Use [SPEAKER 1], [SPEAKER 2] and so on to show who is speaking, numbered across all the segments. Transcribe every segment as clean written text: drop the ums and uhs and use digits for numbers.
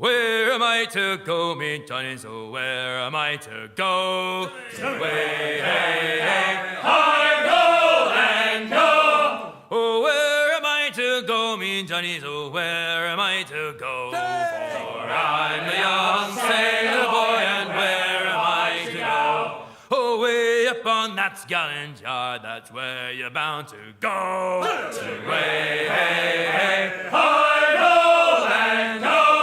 [SPEAKER 1] Where am I to go, me Johnny? So where am I to go? Way, hey, hey, I go and go. Oh, where am I to go, me Johnny? So where am I to go? For I'm a young sailor boy, and where am I to go? Oh, way up on that gallant yard, that's where you're bound to go. Way, hey, hey, I go and go.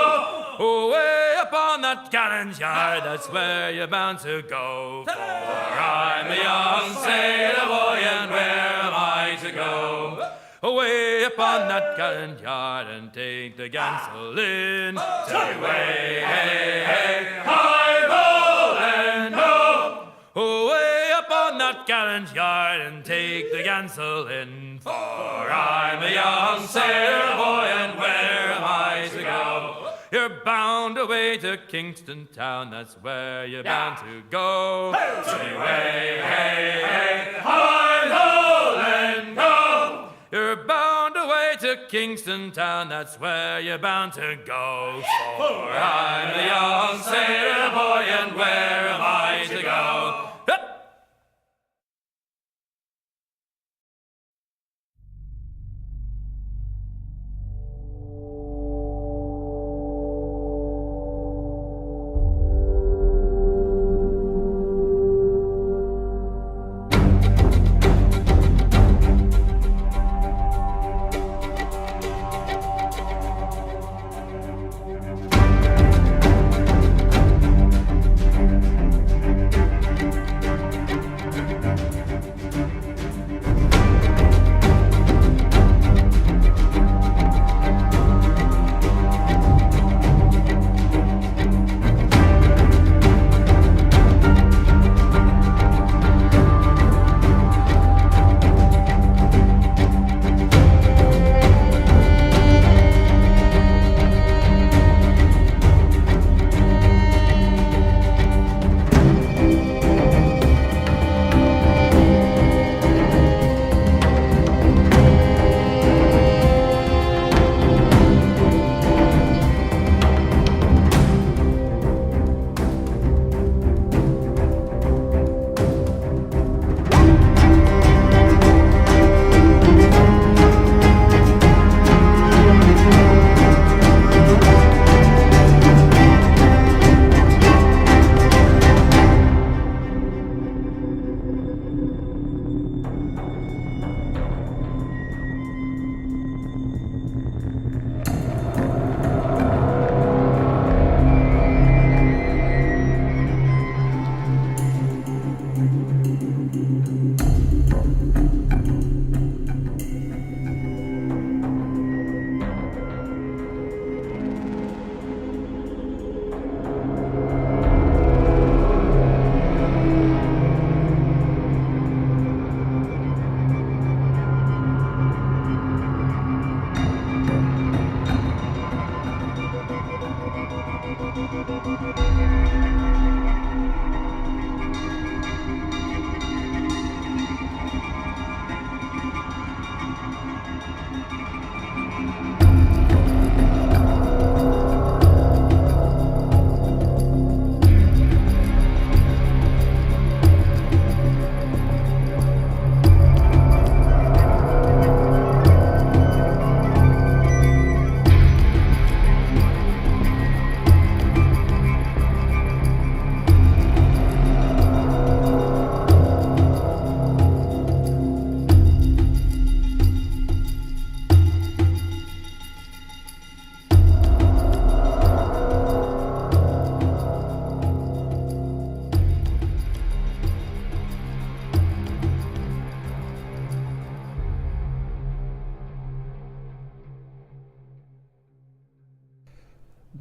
[SPEAKER 1] Oh, way up on that gallant yard, that's where you're bound to go. For I'm a young sailor boy, and where am I to go? Away up on that gallant yard and take the gansel in. Way, hey, hey, I go and go. Away up on that gallant yard and take the gansel in. For I'm a young sailor boy, and where am I to go? You're bound away to Kingston town, that's where you're bound to go. Way, hey, hey, I go and go. You're bound away to Kingston town, that's where you're bound to go. For I'm a young sailor boy, and where am I to go?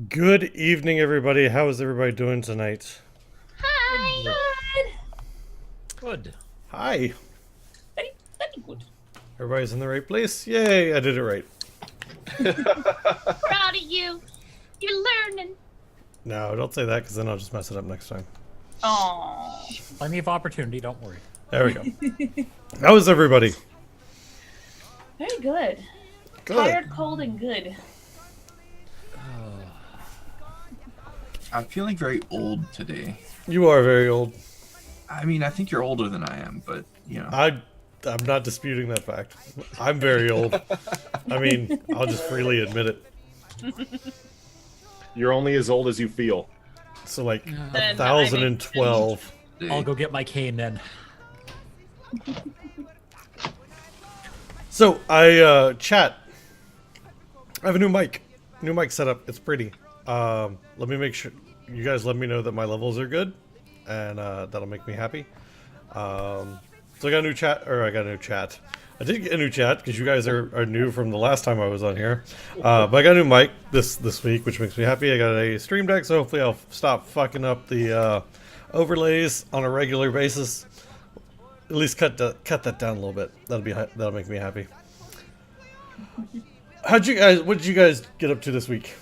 [SPEAKER 2] Good evening, everybody. How is everybody doing tonight?
[SPEAKER 3] Hi.
[SPEAKER 4] Good.
[SPEAKER 2] Hi.
[SPEAKER 3] Very good.
[SPEAKER 2] Everybody's in the right place? Yay, I did it right.
[SPEAKER 3] Proud of you. You're learning.
[SPEAKER 2] No, don't say that, because then I'll just mess it up next time.
[SPEAKER 3] Aww.
[SPEAKER 4] Plenty of opportunity, don't worry.
[SPEAKER 2] There we go. How is everybody?
[SPEAKER 3] Very good.
[SPEAKER 2] Good.
[SPEAKER 3] Tired, cold, and good.
[SPEAKER 5] I'm feeling very old today.
[SPEAKER 2] You are very old.
[SPEAKER 5] I mean, I think you're older than I am, but you know.
[SPEAKER 2] I'm not disputing that fact. I'm very old. I mean, I'll just freely admit it.
[SPEAKER 6] You're only as old as you feel.
[SPEAKER 2] So like
[SPEAKER 3] Then
[SPEAKER 2] 1012.
[SPEAKER 4] I'll go get my cane then.
[SPEAKER 2] So I chat. I have a new mic. New mic setup. It's pretty. Let me make sure you guys let me know that my levels are good, and that'll make me happy. So I got a new chat, or I got a new chat. I did get a new chat because you guys are new from the last time I was on here. But I got a new mic this week, which makes me happy. I got a stream deck, so hopefully I'll stop fucking up the overlays on a regular basis. At least cut that down a little bit. That'll make me happy. What did you guys get up to this week?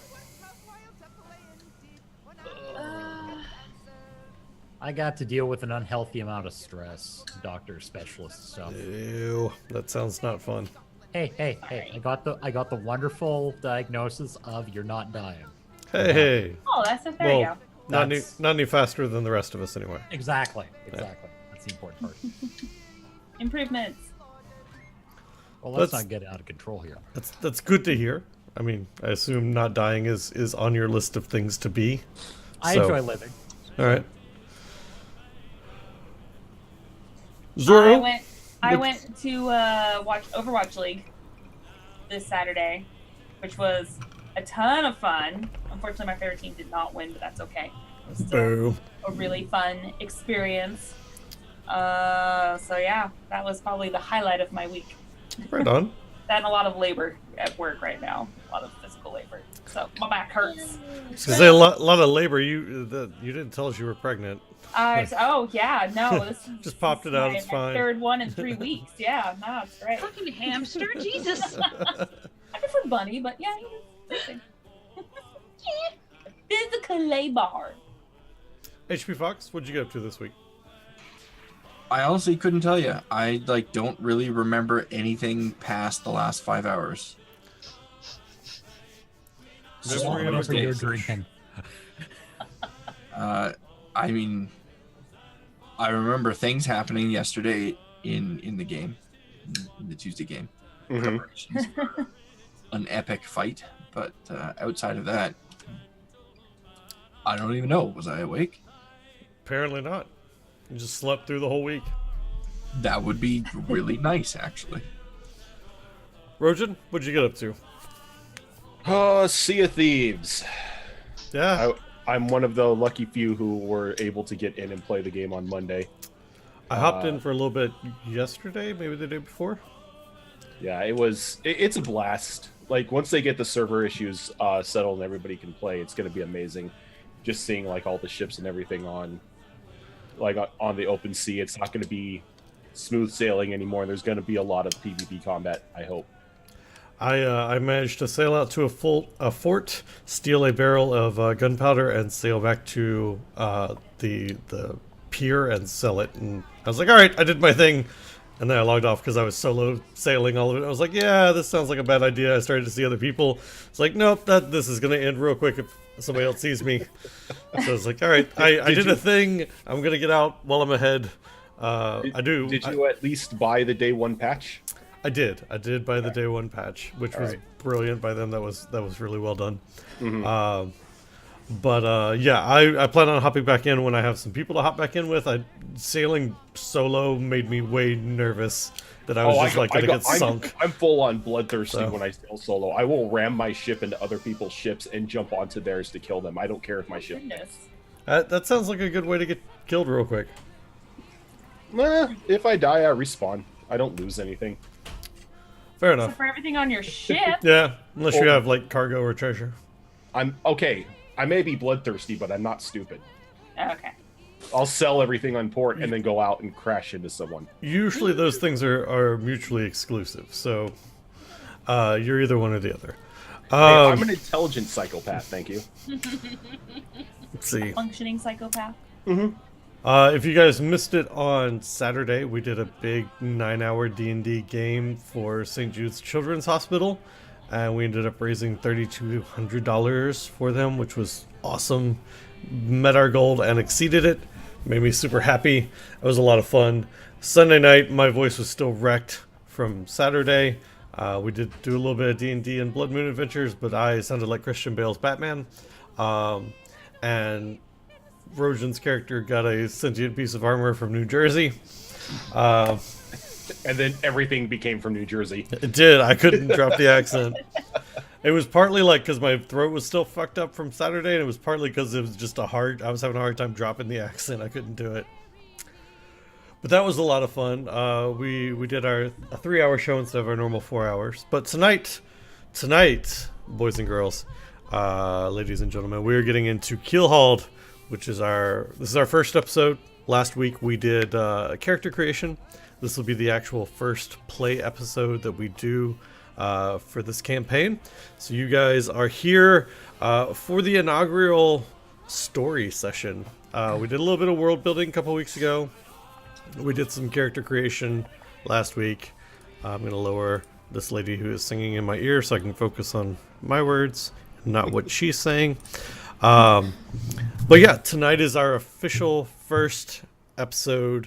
[SPEAKER 4] I got to deal with an unhealthy amount of stress, doctor, specialist stuff.
[SPEAKER 2] Ew, that sounds not fun.
[SPEAKER 4] Hey! I got the wonderful diagnosis of you're not dying.
[SPEAKER 2] Hey.
[SPEAKER 3] Oh, that's it. There you go.
[SPEAKER 2] Not
[SPEAKER 4] That's-
[SPEAKER 2] any faster than the rest of us anyway.
[SPEAKER 4] Exactly. That's the important part.
[SPEAKER 3] Improvements.
[SPEAKER 4] Well, let's
[SPEAKER 2] That's-
[SPEAKER 4] not get out of control here.
[SPEAKER 2] That's good to hear. I mean, I assume not dying is on your list of things to be.
[SPEAKER 4] I
[SPEAKER 2] So-
[SPEAKER 4] enjoy living.
[SPEAKER 2] All right. Zoro?
[SPEAKER 3] I went to watch Overwatch League this Saturday, which was a ton of fun. Unfortunately, my favorite team did not win, but that's okay. It was still
[SPEAKER 2] Boo.
[SPEAKER 3] a really fun experience. So yeah, that was probably the highlight of my week.
[SPEAKER 2] Right on.
[SPEAKER 3] That and a lot of labor at work right now, a lot of physical labor. So my back hurts.
[SPEAKER 2] Because a lot of labor. You didn't tell us you were pregnant.
[SPEAKER 3] Oh yeah, no, this is
[SPEAKER 2] Just popped it out,
[SPEAKER 3] my
[SPEAKER 2] it's fine.
[SPEAKER 3] third one in 3 weeks. Yeah, no, it's great.
[SPEAKER 7] Fucking hamster, Jesus.
[SPEAKER 3] I prefer bunny, but yeah, physical labor.
[SPEAKER 2] HP Fox, what'd you get up to this week?
[SPEAKER 5] I honestly couldn't tell you. I don't really remember anything past the last 5 hours.
[SPEAKER 2] Memory
[SPEAKER 5] So,
[SPEAKER 2] of a
[SPEAKER 4] Whatever you're
[SPEAKER 2] goldfish.
[SPEAKER 4] drinking.
[SPEAKER 5] I mean, I remember things happening yesterday in the game, in the Tuesday game.
[SPEAKER 6] Mhm.
[SPEAKER 5] Preparations for an epic fight, but outside of that, I don't even know. Was I awake?
[SPEAKER 2] Apparently not. You just slept through the whole week.
[SPEAKER 5] That would be really nice, actually.
[SPEAKER 2] Rojan, what'd you get up to?
[SPEAKER 6] Sea of Thieves.
[SPEAKER 2] Yeah,
[SPEAKER 6] I'm one of the lucky few who were able to get in and play the game on Monday.
[SPEAKER 2] I hopped in for a little bit yesterday, maybe the day before.
[SPEAKER 6] Yeah, it's a blast. Like, once they get the server issues settled and everybody can play, it's going to be amazing. Just seeing all the ships and everything on the open sea. It's not going to be smooth sailing anymore. There's going to be a lot of PvP combat, I hope.
[SPEAKER 2] I managed to sail out to a fort, steal a barrel of gunpowder, and sail back to the pier and sell it. And I was like, all right, I did my thing. And then I logged off because I was solo sailing all of it. I was like, yeah, this sounds like a bad idea. I started to see other people. It's like, nope, this is going to end real quick if somebody else sees me. So I was like, all right, I did a thing. I'm going to get out while I'm ahead.
[SPEAKER 6] Did you at least buy the day one patch?
[SPEAKER 2] I did buy the day one patch, which was
[SPEAKER 6] right.
[SPEAKER 2] brilliant by them. That was really well done.
[SPEAKER 6] Mhm.
[SPEAKER 2] Yeah, I plan on hopping back in when I have some people to hop back in with. Sailing solo made me way nervous that I was gonna get sunk.
[SPEAKER 6] I'm full on bloodthirsty
[SPEAKER 2] So.
[SPEAKER 6] when I sail solo. I will ram my ship into other people's ships and jump onto theirs to kill them. I don't care if my ship.
[SPEAKER 3] Goodness.
[SPEAKER 2] That sounds like a good way to get killed real quick.
[SPEAKER 6] If I die, I respawn. I don't lose anything.
[SPEAKER 2] Fair
[SPEAKER 3] So
[SPEAKER 2] enough.
[SPEAKER 3] for everything on your ship,
[SPEAKER 2] Yeah, unless you
[SPEAKER 6] Oh.
[SPEAKER 2] have cargo or treasure.
[SPEAKER 6] I'm okay. I may be bloodthirsty, but I'm not stupid.
[SPEAKER 3] okay.
[SPEAKER 6] I'll sell everything on port and then go out and crash into someone.
[SPEAKER 2] Usually those things are mutually exclusive, so you're either one or the other.
[SPEAKER 6] Hey, I'm an intelligent psychopath, thank you.
[SPEAKER 2] Let's see.
[SPEAKER 3] Functioning psychopath.
[SPEAKER 2] If you guys missed it on Saturday, we did a big 9-hour D&D game for St. Jude's Children's Hospital, and we ended up raising $3,200 for them, which was awesome. met our goal and exceeded it. Made me super happy. It was a lot of fun. Sunday night, my voice was still wrecked from Saturday. We did do a little bit of D&D and Blood Moon Adventures, but I sounded like Christian Bale's Batman. And Rojan's character got a sentient piece of armor from New Jersey.
[SPEAKER 6] And then everything became from New Jersey.
[SPEAKER 2] It did. I couldn't drop the accent. It was partly like because my throat was still fucked up from Saturday, and it was partly because it was just I was having a hard time dropping the accent. I couldn't do it. But that was a lot of fun. We did a 3-hour show instead of our normal 4 hours. But tonight, boys and girls, ladies and gentlemen, we are getting into Keelhauled, which is this is our first episode. Last week we did character creation. This will be the actual first play episode that we do for this campaign. So you guys are here for the inaugural story session. We did a little bit of world building a couple weeks ago. We did some character creation last week. I'm going to lower this lady who is singing in my ear so I can focus on my words, not what she's saying. But yeah, tonight is our official first episode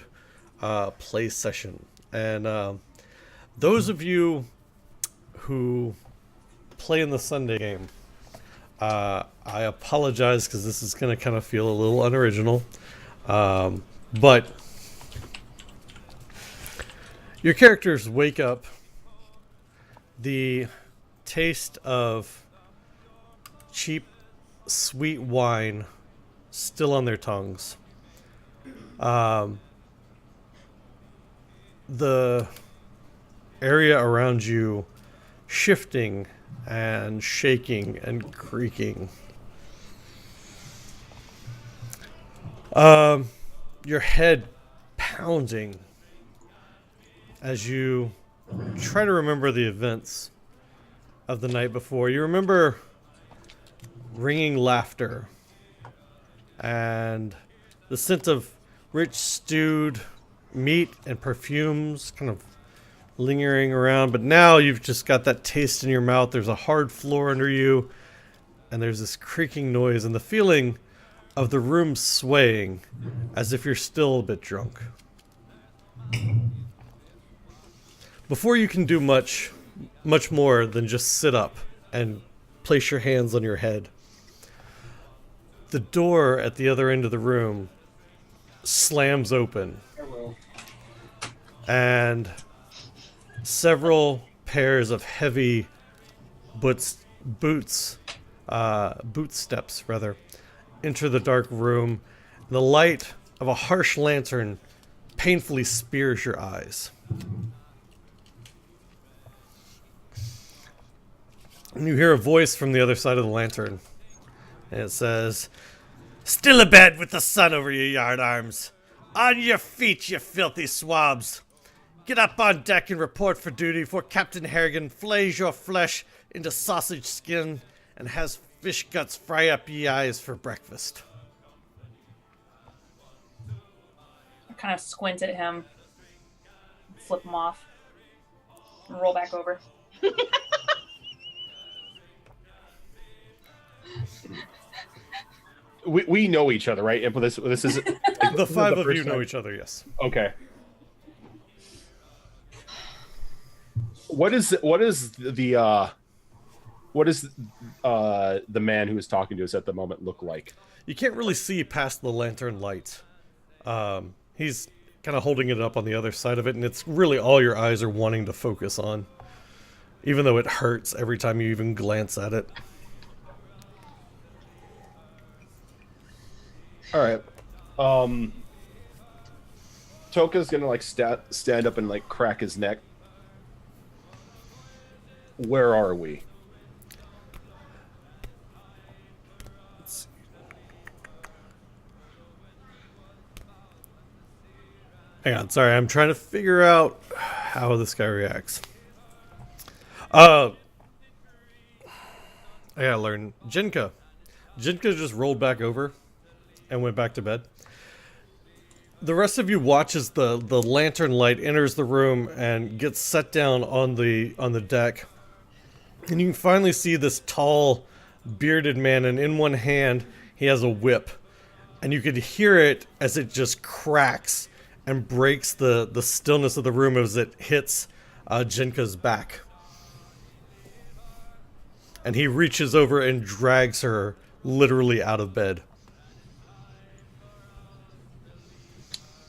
[SPEAKER 2] play session. And those of you who play in the Sunday game, I apologize because this is going to kind of feel a little unoriginal. But your characters wake up, the taste of cheap, sweet wine still on their tongues. The area around you shifting and shaking and creaking. Your head pounding as you try to remember the events of the night before. You remember ringing laughter and the scent of rich stewed meat and perfumes kind of lingering around, but now you've just got that taste in your mouth. There's a hard floor under you, and there's this creaking noise and the feeling of the room swaying as if you're still a bit drunk. Before you can do much more than just sit up and place your hands on your head, the door at the other end of the room slams open. And several pairs of heavy boot steps enter the dark room. The light of a harsh lantern painfully spears your eyes. And you hear a voice from the other side of the lantern. And it says, "Still abed with the sun over your yardarms. On your feet, you filthy swabs. Get up on deck and report for duty before Captain Harrigan flays your flesh into sausage skin and has fish guts fry up ye eyes for breakfast."
[SPEAKER 3] I kind of squint at him, flip him off, and roll back over.
[SPEAKER 6] We know each other, right? And this is
[SPEAKER 2] The five of you know each other, yes.
[SPEAKER 6] Okay. What is the man who is talking to us at the moment look like?
[SPEAKER 2] You can't really see past the lantern light. He's kind of holding it up on the other side of it, and it's really all your eyes are wanting to focus on, even though it hurts every time you even glance at it.
[SPEAKER 6] All right. Toka's gonna like stand up and like crack his neck. Where are we?
[SPEAKER 2] Hang on, sorry, I'm trying to figure out how this guy reacts. I gotta learn. Jinka just rolled back over and went back to bed. The rest of you watch as the lantern light enters the room and gets set down on the deck. And you can finally see this tall, bearded man, and in one hand he has a whip. and you could hear it as it just cracks and breaks the stillness of the room as it hits Jinka's back. And he reaches over and drags her literally out of bed.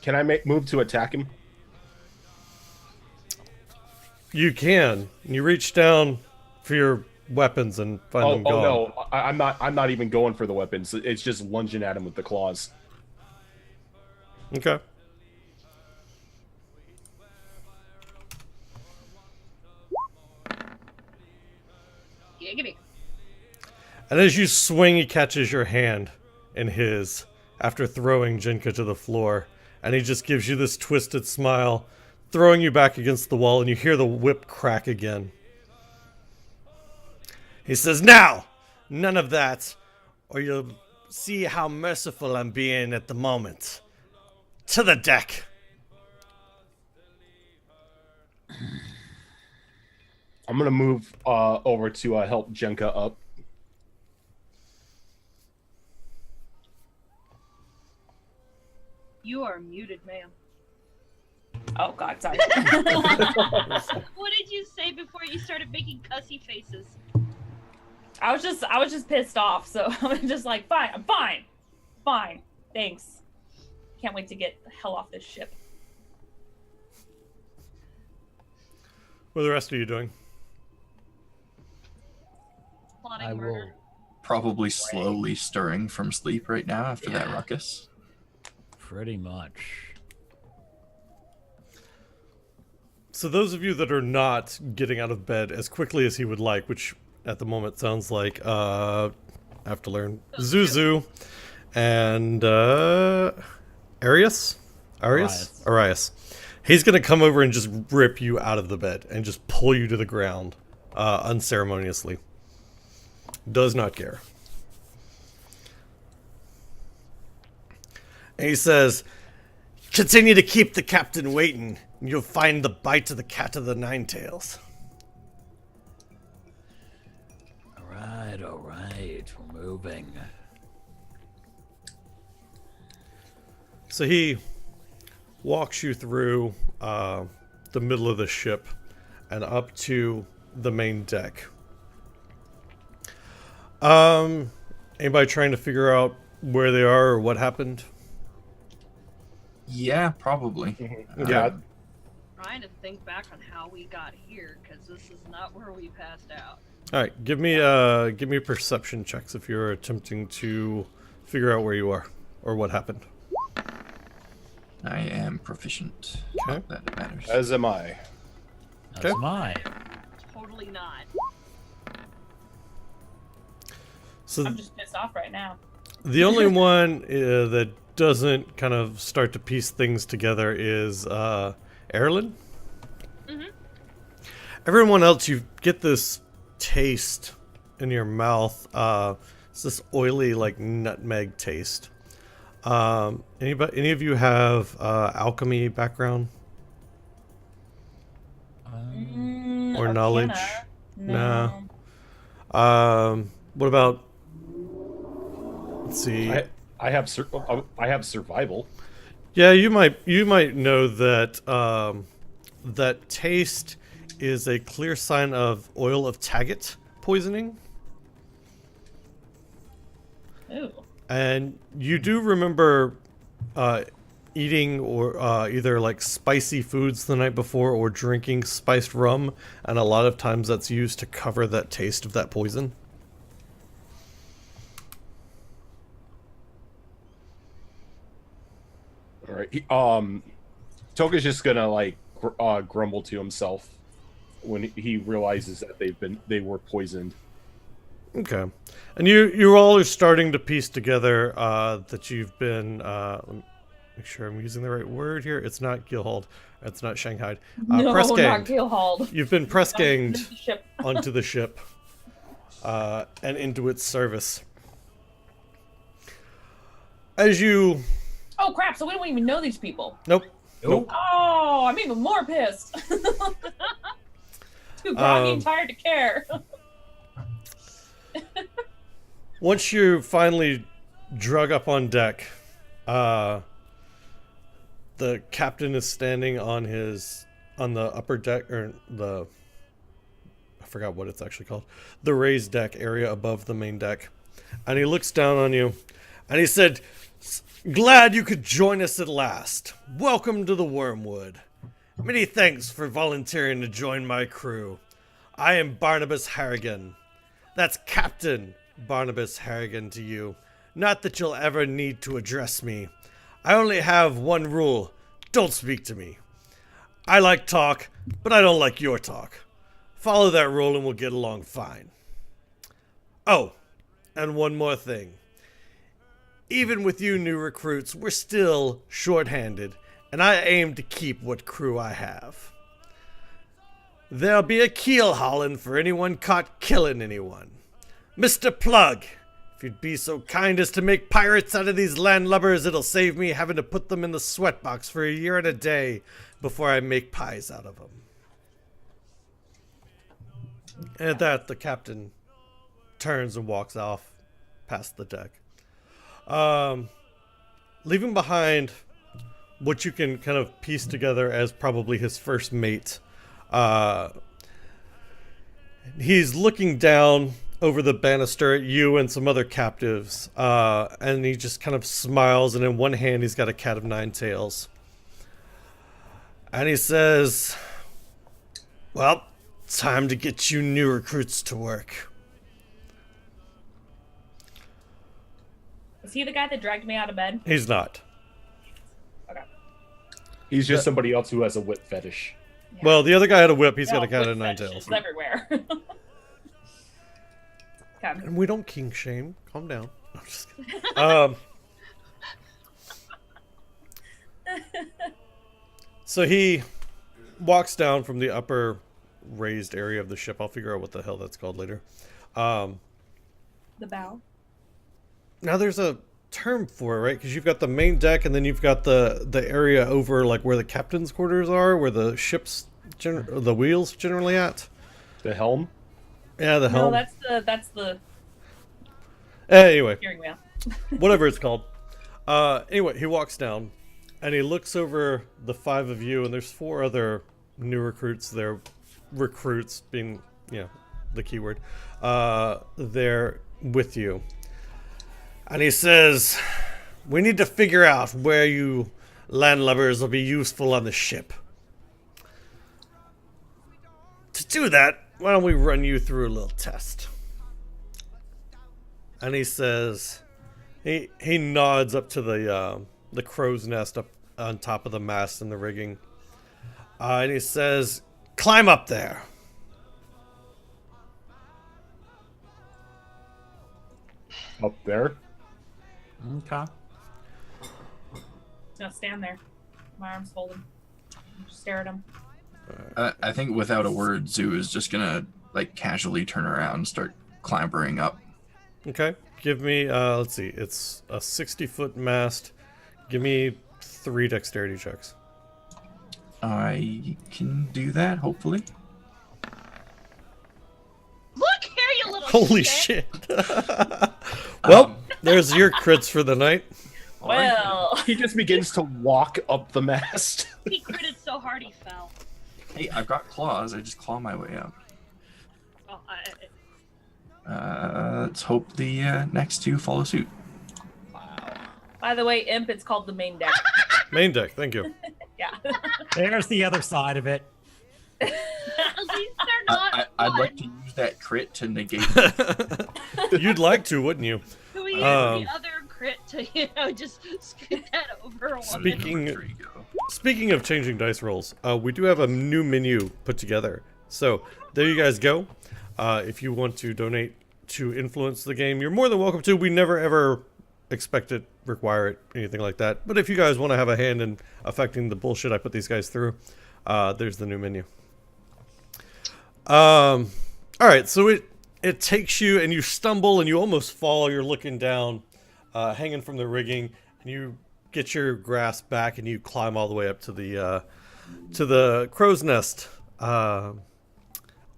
[SPEAKER 6] Can I move to attack him?
[SPEAKER 2] You can. You reach down for your weapons and find them gone.
[SPEAKER 6] No, I'm not. I'm not even going for the weapons. It's just lunging at him with the claws.
[SPEAKER 2] Okay.
[SPEAKER 7] Giggity.
[SPEAKER 2] And as you swing, he catches your hand in his after throwing Jinka to the floor. And he just gives you this twisted smile, throwing you back against the wall, and you hear the whip crack again. He says, "Now, none of that, or you'll see how merciful I'm being at the moment. To the deck."
[SPEAKER 6] I'm gonna move over to help Jenka up.
[SPEAKER 7] You are muted, ma'am.
[SPEAKER 3] Oh God, sorry.
[SPEAKER 7] What did you say before you started making cussy faces?
[SPEAKER 3] I was just pissed off, so I'm just like, fine, I'm fine, thanks. Can't wait to get the hell off this ship.
[SPEAKER 2] What are the rest of you doing?
[SPEAKER 7] Plotting
[SPEAKER 4] I will.
[SPEAKER 7] murder.
[SPEAKER 5] Probably slowly stirring from sleep right now after that ruckus.
[SPEAKER 4] Pretty much.
[SPEAKER 2] So those of you that are not getting out of bed as quickly as he would like, which at the moment sounds like I have to learn Zuzu and Arius? He's gonna come over and just rip you out of the bed and just pull you to the ground unceremoniously. Does not care. And he says, "Continue to keep the captain waiting, and you'll find the bite of the cat of the nine tails."
[SPEAKER 4] All right, we're moving.
[SPEAKER 2] So he walks you through the middle of the ship and up to the main deck. Anybody trying to figure out where they are or what happened?
[SPEAKER 5] Yeah, probably.
[SPEAKER 6] Yeah.
[SPEAKER 7] Trying to think back on how we got here, because this is not where we passed out.
[SPEAKER 2] All right, give me perception checks if you're attempting to figure out where you are or what happened.
[SPEAKER 5] I am proficient.
[SPEAKER 2] Okay.
[SPEAKER 5] Not that it matters.
[SPEAKER 6] As am I.
[SPEAKER 4] That's
[SPEAKER 2] Okay.
[SPEAKER 4] mine.
[SPEAKER 7] Totally not.
[SPEAKER 2] So
[SPEAKER 3] I'm just pissed off right now.
[SPEAKER 2] the only one that doesn't kind of start to piece things together is Erlen.
[SPEAKER 7] Mhm.
[SPEAKER 2] Everyone else, you get this taste in your mouth. It's this oily, like nutmeg taste. Any of you have alchemy background or knowledge?
[SPEAKER 3] No.
[SPEAKER 2] What about? Let's see.
[SPEAKER 6] I have survival.
[SPEAKER 2] Yeah, you might know that that taste is a clear sign of oil of Taggart poisoning.
[SPEAKER 3] Ooh.
[SPEAKER 2] And you do remember eating or either like spicy foods the night before or drinking spiced rum, and a lot of times that's used to cover that taste of that poison.
[SPEAKER 6] All right. Toka's just gonna like grumble to himself when he realizes that they were poisoned.
[SPEAKER 2] Okay, and you all are starting to piece together that you've been. Let me make sure I'm using the right word here. It's not Keelhauled. It's not Shanghai.
[SPEAKER 3] No,
[SPEAKER 2] Press
[SPEAKER 3] not
[SPEAKER 2] ganged.
[SPEAKER 3] Keelhauled.
[SPEAKER 2] You've been press ganged
[SPEAKER 3] The ship.
[SPEAKER 2] onto the ship and into its service. As you.
[SPEAKER 3] Oh crap! So we don't even know these people.
[SPEAKER 2] Nope.
[SPEAKER 3] Oh, I'm even more pissed. Too groggy and tired to care.
[SPEAKER 2] Once you finally drug up on deck. The captain is standing on the upper deck, or I forgot what it's actually called, the raised deck area above the main deck. And he looks down on you, and he said, "Glad you could join us at last. Welcome to the Wormwood. Many thanks for volunteering to join my crew. I am Barnabas Harrigan. That's Captain Barnabas Harrigan to you. Not that you'll ever need to address me. I only have one rule. Don't speak to me. I like talk, but I don't like your talk. Follow that rule and we'll get along fine. Oh, and one more thing. Even with you new recruits, we're still short-handed, and I aim to keep what crew I have. There'll be a keelhauling for anyone caught killing anyone. Mr. Plug, if you'd be so kind as to make pirates out of these landlubbers, it'll save me having to put them in the sweatbox for a year and a day before I make pies out of them." And at that, the captain turns and walks off past the deck. Leaving behind what you can kind of piece together as probably his first mate. He's looking down over the banister at you and some other captives, and he just kind of smiles, and in one hand he's got a cat of nine tails. And he says, "Well, time to get you new recruits to work."
[SPEAKER 3] Is he the guy that dragged me out of bed?
[SPEAKER 2] He's not.
[SPEAKER 3] Okay.
[SPEAKER 6] He's just somebody else who has a whip fetish.
[SPEAKER 3] Yeah.
[SPEAKER 2] Well, the other guy had a whip. He's
[SPEAKER 3] No,
[SPEAKER 2] got a cat
[SPEAKER 3] whip
[SPEAKER 2] of nine
[SPEAKER 3] fetishes
[SPEAKER 2] tails.
[SPEAKER 3] everywhere. Okay.
[SPEAKER 2] And we don't king shame. Calm down. No, I'm just kidding. So he walks down from the upper raised area of the ship. I'll figure out what the hell that's called later.
[SPEAKER 3] The bow.
[SPEAKER 2] Now there's a term for it, right? Because you've got the main deck, and then you've got the area over like where the captain's quarters are, where the ship's the wheels generally at.
[SPEAKER 6] The helm?
[SPEAKER 2] Yeah, the helm.
[SPEAKER 3] No, that's the
[SPEAKER 2] Anyway,
[SPEAKER 3] steering wheel.
[SPEAKER 2] whatever it's called. Anyway, he walks down, and he looks over the five of you, and there's four other new recruits there. Recruits being, the keyword. They're with you. And he says, "We need to figure out where you landlubbers will be useful on the ship. To do that, why don't we run you through a little test?" And he says, he nods up to the crow's nest up on top of the mast and the rigging. And he says, "Climb up there."
[SPEAKER 6] Up there?
[SPEAKER 4] Okay.
[SPEAKER 3] No, stand there. My arms folded. Just stare at him.
[SPEAKER 5] I think without a word, Zoo is just gonna casually turn around and start clambering up.
[SPEAKER 2] Okay. Give me, let's see, it's a 60-foot mast. Give me 3 dexterity checks.
[SPEAKER 5] I can do that, hopefully.
[SPEAKER 7] Look here, you little
[SPEAKER 2] Holy shit. Well, there's your crits for the night.
[SPEAKER 3] Well,
[SPEAKER 6] He just begins to walk up the mast.
[SPEAKER 7] He critted so hard he fell.
[SPEAKER 5] Hey, I've got claws. I just claw my way up.
[SPEAKER 7] Oh,
[SPEAKER 5] Let's hope the next two follow suit.
[SPEAKER 3] by the way, Imp, it's called the main deck.
[SPEAKER 2] Main deck, thank you.
[SPEAKER 3] Yeah.
[SPEAKER 4] There's the other side of it.
[SPEAKER 7] at least they're not.
[SPEAKER 5] I'd
[SPEAKER 7] one.
[SPEAKER 5] like to use that crit to negate.
[SPEAKER 2] You'd like to, wouldn't you?
[SPEAKER 7] Can we use
[SPEAKER 2] Um,
[SPEAKER 7] the other crit to just scoot that over one?
[SPEAKER 2] Speaking-
[SPEAKER 5] There you go.
[SPEAKER 2] Speaking of changing dice rolls, we do have a new menu put together. So there you guys go. If you want to donate to influence the game, you're more than welcome to. We never ever expect it, require it, anything like that. But if you guys want to have a hand in affecting the bullshit I put these guys through, there's the new menu. All right, so it takes you, and you stumble and you almost fall. You're looking down, hanging from the rigging, and you get your grasp back and you climb all the way up to the crow's nest. I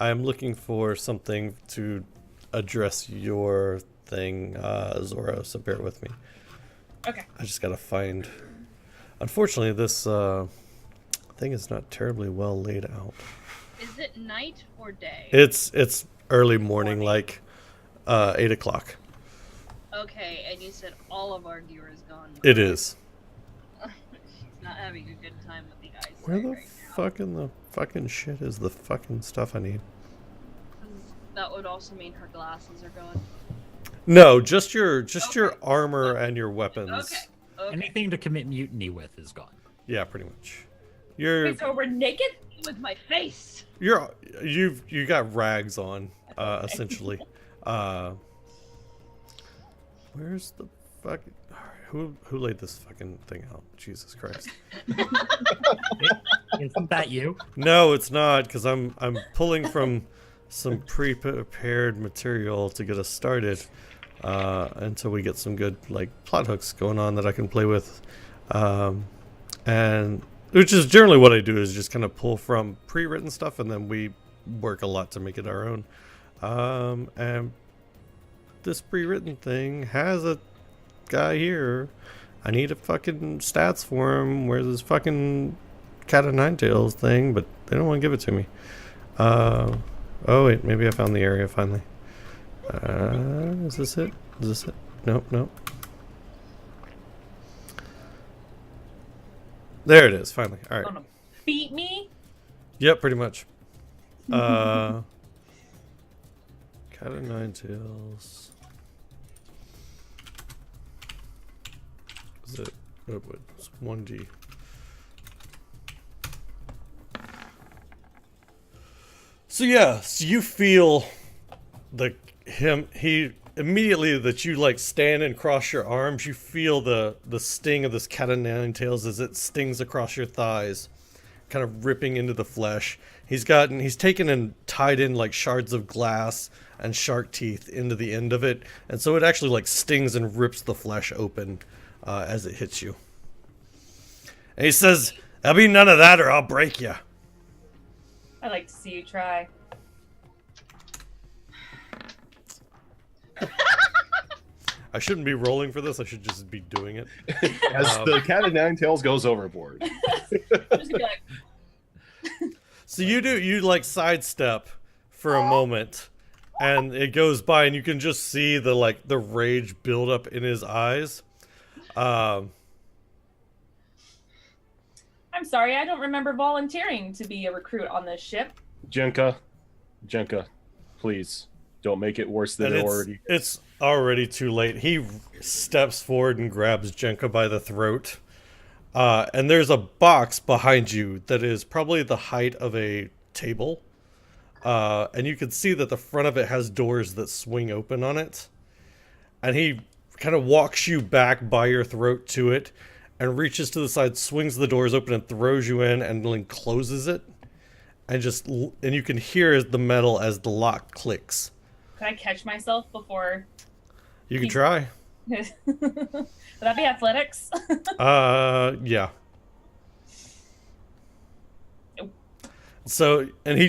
[SPEAKER 2] am looking for something to address your thing, Zora, so bear with me.
[SPEAKER 3] Okay.
[SPEAKER 2] I just gotta find... Unfortunately, this thing is not terribly well laid out.
[SPEAKER 7] Is it night or day?
[SPEAKER 2] It's early morning, like 8 o'clock.
[SPEAKER 7] Okay, and you said all of our gear is gone.
[SPEAKER 2] It is.
[SPEAKER 7] She's not having a good time with the eyesight
[SPEAKER 2] Where the
[SPEAKER 7] right now.
[SPEAKER 2] fuck in the fucking shit is the fucking stuff I need?
[SPEAKER 7] 'Cause that would also mean her glasses are gone.
[SPEAKER 2] No, just your
[SPEAKER 7] Okay.
[SPEAKER 2] armor and your weapons.
[SPEAKER 7] Okay.
[SPEAKER 4] Anything to commit mutiny with is gone.
[SPEAKER 2] Yeah, pretty much. You're
[SPEAKER 3] Wait, so we're naked?
[SPEAKER 7] With my face.
[SPEAKER 2] you got rags on, essentially. Where's the fucking... Who laid this fucking thing out? Jesus Christ.
[SPEAKER 4] Isn't that you?
[SPEAKER 2] No, it's not, because I'm pulling from some pre-prepared material to get us started until we get some good like plot hooks going on that I can play with, and which is generally what I do, is just kind of pull from pre-written stuff, and then we work a lot to make it our own. And this pre-written thing has a guy here. I need a fucking stats for him. Where's this fucking cat of nine tails thing? But they don't want to give it to me. Oh wait, maybe I found the area finally. Is this it? Is this it? Nope, nope. There it is, finally. Alright.
[SPEAKER 3] Gonna beat me?
[SPEAKER 2] Yep, pretty much. Cat of nine tails. Is it? Oh, wait, it's 1D. So yeah, so you feel he immediately that you like stand and cross your arms, you feel the sting of this cat of nine tails as it stings across your thighs, kind of ripping into the flesh. He's taken and tied in like shards of glass and shark teeth into the end of it, and so it actually like stings and rips the flesh open as it hits you. And he says, "There'll be none of that, or I'll break you."
[SPEAKER 3] I'd like to see you try.
[SPEAKER 2] I shouldn't be rolling for this. I should just be doing it.
[SPEAKER 6] As the cat of nine tails goes overboard.
[SPEAKER 3] I'm just gonna be like,
[SPEAKER 2] So you like sidestep for a moment, and it goes by, and you can just see the rage build up in his eyes.
[SPEAKER 3] I'm sorry, I don't remember volunteering to be a recruit on this ship.
[SPEAKER 6] Jenka, please don't make it worse than
[SPEAKER 2] And
[SPEAKER 6] it already.
[SPEAKER 2] it's already too late. He steps forward and grabs Jenka by the throat. And there's a box behind you that is probably the height of a table. And you can see that the front of it has doors that swing open on it. And he kind of walks you back by your throat to it and reaches to the side, swings the doors open and throws you in, and then closes it. And you can hear the metal as the lock clicks.
[SPEAKER 3] Can I catch myself before?
[SPEAKER 2] You can try.
[SPEAKER 3] Would that be athletics?
[SPEAKER 2] Yeah. So, and he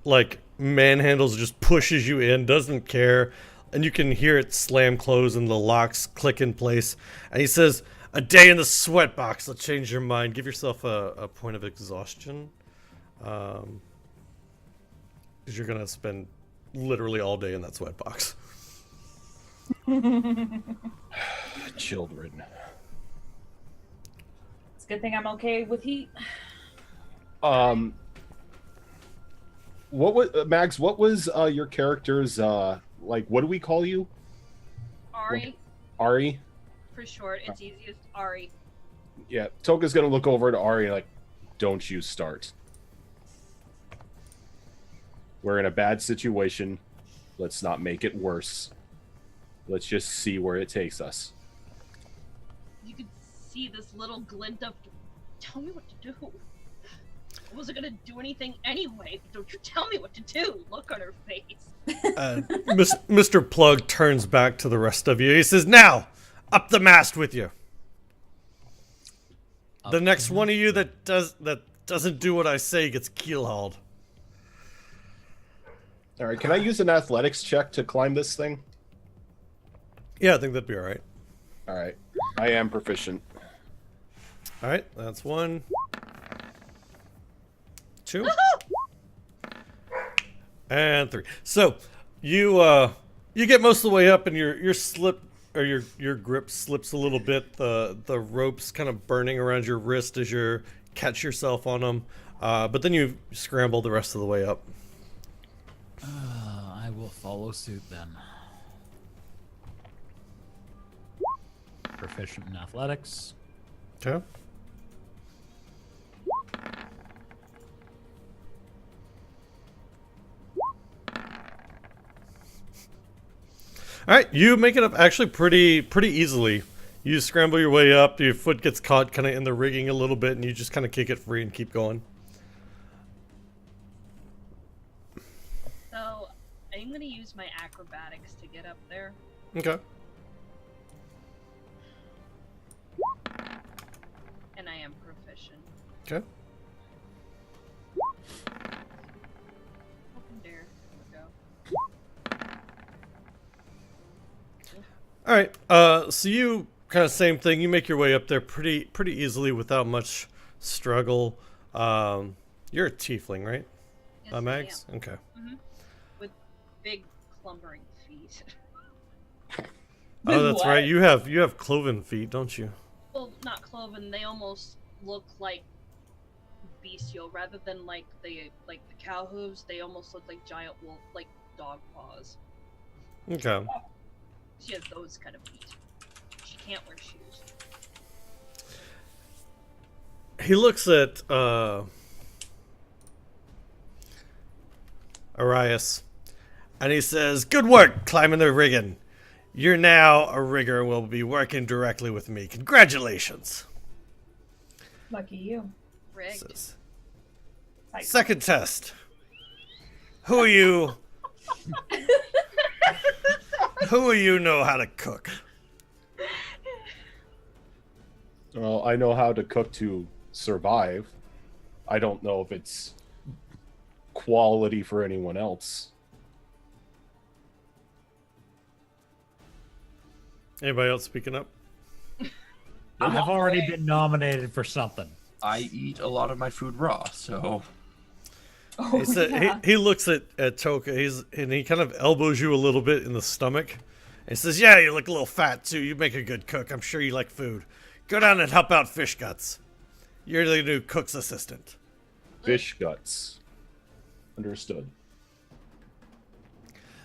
[SPEAKER 2] like manhandles, just pushes you in, doesn't care, and you can hear it slam close and the locks click in place. And he says, "A day in the sweat box will change your mind. Give yourself a point of exhaustion, because you're gonna spend literally all day in that sweat box."
[SPEAKER 6] Children.
[SPEAKER 3] It's a good thing I'm okay with heat.
[SPEAKER 6] What was Max? What was your character's like? What do we call you?
[SPEAKER 7] Ari,
[SPEAKER 6] Ari.
[SPEAKER 7] for short. It's easiest Ari.
[SPEAKER 6] Yeah, Toka's gonna look over to Ari like, "Don't you start. We're in a bad situation. Let's not make it worse. Let's just see where it takes us."
[SPEAKER 7] You could see this little glint of, "Tell me what to do. I wasn't gonna do anything anyway. Don't you tell me what to do." Look on her face.
[SPEAKER 2] Mr. Plug turns back to the rest of you. He says, "Now, up the mast with you. The next one of you that doesn't do what I say gets keelhauled."
[SPEAKER 6] All right, can I use an athletics check to climb this thing?
[SPEAKER 2] Yeah, I think that'd be all right.
[SPEAKER 6] All right. I am proficient.
[SPEAKER 2] All right, that's 1, 2, and 3. So you get most of the way up, and your slip or your grip slips a little bit. The rope's kind of burning around your wrist as you catch yourself on them. But then you scramble the rest of the way up.
[SPEAKER 4] I will follow suit then. Proficient in athletics.
[SPEAKER 2] Okay. All right, you make it up actually pretty easily. You scramble your way up. Your foot gets caught kind of in the rigging a little bit, and you just kind of kick it free and keep going.
[SPEAKER 7] So, I'm gonna use my acrobatics to get up there.
[SPEAKER 2] Okay.
[SPEAKER 7] And I am proficient.
[SPEAKER 2] Okay.
[SPEAKER 7] Open dare. Here we go.
[SPEAKER 2] All right. So you kind of same thing. You make your way up there pretty easily without much struggle. You're a tiefling, right?
[SPEAKER 7] Yes, I
[SPEAKER 2] Mags? Okay.
[SPEAKER 7] am. With big clumbering feet.
[SPEAKER 2] Oh, that's
[SPEAKER 3] What?
[SPEAKER 2] right. You have cloven feet, don't you?
[SPEAKER 7] Well, not cloven. They almost look like bestial rather than like the cow hooves. They almost look like giant wolf, like dog paws.
[SPEAKER 2] Okay.
[SPEAKER 7] She has those kind of feet. She can't wear shoes.
[SPEAKER 2] He looks at Arias, and he says, "Good work climbing the rigging. You're now a rigger and will be working directly with me. Congratulations."
[SPEAKER 3] Lucky you.
[SPEAKER 7] Rigged.
[SPEAKER 2] Says,
[SPEAKER 3] Psycho.
[SPEAKER 2] second test. Who are you? Who of you know how to cook?
[SPEAKER 6] Well, I know how to cook to survive. I don't know if it's quality for anyone else.
[SPEAKER 2] Anybody else speaking up?
[SPEAKER 4] I've already been nominated for something.
[SPEAKER 5] I eat a lot of my food raw, so
[SPEAKER 3] Oh,
[SPEAKER 2] He said
[SPEAKER 3] yeah.
[SPEAKER 2] he looks at Toka. And he kind of elbows you a little bit in the stomach. And he says, "Yeah, you look a little fat too. You make a good cook. I'm sure you like food. Go down and help out Fish Guts. You're the new cook's assistant."
[SPEAKER 6] Fish guts. Understood.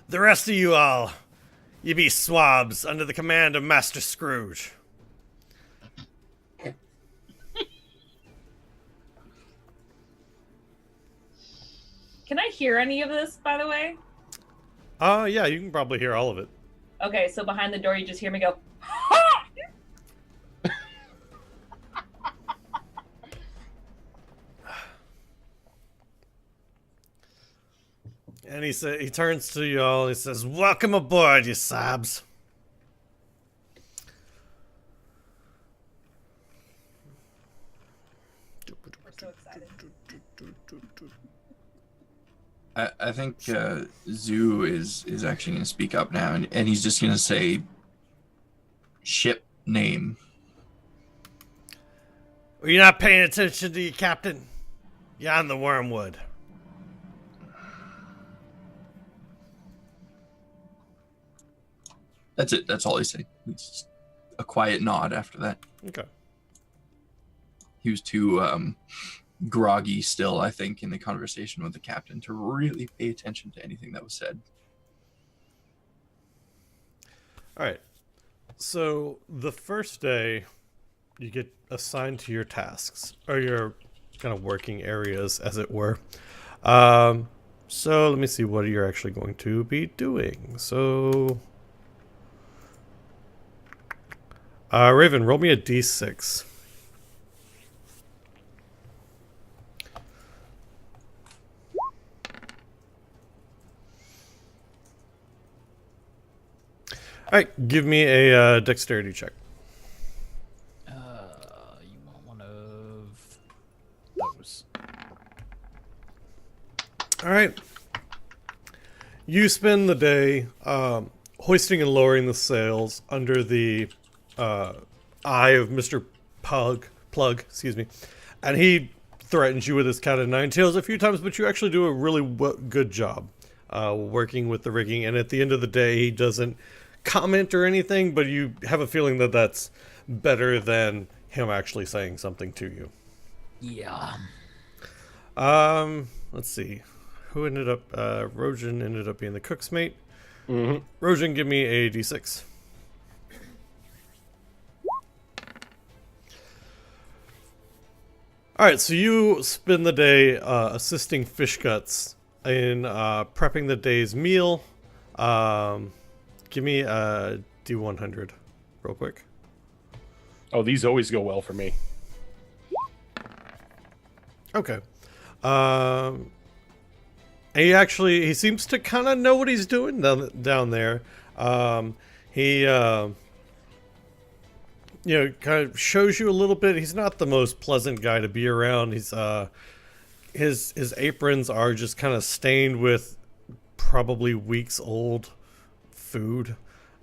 [SPEAKER 2] The rest of you all, you be swabs under the command of Master Scrooge.
[SPEAKER 3] Can I hear any of this, by the way?
[SPEAKER 2] Yeah, you can probably hear all of it.
[SPEAKER 3] Okay, so behind the door, you just hear me go.
[SPEAKER 2] And he turns to you all. He says, "Welcome aboard, you sobs."
[SPEAKER 3] We're so excited.
[SPEAKER 5] I think Zoo is actually going to speak up now, and he's just going to say ship name.
[SPEAKER 2] Are you not paying attention to your captain? You're on the Wormwood.
[SPEAKER 5] That's it. That's all he said. It's just a quiet nod after that.
[SPEAKER 2] Okay.
[SPEAKER 5] He was too groggy still, I think, in the conversation with the captain to really pay attention to anything that was said.
[SPEAKER 2] All right. So the first day, you get assigned to your tasks or your kind of working areas, as it were. So let me see what you're actually going to be doing. So, Raven, roll me a d6. All right, give me a dexterity check.
[SPEAKER 4] You want one of those.
[SPEAKER 2] All right. You spend the day hoisting and lowering the sails under the eye of Mr. Plug, excuse me, and he threatens you with his cat o' nine tails a few times, but you actually do a really good job working with the rigging, and at the end of the day, he doesn't comment or anything, but you have a feeling that that's better than him actually saying something to you.
[SPEAKER 4] Yeah.
[SPEAKER 2] Let's see. Who ended up, Rojan ended up being the cook's mate.
[SPEAKER 6] Mm-hmm.
[SPEAKER 2] Rojan, give me a d6. Alright, so you spend the day assisting Fish Guts in prepping the day's meal. Give me a d100 real quick.
[SPEAKER 6] Oh, these always go well for me.
[SPEAKER 2] Okay. He seems to kind of know what he's doing down there. He kind of shows you a little bit. He's not the most pleasant guy to be around. He's his aprons are just kind of stained with probably weeks old food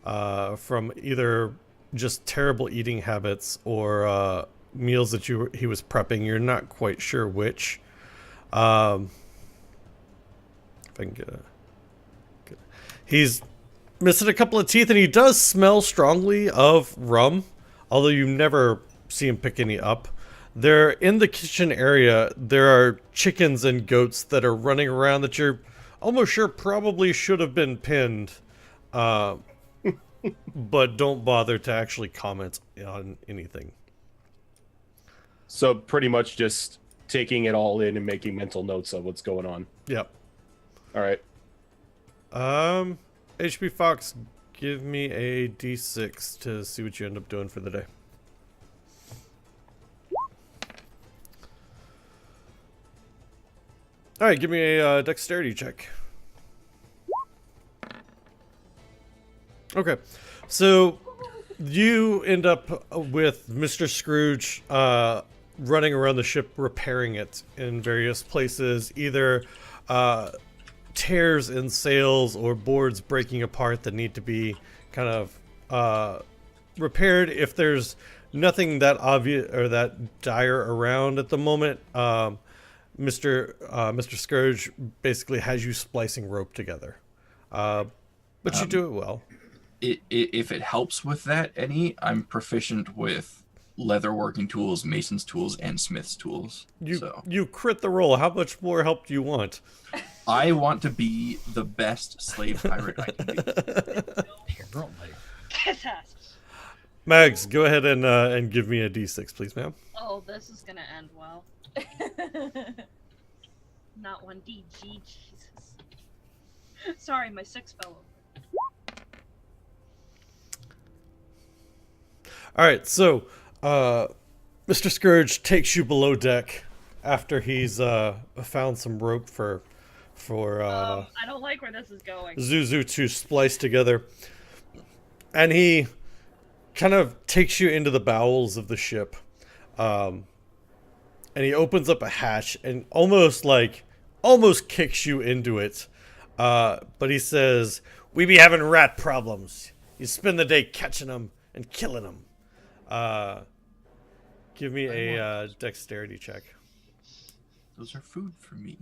[SPEAKER 2] from either just terrible eating habits or meals that he was prepping. You're not quite sure which. If I can get he's missing a couple of teeth, and he does smell strongly of rum, although you never see him pick any up. There, in the kitchen area, there are chickens and goats that are running around that you're almost sure probably should have been pinned, but don't bother to actually comment on anything.
[SPEAKER 6] So pretty much just taking it all in and making mental notes of what's going on.
[SPEAKER 2] Yep.
[SPEAKER 6] All right.
[SPEAKER 2] HB Fox, give me a d6 to see what you end up doing for the day. Alright, give me a dexterity check. Okay, so you end up with Mr. Scrooge running around the ship repairing it in various places, either tears in sails or boards breaking apart that need to be kind of repaired. If there's nothing that obvious or that dire around at the moment, Mr. Scourge basically has you splicing rope together, but you do it well.
[SPEAKER 5] If it helps with that I'm proficient with leatherworking tools, mason's tools, and smith's tools.
[SPEAKER 2] You crit the roll. How much more help do you want?
[SPEAKER 5] I want to be the best slave pirate I can be.
[SPEAKER 4] Apparently.
[SPEAKER 2] Mags, go ahead and give me a d6, please, ma'am.
[SPEAKER 7] Oh, this is gonna end well. Not 1DG, Jesus. Sorry, my 6 fell over.
[SPEAKER 2] Alright, so Mr. Scourge takes you below deck after he's found some rope for
[SPEAKER 7] I don't like where this is going.
[SPEAKER 2] Zuzu to splice together. And he kind of takes you into the bowels of the ship. And he opens up a hatch and almost kicks you into it. But he says, "We be having rat problems. You spend the day catching them and killing them." Give me a dexterity check.
[SPEAKER 5] Those are food for me.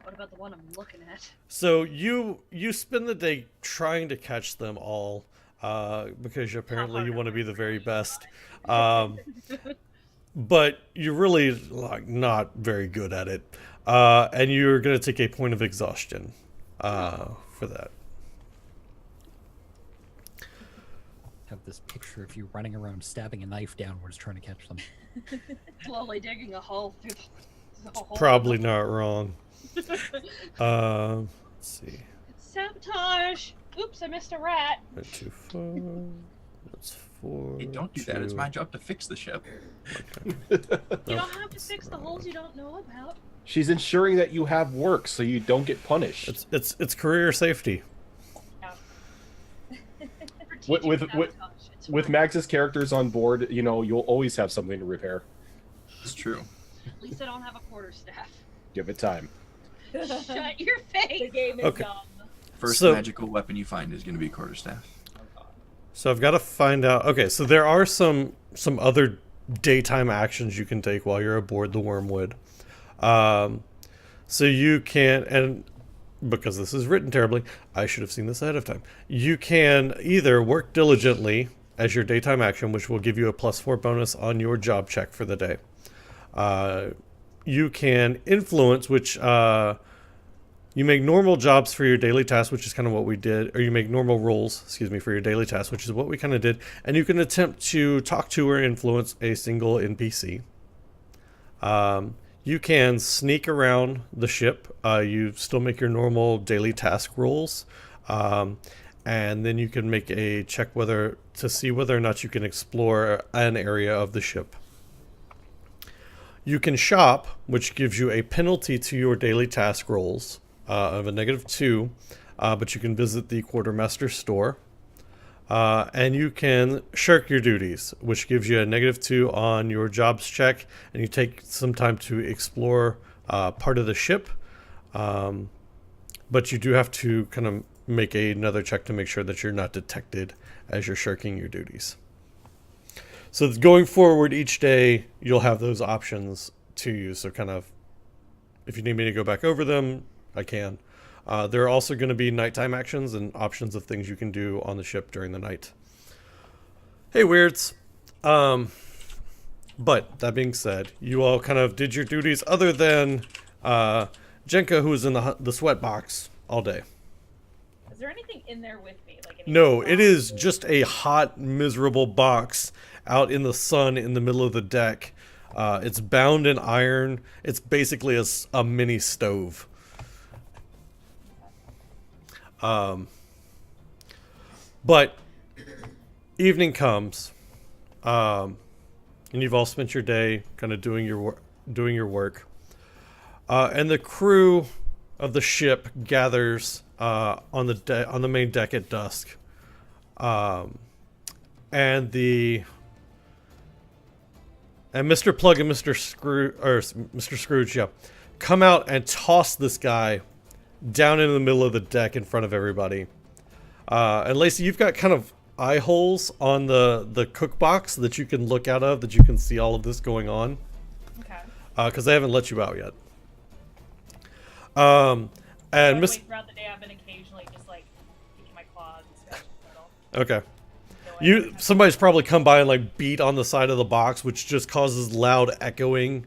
[SPEAKER 7] What about the one I'm looking at?
[SPEAKER 2] So you spend the day trying to catch them all, because apparently you want to be the very best. But you're really not very good at it, and you're gonna take a point of exhaustion for that.
[SPEAKER 4] Have this picture of you running around stabbing a knife downwards trying to catch them.
[SPEAKER 7] Slowly digging a hole through the hole.
[SPEAKER 2] Probably not wrong. Let's see.
[SPEAKER 7] Sabotage! Oops, I missed a rat.
[SPEAKER 2] 2, 4. That's 4.
[SPEAKER 5] Hey, don't do that. It's my job to fix the ship.
[SPEAKER 7] You don't have to fix the holes you don't know about.
[SPEAKER 6] She's ensuring that you have work so you don't get punished.
[SPEAKER 2] It's career safety.
[SPEAKER 6] With Max's characters on board, you'll always have something to repair.
[SPEAKER 5] It's true.
[SPEAKER 7] At least I don't have a quarterstaff.
[SPEAKER 6] Give it time.
[SPEAKER 7] Shut your face!
[SPEAKER 3] The game is
[SPEAKER 2] Okay.
[SPEAKER 3] dumb.
[SPEAKER 5] First
[SPEAKER 2] So-
[SPEAKER 5] magical weapon you find is going to be quarterstaff.
[SPEAKER 2] So I've got to find out. Okay, so there are some other daytime actions you can take while you're aboard the Wormwood. So you can, and because this is written terribly, I should have seen this ahead of time. You can either work diligently as your daytime action, which will give you a +4 bonus on your job check for the day. You can influence, which you make normal jobs for your daily tasks, which is kind of what we did, or you make normal roles, for your daily tasks, which is what we kind of did, and you can attempt to talk to or influence a single NPC. You can sneak around the ship. You still make your normal daily task rolls, and then you can make a check to see whether or not you can explore an area of the ship. You can shop, which gives you a penalty to your daily task rolls of a -2, but you can visit the quartermaster store. And you can shirk your duties, which gives you a -2 on your jobs check, and you take some time to explore part of the ship. But you do have to kind of make another check to make sure that you're not detected as you're shirking your duties. So going forward each day, you'll have those options to use. So kind of, if you need me to go back over them, I can. There are also going to be nighttime actions and options of things you can do on the ship during the night. Hey, weirds. But that being said, you all kind of did your duties other than Jenka, who was in the sweat box all day.
[SPEAKER 3] Is there anything in there with me? Like any
[SPEAKER 2] No, it is just a hot, miserable box out in the sun in the middle of the deck. It's bound in iron. It's basically a mini stove. But evening comes, and you've all spent your day kind of doing your work, and the crew of the ship gathers on the main deck at dusk, and Mr. Plug and Mr. Scrooge, come out and toss this guy down in the middle of the deck in front of everybody. And Lacey, you've got kind of eye holes on the cook box that you can look out of, that you can see all of this going on.
[SPEAKER 3] Okay.
[SPEAKER 2] Because they haven't let you out yet. And Miss.
[SPEAKER 3] Throughout the day, I've been occasionally just like kicking my claws and scratching the metal.
[SPEAKER 2] Okay.
[SPEAKER 3] No,
[SPEAKER 2] Somebody's probably come by and like beat on the side of the box, which just causes loud echoing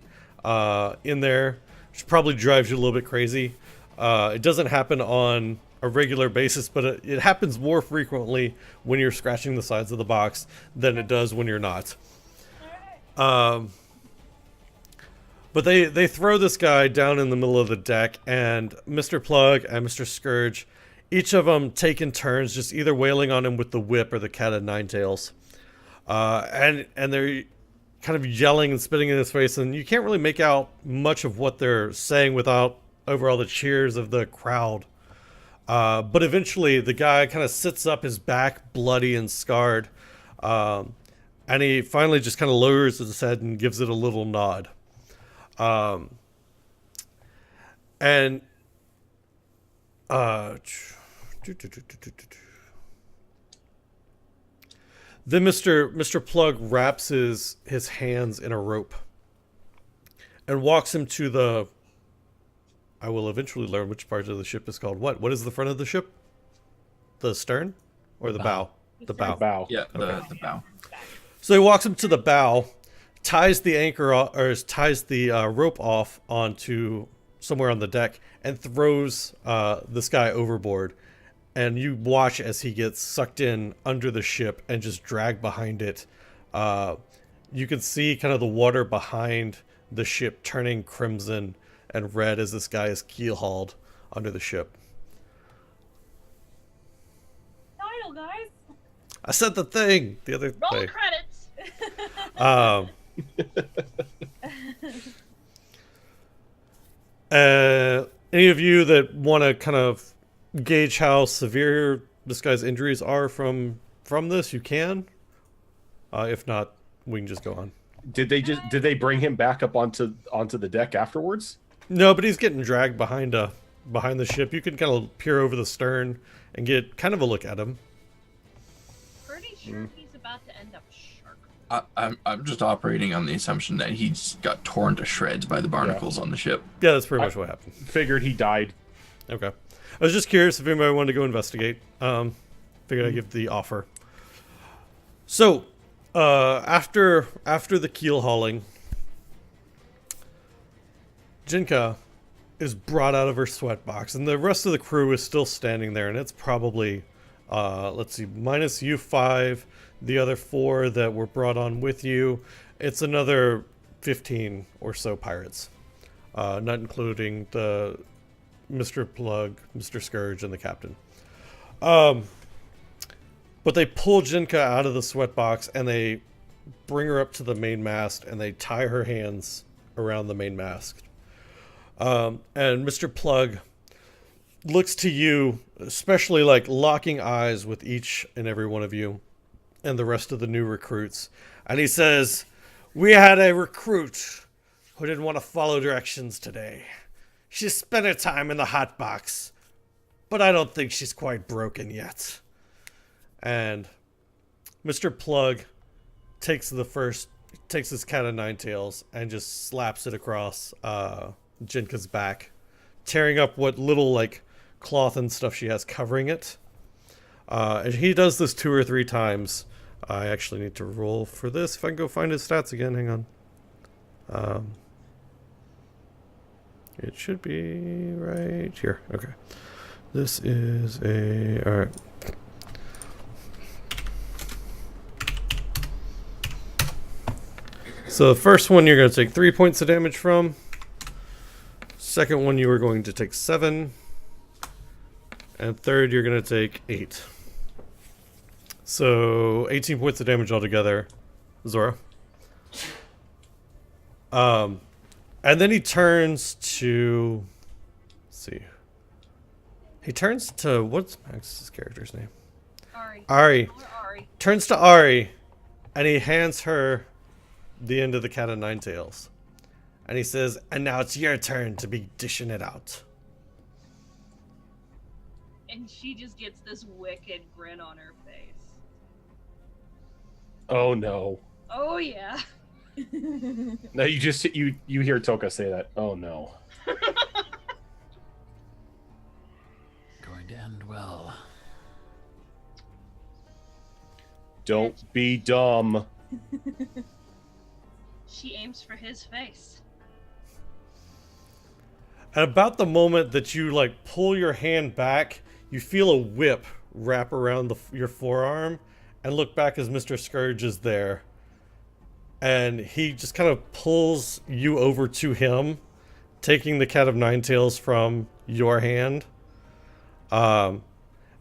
[SPEAKER 2] in there, which probably drives you a little bit crazy. It doesn't happen on a regular basis, but it happens more frequently when you're scratching the sides of the box than it does when you're not. But they throw this guy down in the middle of the deck, and Mr. Plug and Mr. Scourge, each of them taking turns just either wailing on him with the whip or the cat of nine tails. And they're kind of yelling and spitting in his face, and you can't really make out much of what they're saying without over all the cheers of the crowd. But eventually the guy kind of sits up, his back bloody and scarred, and he finally just kind of lowers his head and gives it a little nod. Then Mr. Plug wraps his hands in a rope and walks him to the... I will eventually learn which part of the ship is called what. What is the front of the ship? The stern? Or the bow? The bow.
[SPEAKER 6] Bow.
[SPEAKER 5] Yeah, the bow.
[SPEAKER 2] So he walks him to the bow, ties the anchor or ties the rope off onto somewhere on the deck, and throws this guy overboard. And you watch as he gets sucked in under the ship and just dragged behind it. You can see kind of the water behind the ship turning crimson and red as this guy is keelhauled under the ship.
[SPEAKER 3] Title, guys.
[SPEAKER 2] I said the thing the other
[SPEAKER 7] Roll
[SPEAKER 2] way.
[SPEAKER 7] credits.
[SPEAKER 2] Any of you that want to kind of gauge how severe this guy's injuries are from this, you can. If not, we can just go on.
[SPEAKER 6] Did they bring him back up onto the deck afterwards?
[SPEAKER 2] No, but he's getting dragged behind a behind the ship. You can kind of peer over the stern and get kind of a look at him.
[SPEAKER 7] Pretty sure he's about to end up shark.
[SPEAKER 5] I'm just operating on the assumption that he's got torn to shreds by the barnacles on the ship.
[SPEAKER 2] Yeah, that's pretty much what happened.
[SPEAKER 6] Figured he died.
[SPEAKER 2] Okay. I was just curious if anybody wanted to go investigate. Figured I'd give the offer. So, after the keel hauling, Jinka is brought out of her sweat box, and the rest of the crew is still standing there, and it's probably, let's see, minus you 5, the other 4 that were brought on with you. It's another 15 or so pirates, not including the Mr. Plug, Mr. Scourge, and the captain. But they pull Jinka out of the sweat box, and they bring her up to the main mast, and they tie her hands around the main mast. And Mr. Plug looks to you, especially like locking eyes with each and every one of you and the rest of the new recruits. And he says, "We had a recruit who didn't want to follow directions today. She spent her time in the hot box, but I don't think she's quite broken yet." And Mr. Plug takes his cat of nine tails and just slaps it across Jinka's back, tearing up what little like cloth and stuff she has covering it. And he does this 2 or 3 times. I actually need to roll for this. If I can go find his stats again, hang on. It should be right here. Okay. This is all right. So the first one you're going to take 3 points of damage from. Second one you are going to take 7. And third you're going to take 8. So 18 points of damage altogether, Zora. And then he turns to... Let's see. He turns to... What's Max's character's name? Ari.
[SPEAKER 7] Ari.
[SPEAKER 2] Turns to Ari, and he hands her the end of the cat of nine tails. And he says, "And now it's your turn to be dishing it out."
[SPEAKER 7] And she just gets this wicked grin on her face.
[SPEAKER 6] Oh no.
[SPEAKER 7] Oh yeah.
[SPEAKER 6] No, you hear Toka say that. Oh no.
[SPEAKER 4] Going to end well.
[SPEAKER 6] Don't be dumb.
[SPEAKER 7] She aims for his face.
[SPEAKER 2] At about the moment that you like pull your hand back, you feel a whip wrap around your forearm, and look back as Mr. Scourge is there. And he just kind of pulls you over to him, taking the cat of nine tails from your hand. And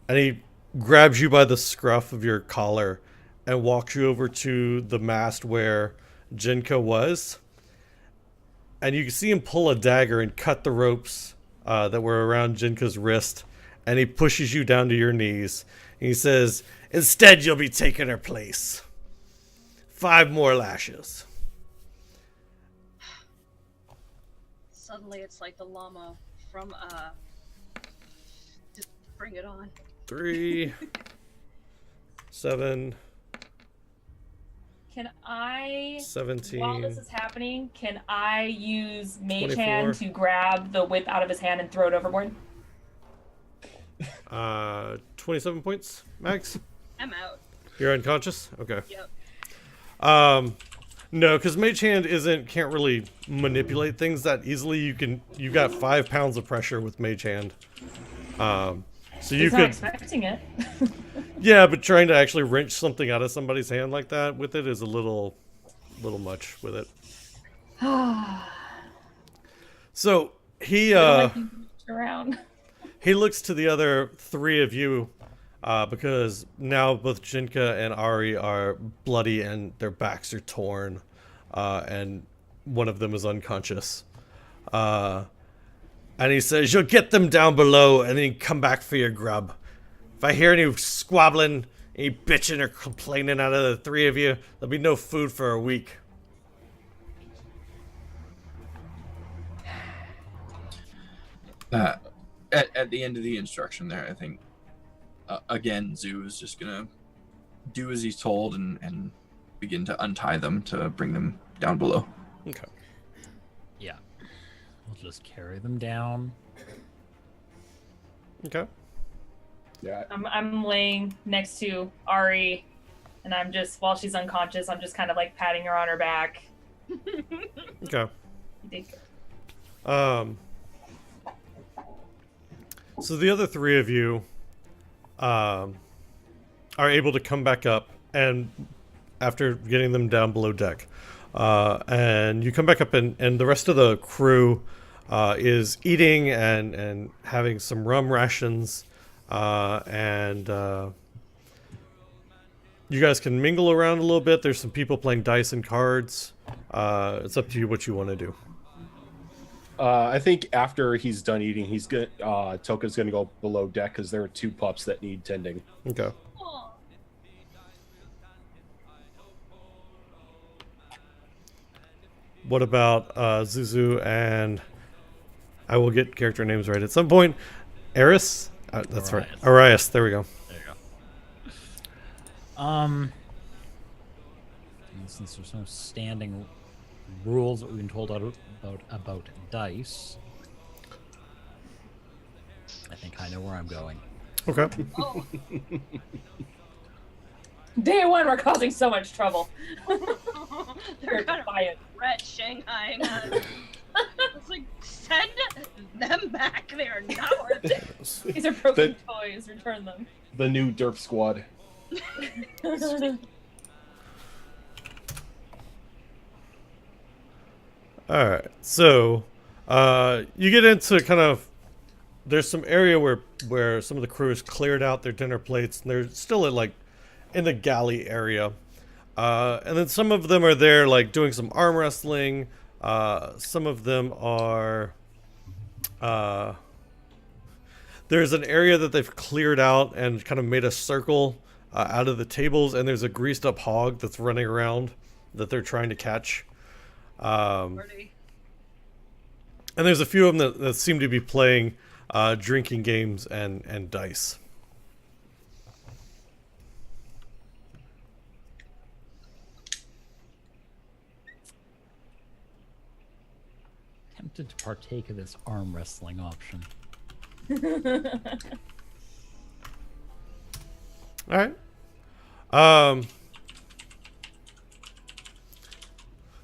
[SPEAKER 2] he grabs you by the scruff of your collar and walks you over to the mast where Jinka was. And you can see him pull a dagger and cut the ropes that were around Jinka's wrist. And he pushes you down to your knees. And he says, "Instead, you'll be taking her place. 5 more lashes."
[SPEAKER 7] Suddenly it's like the llama from just bring it on.
[SPEAKER 2] 3, 7,
[SPEAKER 3] Can I,
[SPEAKER 2] 17.
[SPEAKER 3] while this is happening, can I use Mage
[SPEAKER 2] 24.
[SPEAKER 3] Hand to grab the whip out of his hand and throw it overboard?
[SPEAKER 2] 27 points, Max?
[SPEAKER 7] I'm out.
[SPEAKER 2] You're unconscious? Okay.
[SPEAKER 7] Yep.
[SPEAKER 2] No, because Mage Hand can't really manipulate things that easily. You got 5 pounds of pressure with Mage Hand. So you
[SPEAKER 3] He's not
[SPEAKER 2] could,
[SPEAKER 3] expecting it.
[SPEAKER 2] yeah, but trying to actually wrench something out of somebody's hand like that with it is a little much with it. So he
[SPEAKER 3] Around.
[SPEAKER 2] he looks to the other 3 of you because now both Jinka and Ari are bloody and their backs are torn, and one of them is unconscious. And he says, "You'll get them down below and then you come back for your grub. If I hear any squabbling, any bitching or complaining out of the 3 of you, there'll be no food for a week."
[SPEAKER 5] at the end of the instruction there, I think again Zoo is just gonna do as he's told and begin to untie them to bring them down below.
[SPEAKER 2] Okay.
[SPEAKER 4] Yeah. We'll just carry them down.
[SPEAKER 2] Okay.
[SPEAKER 6] Yeah.
[SPEAKER 3] I'm laying next to Ari, and I'm just, while she's unconscious, I'm just kind of like patting her on her back.
[SPEAKER 2] Okay.
[SPEAKER 3] You did good.
[SPEAKER 2] So the other three of you are able to come back up, and after getting them down below deck, and you come back up, and the rest of the crew is eating and having some rum rations, and you guys can mingle around a little bit. There's some people playing dice and cards. It's up to you what you want to do.
[SPEAKER 6] I think after he's done eating, he's gonna Toka's gonna go below deck because there are 2 pups that need tending.
[SPEAKER 2] Okay.
[SPEAKER 7] Aw.
[SPEAKER 2] What about Zuzu and I will get character names right at some point. Eris? That's right. Arias. There we go.
[SPEAKER 4] There you go. And since there's no standing rules that we've been told about dice, I think I know where I'm going.
[SPEAKER 2] Okay.
[SPEAKER 7] Oh.
[SPEAKER 3] Day one, we're causing so much trouble.
[SPEAKER 7] They're kind of
[SPEAKER 3] Quiet.
[SPEAKER 7] red Shanghai us. It's like, send them back. They are not worth it.
[SPEAKER 3] These are broken toys. Return them.
[SPEAKER 6] The new derp squad.
[SPEAKER 2] All right. So, you get into kind of. There's some area where some of the crew has cleared out their dinner plates, and they're still at, like, in the galley area. And then some of them are there, like, doing some arm wrestling. Some of them are. There's an area that they've cleared out and kind of made a circle out of the tables, and there's a greased up hog that's running around that they're trying to catch.
[SPEAKER 7] Party.
[SPEAKER 2] And there's a few of them that seem to be playing drinking games and dice.
[SPEAKER 4] Tempted to partake of this arm wrestling option.
[SPEAKER 2] All right.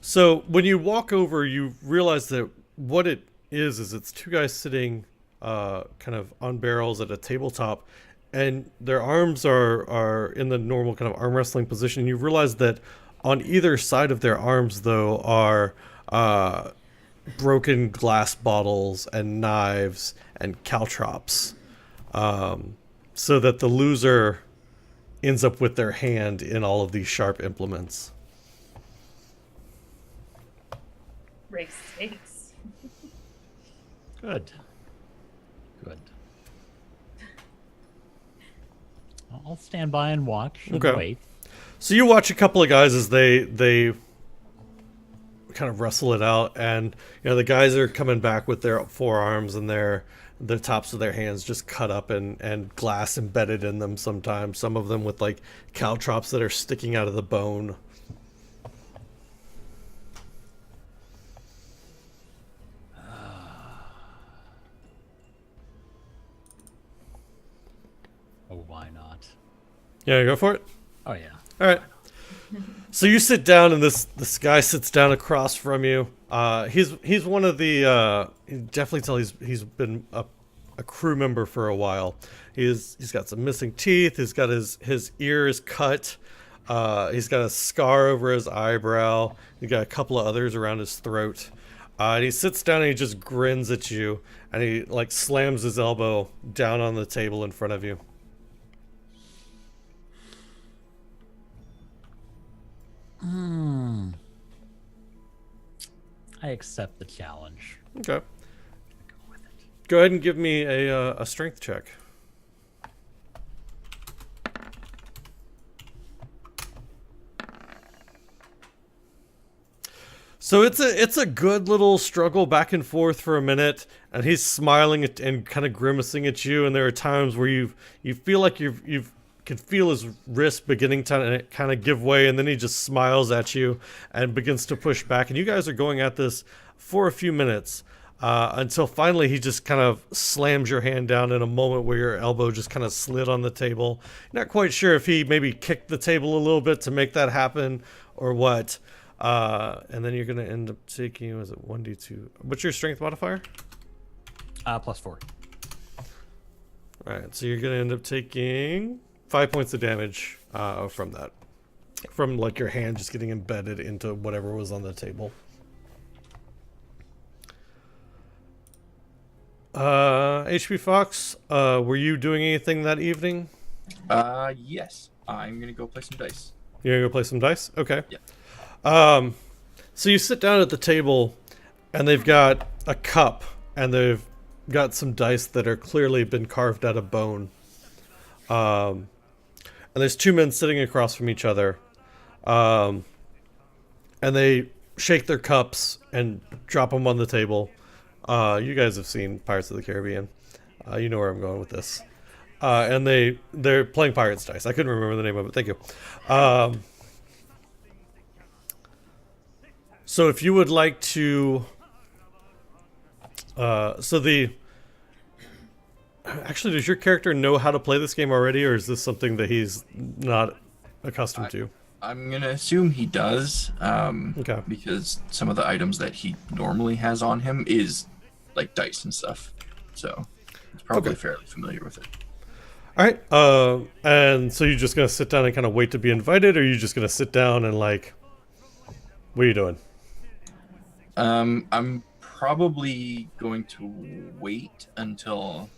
[SPEAKER 2] So when you walk over, you realize that what it is it's 2 guys sitting kind of on barrels at a tabletop, and their arms are in the normal kind of arm wrestling position. You realize that on either side of their arms, though, are broken glass bottles and knives and caltrops, so that the loser ends up with their hand in all of these sharp implements.
[SPEAKER 3] Race stakes.
[SPEAKER 4] Good. Good. I'll stand by and watch and
[SPEAKER 2] Okay.
[SPEAKER 4] wait.
[SPEAKER 2] So you watch a couple of guys as they kind of wrestle it out, and the guys are coming back with their forearms and the tops of their hands just cut up and glass embedded in them sometimes. Some of them with like caltrops that are sticking out of the bone.
[SPEAKER 4] Oh, why not?
[SPEAKER 2] Yeah, go for it.
[SPEAKER 4] Oh, yeah.
[SPEAKER 2] All right. So you sit down, and this guy sits down across from you. He's one of the. You definitely tell he's been a crew member for a while. He's got some missing teeth. He's got his ears cut. He's got a scar over his eyebrow. He's got a couple of others around his throat. And he sits down and he just grins at you, and he like slams his elbow down on the table in front of you.
[SPEAKER 4] I accept the challenge.
[SPEAKER 2] Okay.
[SPEAKER 4] Go with it.
[SPEAKER 2] Go ahead and give me a strength check. So it's a good little struggle back and forth for a minute, and he's smiling and kind of grimacing at you. And there are times where you feel like you've can feel his wrist beginning to kind of give way, and then he just smiles at you and begins to push back. And you guys are going at this for a few minutes until finally he just kind of slams your hand down in a moment where your elbow just kind of slid on the table. Not quite sure if he maybe kicked the table a little bit to make that happen or what. And then you're going to end up taking, was it 1d2? What's your strength modifier?
[SPEAKER 4] +4.
[SPEAKER 2] All right, so you're going to end up taking 5 points of damage from that. From like your hand just getting embedded into whatever was on the table. HP Fox, were you doing anything that evening?
[SPEAKER 5] Yes. I'm gonna go play some dice.
[SPEAKER 2] You're going to go play some dice? Okay.
[SPEAKER 5] Yeah.
[SPEAKER 2] So you sit down at the table, and they've got a cup, and they've got some dice that are clearly been carved out of bone. And there's two men sitting across from each other. And they shake their cups and drop them on the table. You guys have seen Pirates of the Caribbean. You know where I'm going with this. And they're playing Pirates dice. I couldn't remember the name of it. Thank you. So if you would like to... Actually, does your character know how to play this game already, or is this something that he's not accustomed to?
[SPEAKER 5] I'm gonna assume he does.
[SPEAKER 2] Okay.
[SPEAKER 5] Because some of the items that he normally has on him is like dice and stuff. So he's probably fairly familiar with it.
[SPEAKER 2] All right. And so you're just going to sit down and kind of wait to be invited, or are you just going to sit down and like, what are you doing?
[SPEAKER 5] I'm probably going to wait until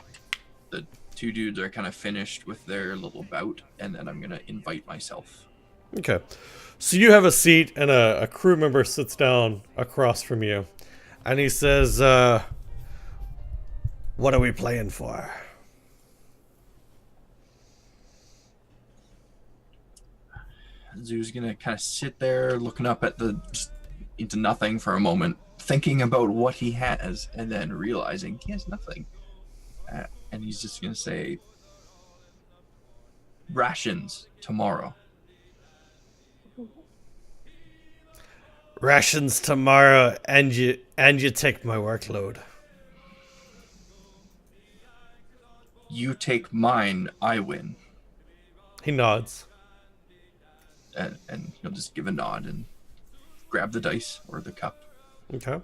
[SPEAKER 5] the two dudes are kind of finished with their little bout, and then I'm going to invite myself.
[SPEAKER 2] Okay. So you have a seat, and a crew member sits down across from you, and he says, what are we playing for?
[SPEAKER 5] Zoo's gonna kind of sit there looking up at just into nothing for a moment, thinking about what he has, and then realizing he has nothing. And he's just gonna say, rations tomorrow.
[SPEAKER 2] Rations tomorrow, and you take my workload.
[SPEAKER 5] You take mine, I win.
[SPEAKER 2] He nods.
[SPEAKER 5] And he'll just give a nod and grab the dice or the cup.
[SPEAKER 2] Okay. And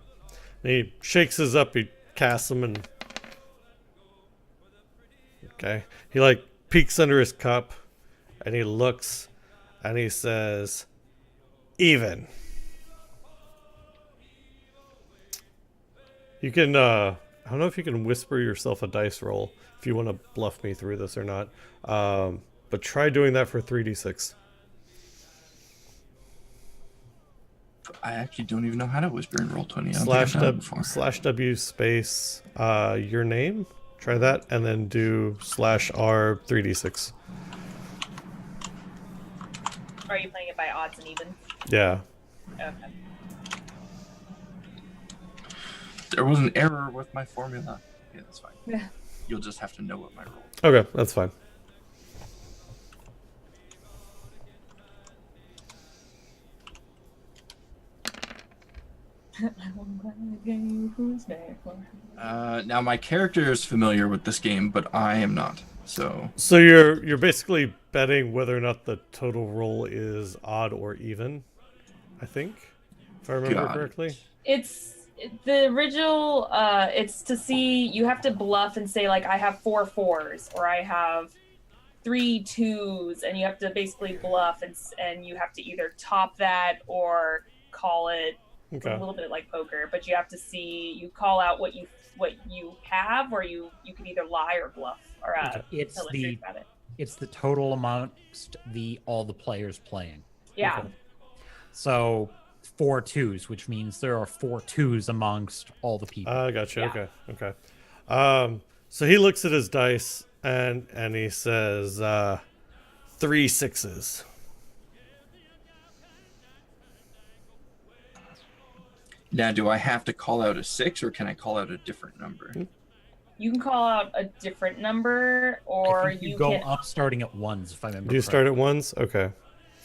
[SPEAKER 2] he shakes his up, he casts them, and... Okay. He, like, peeks under his cup, and he looks, and he says, even. You can, I don't know if you can whisper yourself a dice roll, if you want to bluff me through this or not. But try doing that for 3d6.
[SPEAKER 5] I actually don't even know how to whisper in Roll20.
[SPEAKER 2] /W space your name. Try that, and then do /R 3d6.
[SPEAKER 3] Are you playing it by odds and evens?
[SPEAKER 2] Yeah.
[SPEAKER 3] Okay.
[SPEAKER 5] There was an error with my formula. Yeah, that's fine.
[SPEAKER 3] Yeah.
[SPEAKER 5] You'll just have to know what my roll.
[SPEAKER 2] Okay, that's fine.
[SPEAKER 5] Now my character is familiar with this game, but I am not. So
[SPEAKER 2] you're basically betting whether or not the total roll is odd or even, I think, if I remember correctly.
[SPEAKER 3] It's the original. It's to see. You have to bluff and say like I have 4 4s or I have 3 2s, and you have to basically bluff and you have to either top that or call it. It's a little bit like poker, but you have to see. You call out what you have, or you can either lie or bluff or
[SPEAKER 4] it's the total amongst all the players playing.
[SPEAKER 3] Yeah.
[SPEAKER 4] Okay. So 4 2s, which means there are 4 2s amongst all the people.
[SPEAKER 2] Gotcha.
[SPEAKER 3] Yeah.
[SPEAKER 2] Okay. So he looks at his dice and he says 3 6s.
[SPEAKER 5] Now, do I have to call out a 6, or can I call out a different number?
[SPEAKER 3] You can call out a different number, or
[SPEAKER 4] I think
[SPEAKER 3] you
[SPEAKER 4] go
[SPEAKER 3] can.
[SPEAKER 4] up starting at 1s, if I remember
[SPEAKER 2] Do you start at ones? Okay.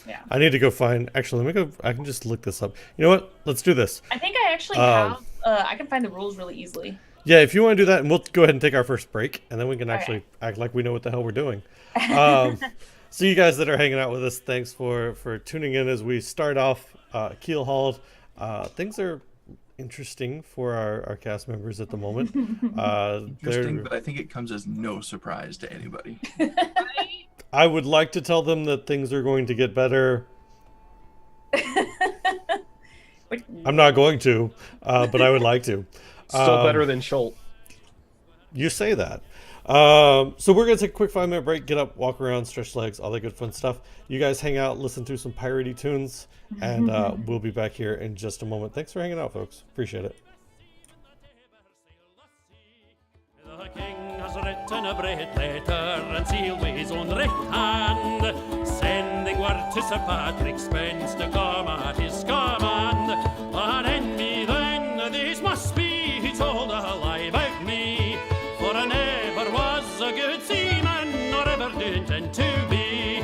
[SPEAKER 3] Yeah.
[SPEAKER 2] I need to go find. Actually, let me go. I can just look this up. You know what? Let's do this.
[SPEAKER 3] I think I actually have. I can find the rules really easily.
[SPEAKER 2] Yeah, if you want to do that, and we'll go ahead and take our first break, and then we can
[SPEAKER 3] Okay.
[SPEAKER 2] actually act like we know what the hell we're doing. So you guys that are hanging out with us, thanks for tuning in as we start off Keelhauled. Things are interesting for our cast members at the moment.
[SPEAKER 5] Interesting,
[SPEAKER 2] they're-
[SPEAKER 5] but I think it comes as no surprise to anybody.
[SPEAKER 7] Right?
[SPEAKER 2] I would like to tell them that things are going to get better. I'm not going to, but I would like to.
[SPEAKER 6] Still better than Schultz.
[SPEAKER 2] You say that. So we're going to take a quick 5-minute break, get up, walk around, stretch legs, all that good fun stuff. You guys hang out, listen to some piratey tunes, and we'll be back here in just a moment. Thanks for hanging out, folks. Appreciate it.
[SPEAKER 1] The king has written a great letter and sealed with his own right hand, sending word to Sir Patrick Spence to come at his command. An enemy then this must be, he told a lie about me, for I never was a good seaman, nor ever did intend to be.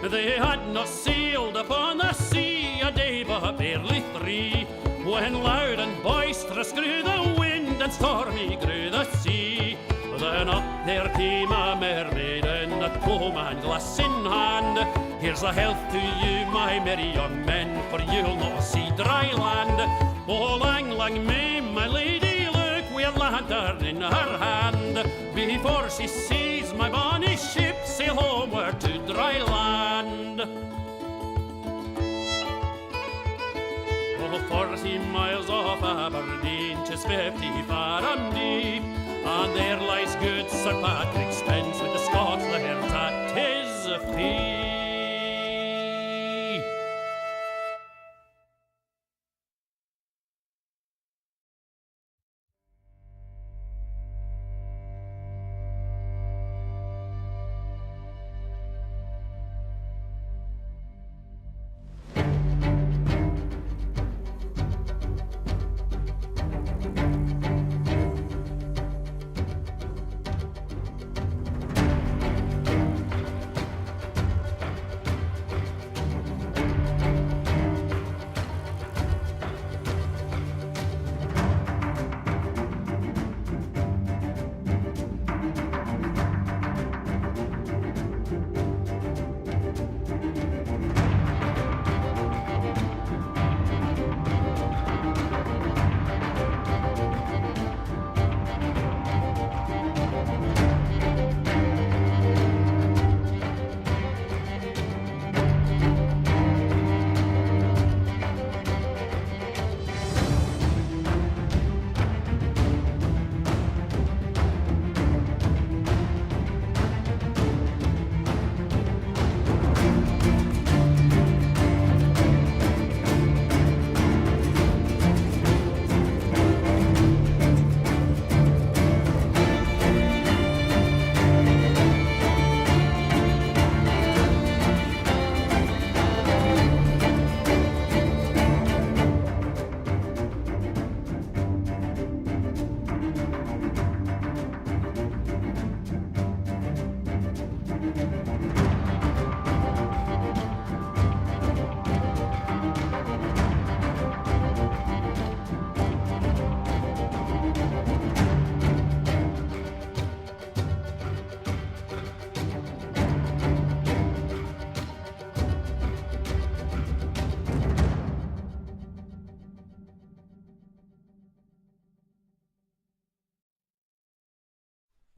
[SPEAKER 1] They had not sailed upon the sea a day but barely 3, when loud and boisterous grew the wind and stormy grew the sea. Then up there came a mermaiden, a comb and glass in hand. Here's a health to you, my merry young men, for you'll not see dry land. Oh, lang, lang, may my lady look, with a lantern in her hand, before she sees my bonny ship sail homeward to dry land. Oh, 40 miles off Aberdeen, 'tis 50 fathom deep, and there lies good Sir Patrick Spence with the Scots lairds at his feet.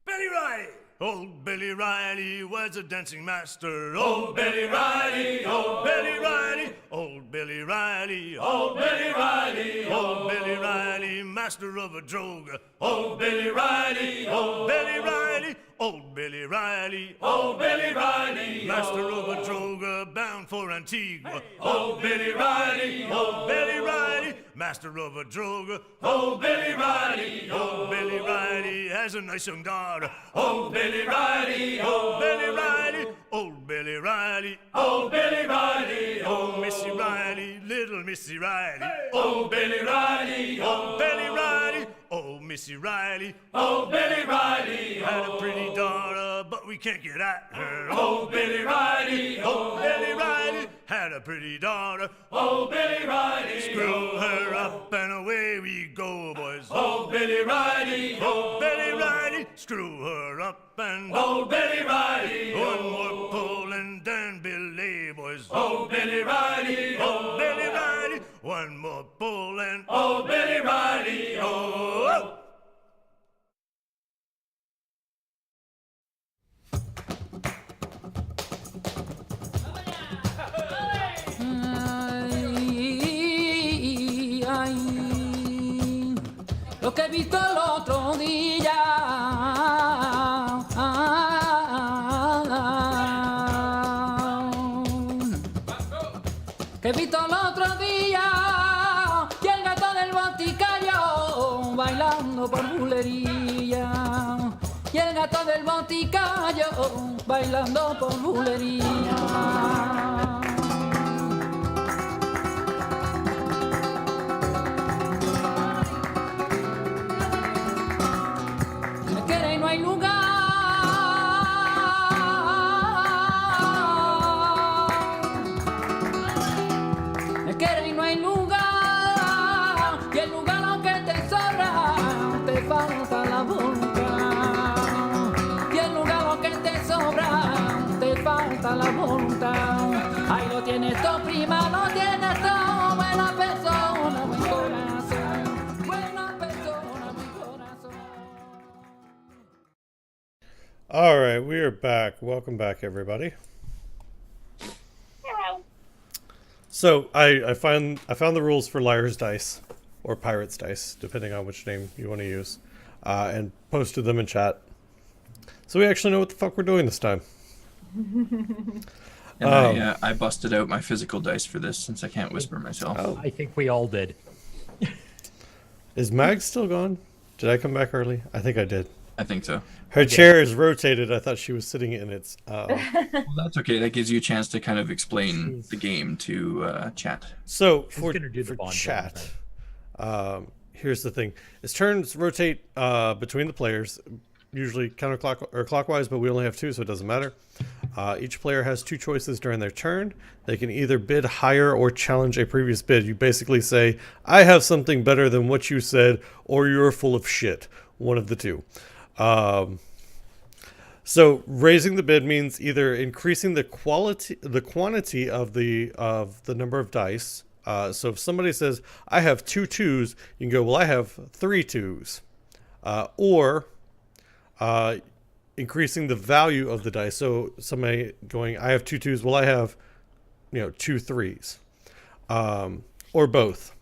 [SPEAKER 8] Billy Riley! Old Billy Riley was a dancing master. Old Billy Riley, old Billy Riley, old Billy Riley, old Billy Riley, old Billy Riley, master of a drogue. Old Billy Riley, old Billy Riley, old Billy Riley, old Billy Riley, master of a drogue bound for Antigua. Old Billy Riley, old Billy Riley, master of a drogue. Old Billy Riley, old Billy Riley, has a nice young daughter. Old Billy Riley, old Billy Riley, old Billy Riley, old Billy Riley, old Missy Riley, little Missy Riley. Old Billy Riley, old Billy Riley, old Missy Riley, old Billy Riley, had a pretty daughter, but we can't get at her. Old Billy Riley, old Billy Riley, had a pretty daughter. Old Billy Riley, screw her up and away we go, boys. Old Billy Riley, old Billy Riley, screw her up and old Billy Riley. One more pull and then belay, boys. Old Billy Riley, old Billy Riley, one more pull and old Billy Riley, oh.
[SPEAKER 9] Lo que he visto el otro día. Que he visto el otro día. Y el gato del boticayo bailando por bulería. Y el gato del boticayo bailando por bulería. No hay lugar. Me quiere y no hay lugar. Y el lugar lo que te sobra, te falta la voluntad. Y el lugar lo que te sobra, te falta la voluntad. Ahí lo tienes todo, prima, lo tienes todo. Buena persona, buen corazón. Buena persona, buen corazón.
[SPEAKER 2] All right, we are back. Welcome back, everybody.
[SPEAKER 3] Hello.
[SPEAKER 2] So I found the rules for Liar's Dice, or Pirate's Dice, depending on which name you want to use, and posted them in chat. So we actually know what the fuck we're doing this time.
[SPEAKER 5] And I busted out my physical dice for this since I can't whisper myself.
[SPEAKER 2] Oh.
[SPEAKER 4] I think we all did.
[SPEAKER 2] Is Mag still gone? Did I come back early? I think I did.
[SPEAKER 5] I think so.
[SPEAKER 2] Her chair is rotated. I thought she was sitting in its.
[SPEAKER 5] Well, that's okay. That gives you a chance to kind of explain the game to chat.
[SPEAKER 2] So
[SPEAKER 4] Who's
[SPEAKER 2] for
[SPEAKER 4] gonna do the bond
[SPEAKER 2] chat, here's the thing: its turns rotate between the players, usually counterclockwise or clockwise, but we only have two, so it doesn't matter. Each player has two choices during their turn. They can either bid higher or challenge a previous bid. You basically say, "I have something better than what you said," or "You're full of shit." One of the two. So raising the bid means either increasing the quantity of the number of dice. So if somebody says, "I have 2 2s," you can go, "Well, I have 3 2s," or increasing the value of the dice. So somebody going, "I have 2 2s," well, I have, 2 3s, or both.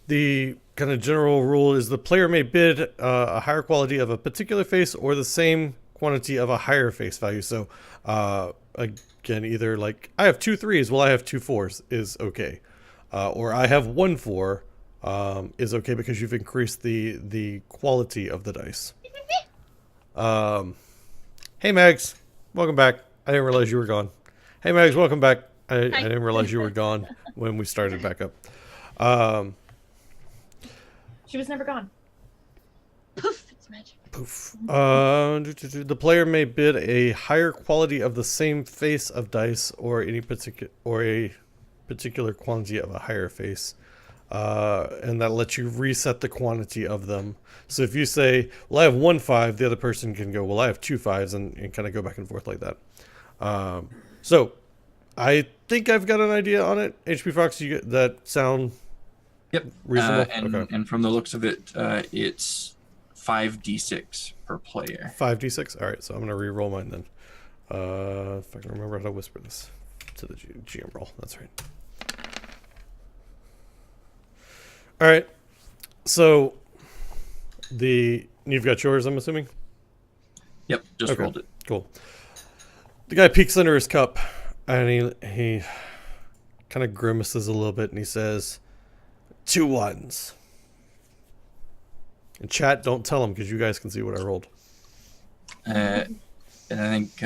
[SPEAKER 2] The kind of general rule is the player may bid a higher quality of a particular face or the same quantity of a higher face value. So again, either like, "I have 2 3s," well, I have 2 4s is okay, or "I have 1 4" is okay because you've increased the quality of the dice. Hey Mags, welcome back. I didn't realize you were gone. Hey Mags, welcome back. I didn't realize you were gone when we started back up.
[SPEAKER 3] She was never gone.
[SPEAKER 7] Poof, it's magic.
[SPEAKER 2] Poof. The player may bid a higher quality of the same face of dice or a particular quantity of a higher face, and that lets you reset the quantity of them. So if you say, "Well, I have 1 5," the other person can go, "Well, I have 2 5s," and kind of go back and forth like that. So I think I've got an idea on it. HP Fox, you get that sound?
[SPEAKER 5] Yep.
[SPEAKER 2] Reasonable. Okay.
[SPEAKER 5] And from the looks of it, it's 5d6 per player.
[SPEAKER 2] 5d6. All right, so I'm gonna re-roll mine then. If I can remember how to whisper this to the GM roll. That's right. All right. So you've got yours, I'm assuming.
[SPEAKER 5] Yep, just rolled it.
[SPEAKER 2] Cool. The guy peeks under his cup, and he kind of grimaces a little bit, and he says, 2 1s. In chat, don't tell him because you guys can see what I rolled.
[SPEAKER 5] And I think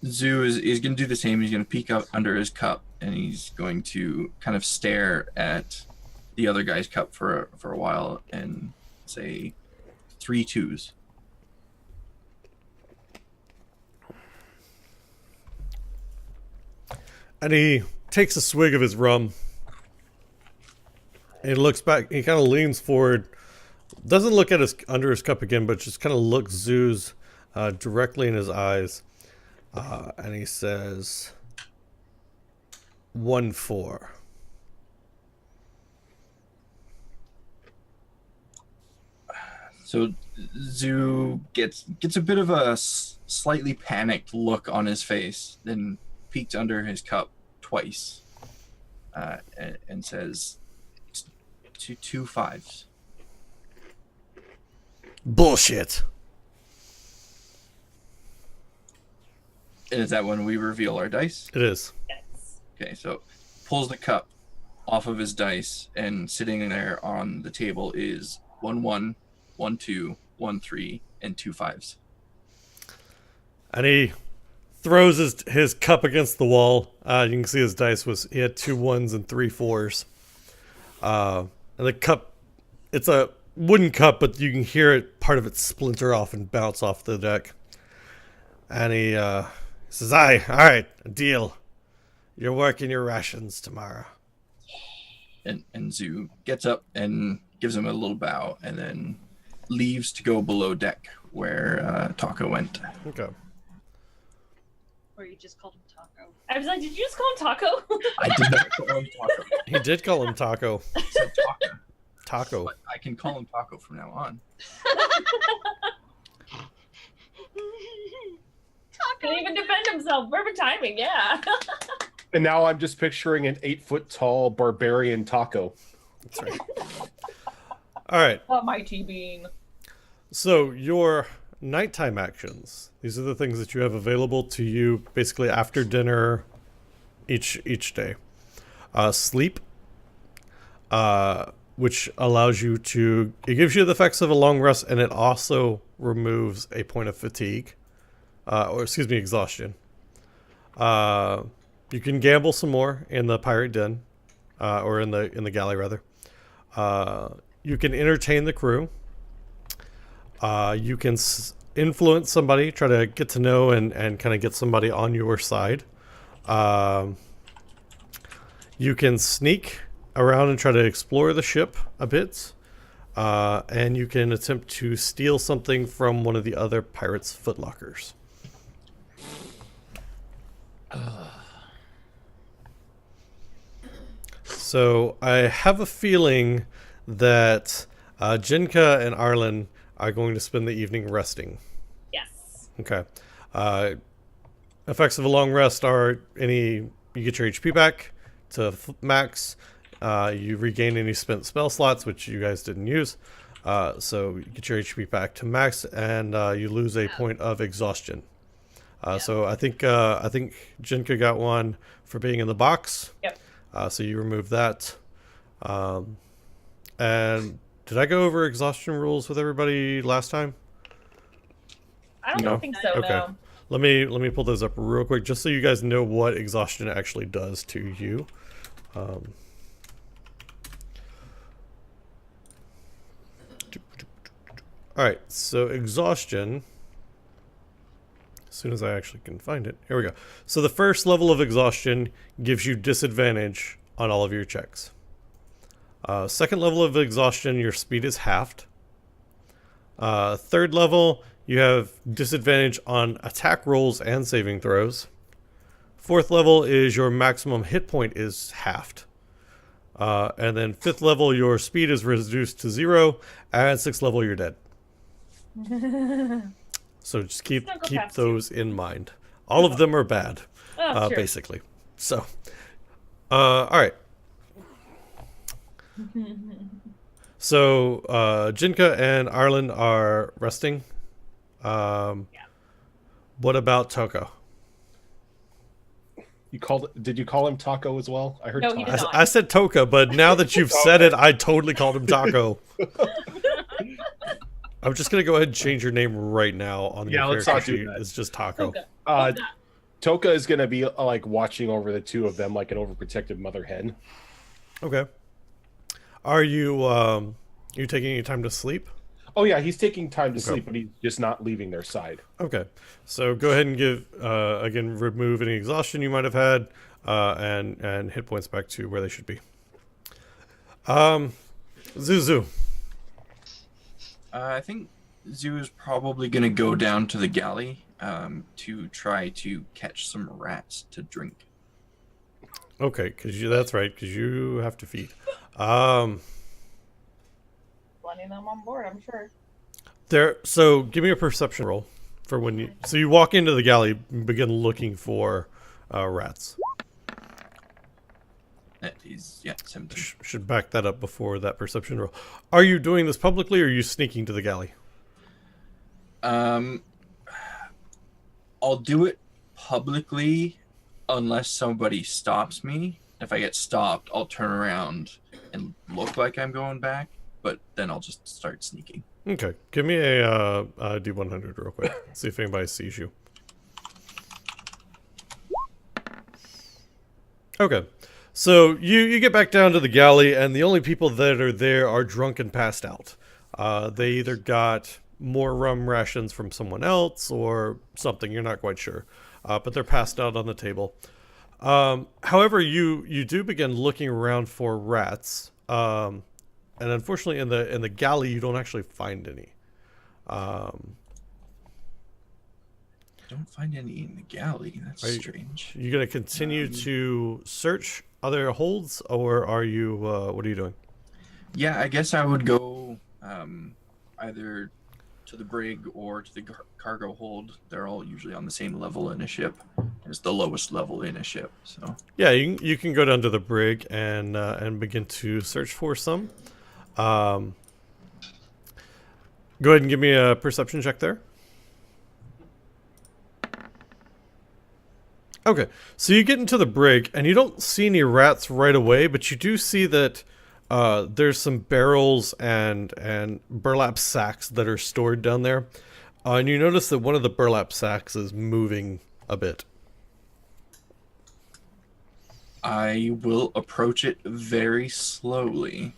[SPEAKER 5] Zoo is going to do the same. He's going to peek up under his cup, and he's going to kind of stare at the other guy's cup for a while and say 3 2s.
[SPEAKER 2] And he takes a swig of his rum. And he looks back. He kind of leans forward. Doesn't look at his under his cup again, but just kind of looks Zeus directly in his eyes. And he says, 1-4.
[SPEAKER 5] So Zoo gets a bit of a slightly panicked look on his face, then peeked under his cup twice, and says, 2 5s.
[SPEAKER 2] Bullshit.
[SPEAKER 5] And is that when we reveal our dice?
[SPEAKER 2] It is.
[SPEAKER 3] Yes.
[SPEAKER 5] Okay, so pulls the cup off of his dice, and sitting there on the table is 1 1, 1 2, 1 3, and 2 5s.
[SPEAKER 2] And he throws his cup against the wall. You can see his dice he had 2 1s and 3 4s. And the cup, it's a wooden cup, but you can hear part of it splinter off and bounce off the deck. And he says, all right, a deal. You're working your rations tomorrow.
[SPEAKER 5] And Zoo gets up and gives him a little bow, and then leaves to go below deck where Taco went.
[SPEAKER 2] Okay.
[SPEAKER 7] Or you just called him Taco.
[SPEAKER 3] I was like, did you just call him Taco?
[SPEAKER 5] I did not call him Taco.
[SPEAKER 2] He did call him Taco.
[SPEAKER 5] I said Taco.
[SPEAKER 2] Taco.
[SPEAKER 5] But I can call him Taco from now on.
[SPEAKER 3] Can even defend himself. Perfect timing, yeah.
[SPEAKER 6] And now I'm just picturing an 8-foot-tall barbarian Taco.
[SPEAKER 2] That's right. All right.
[SPEAKER 3] Oh, mighty bean.
[SPEAKER 2] So your nighttime actions. These are the things that you have available to you basically after dinner each day. Sleep, which allows you to... It gives you the effects of a long rest, and it also removes a point of fatigue. Exhaustion. You can gamble some more in the pirate den, or in the galley rather. You can entertain the crew. You can influence somebody, try to get to know and kind of get somebody on your side. You can sneak around and try to explore the ship a bit. And you can attempt to steal something from one of the other pirates' footlockers. So I have a feeling that Jinka and Arlen are going to spend the evening resting.
[SPEAKER 3] Yes.
[SPEAKER 2] Okay. Effects of a long rest are you get your HP back to max. You regain any spent spell slots, which you guys didn't use. So you get your HP back to max, and you lose a point of exhaustion. So I think Jinka got one for being in the box.
[SPEAKER 3] Yep.
[SPEAKER 2] So you remove that. And did I go over exhaustion rules with everybody last time?
[SPEAKER 3] I don't
[SPEAKER 2] No?
[SPEAKER 3] think so,
[SPEAKER 2] Okay.
[SPEAKER 3] no.
[SPEAKER 2] Let me pull those up real quick, just so you guys know what exhaustion actually does to you. All right, so exhaustion. As soon as I actually can find it, here we go. So the first level of exhaustion gives you disadvantage on all of your checks. Second level of exhaustion, your speed is halved. Third level, you have disadvantage on attack rolls and saving throws. Fourth level is your maximum hit point is halved. And then fifth level, your speed is reduced to 0. And sixth level, you're dead. So just keep those in mind. All of them are bad,
[SPEAKER 3] Oh, sure.
[SPEAKER 2] basically. So, all right. So Jinka and Arlen are resting. What about Toko?
[SPEAKER 6] You Did you call him Taco as well? I heard
[SPEAKER 3] No, he
[SPEAKER 6] Taco.
[SPEAKER 3] did not.
[SPEAKER 2] I said Toka, but now that you've said it, I totally called him Taco. I'm just gonna go ahead and change your name right now on your
[SPEAKER 6] let's
[SPEAKER 2] character
[SPEAKER 6] not do
[SPEAKER 2] sheet.
[SPEAKER 6] that.
[SPEAKER 2] It's just Taco.
[SPEAKER 3] Okay.
[SPEAKER 6] Toka is gonna be like watching over the two of them like an overprotective mother hen.
[SPEAKER 2] Okay. Are you taking any time to sleep?
[SPEAKER 6] Oh yeah, he's taking time to sleep, but he's just not leaving their side.
[SPEAKER 2] Okay. So go ahead and give again remove any exhaustion you might have had, and hit points back to where they should be. Zuzu.
[SPEAKER 5] I think Zoo is probably going to go down to the galley to try to catch some rats to drink.
[SPEAKER 2] Okay, that's right, because you have to feed.
[SPEAKER 3] Plenty of them on board, I'm sure.
[SPEAKER 2] So give me a perception roll for when you. So you walk into the galley, and begin looking for rats.
[SPEAKER 5] That is, 17.
[SPEAKER 2] Should back that up before that perception roll. Are you doing this publicly, or are you sneaking to the galley?
[SPEAKER 5] I'll do it publicly unless somebody stops me. If I get stopped, I'll turn around and look like I'm going back, but then I'll just start sneaking.
[SPEAKER 2] Okay, give me a D100 real quick. See if anybody sees you. Okay, so you get back down to the galley, and the only people that are there are drunk and passed out. They either got more rum rations from someone else or something, you're not quite sure. But they're passed out on the table. However, you do begin looking around for rats. And unfortunately in the galley you don't actually find any.
[SPEAKER 5] Don't find any in the galley. That's strange.
[SPEAKER 2] You gonna continue to search other holds, or are you what are you doing?
[SPEAKER 5] Yeah, I guess I would go either to the brig or to the cargo hold. They're all usually on the same level in a ship. It's the lowest level in a ship. So
[SPEAKER 2] yeah, you can go down to the brig and begin to search for some. Go ahead and give me a perception check there. Okay, so you get into the brig, and you don't see any rats right away, but you do see that there's some barrels and burlap sacks that are stored down there. And you notice that one of the burlap sacks is moving a bit.
[SPEAKER 5] I will approach it very slowly.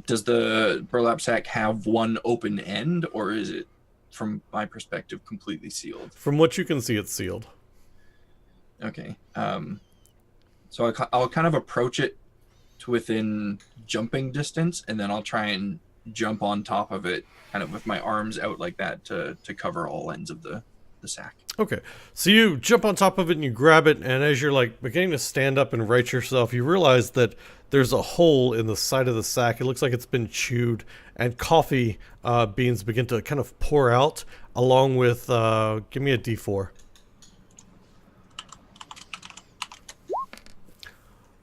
[SPEAKER 5] Does the burlap sack have one open end, or is it, from my perspective, completely sealed?
[SPEAKER 2] From what you can see, it's sealed.
[SPEAKER 5] Okay. So I'll kind of approach it to within jumping distance, and then I'll try and jump on top of it, kind of with my arms out like that to cover all ends of the sack.
[SPEAKER 2] Okay, so you jump on top of it and you grab it, and as you're like beginning to stand up and right yourself, you realize that there's a hole in the side of the sack. It looks like it's been chewed, and coffee beans begin to kind of pour out, along with, give me a D4.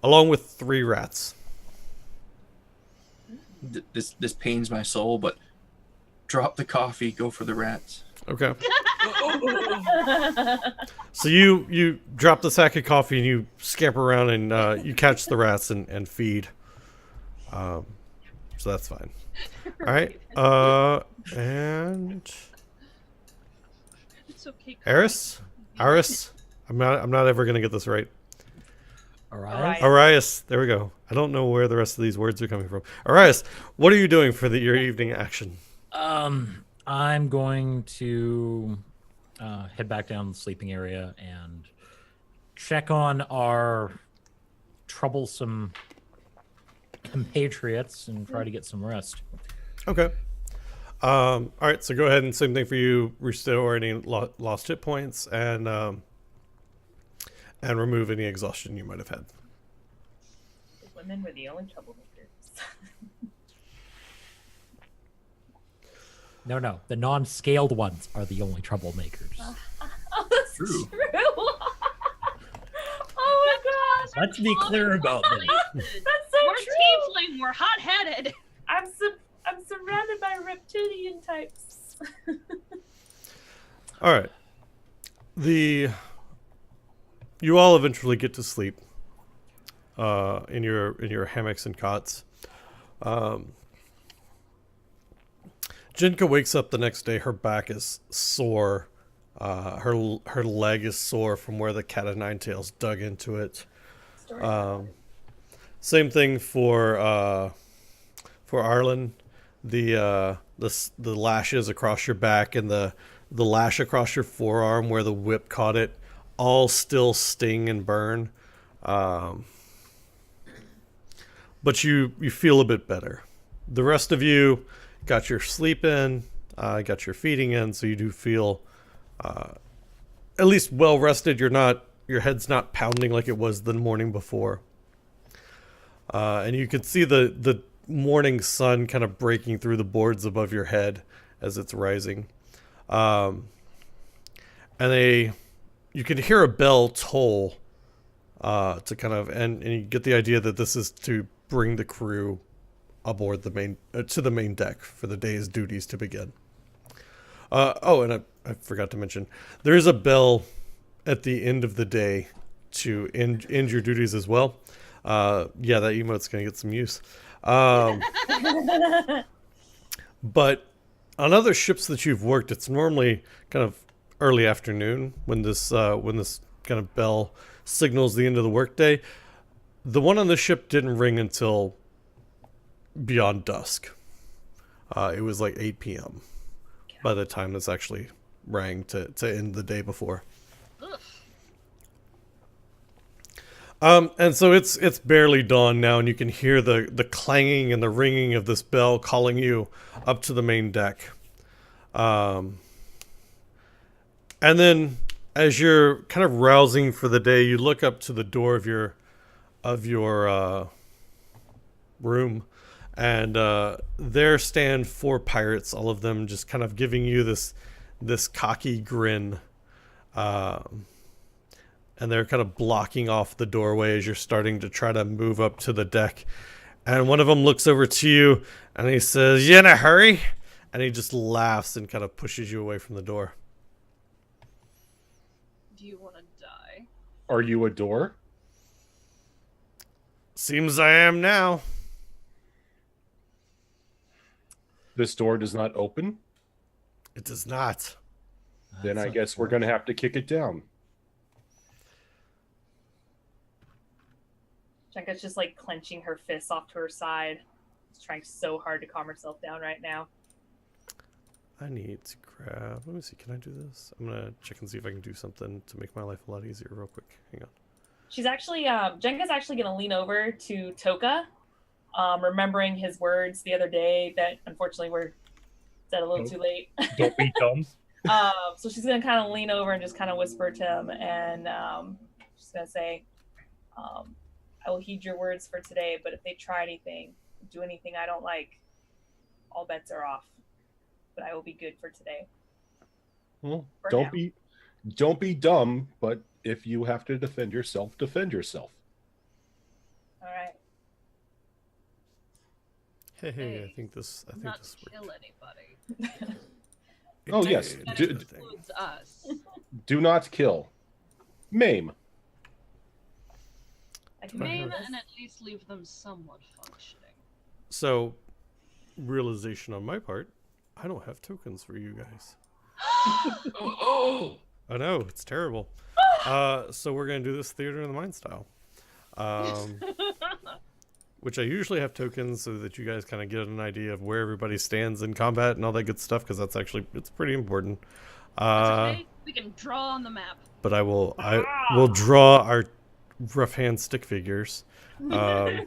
[SPEAKER 2] Along with 3 rats.
[SPEAKER 5] This pains my soul, but drop the coffee, go for the rats.
[SPEAKER 2] Okay. So you drop the sack of coffee and you scamper around and you catch the rats and feed. So that's fine. All right. And
[SPEAKER 7] It's okay.
[SPEAKER 2] Aris, I'm not ever gonna get this right.
[SPEAKER 4] Alright.
[SPEAKER 2] Arias, there we go. I don't know where the rest of these words are coming from. Arias, what are you doing for your evening action?
[SPEAKER 4] I'm going to head back down the sleeping area and check on our troublesome compatriots and try to get some rest.
[SPEAKER 2] Okay. All right, so go ahead and same thing for you. Restore any lost hit points and remove any exhaustion you might have had.
[SPEAKER 3] The women were the only troublemakers.
[SPEAKER 4] No, the non-scaled ones are the only troublemakers.
[SPEAKER 3] Oh, that's
[SPEAKER 5] True.
[SPEAKER 3] true. Oh my gosh.
[SPEAKER 4] Let's be clear about this.
[SPEAKER 3] That's so
[SPEAKER 7] We're
[SPEAKER 3] true.
[SPEAKER 7] tiefling. We're hot-headed.
[SPEAKER 3] I'm surrounded by reptilian types.
[SPEAKER 2] All right. You all eventually get to sleep in your hammocks and cots. Jinka wakes up the next day. Her back is sore. Her leg is sore from where the cat of nine tails dug into it. Same thing for Arlen. The lashes across your back and the lash across your forearm where the whip caught it, all still sting and burn. But you feel a bit better. The rest of you got your sleep in, got your feeding in, so you do feel at least well rested. Your head's not pounding like it was the morning before. And you can see the morning sun kind of breaking through the boards above your head as it's rising. And you can hear a bell toll to kind of, and you get the idea that this is to bring the crew aboard to the main deck for the day's duties to begin. And I forgot to mention, there is a bell at the end of the day to end your duties as well. That emote's gonna get some use. But on other ships that you've worked, it's normally kind of early afternoon when this kind of bell signals the end of the workday. The one on the ship didn't ring until beyond dusk. It was like 8 p.m. by the time this actually rang to end the day before. And so it's barely dawn now, and you can hear the clanging and the ringing of this bell calling you up to the main deck. And then as you're kind of rousing for the day, you look up to the door of your room, and there stand 4 pirates, all of them just kind of giving you this cocky grin. And they're kind of blocking off the doorway as you're starting to try to move up to the deck. And one of them looks over to you and he says, "You in a hurry?" And he just laughs and kind of pushes you away from the door.
[SPEAKER 7] Do you want to die?
[SPEAKER 6] Are you a door?
[SPEAKER 2] Seems I am now.
[SPEAKER 6] This door does not open?
[SPEAKER 2] It does not.
[SPEAKER 6] Then I guess we're going to have to kick it down.
[SPEAKER 3] Jenka's just like clenching her fists off to her side. She's trying so hard to calm herself down right now.
[SPEAKER 2] I need to grab... Let me see, can I do this? I'm going to check and see if I can do something to make my life a lot easier real quick. Hang on.
[SPEAKER 3] She's actually, Jenka's actually going to lean over to Toka, remembering his words the other day that unfortunately were said a little too late.
[SPEAKER 6] Don't be dumb.
[SPEAKER 3] So she's going to kind of lean over and just kind of whisper to him, and she's going to say, I will heed your words for today, but if they try anything, do anything I don't like, all bets are off. But I will be good for today.
[SPEAKER 6] Well,
[SPEAKER 3] For
[SPEAKER 6] don't
[SPEAKER 3] now.
[SPEAKER 6] don't be dumb, but if you have to defend yourself, defend yourself.
[SPEAKER 3] All right.
[SPEAKER 2] Hey, I think this
[SPEAKER 7] Not
[SPEAKER 2] worked.
[SPEAKER 7] kill anybody.
[SPEAKER 6] Oh, yes.
[SPEAKER 7] That
[SPEAKER 6] Do,
[SPEAKER 7] includes us.
[SPEAKER 6] do not kill. Maim.
[SPEAKER 3] I can
[SPEAKER 7] Maim
[SPEAKER 3] do this.
[SPEAKER 7] and at least leave them somewhat functioning.
[SPEAKER 2] So, realization on my part, I don't have tokens for you guys.
[SPEAKER 1] Oh,
[SPEAKER 2] I know, it's terrible. So we're going to do this theater in the mind style. Which I usually have tokens so that you guys kind of get an idea of where everybody stands in combat and all that good stuff, because that's actually, it's pretty important.
[SPEAKER 7] That's okay. We can draw on the map.
[SPEAKER 2] But I will draw our rough hand stick figures. And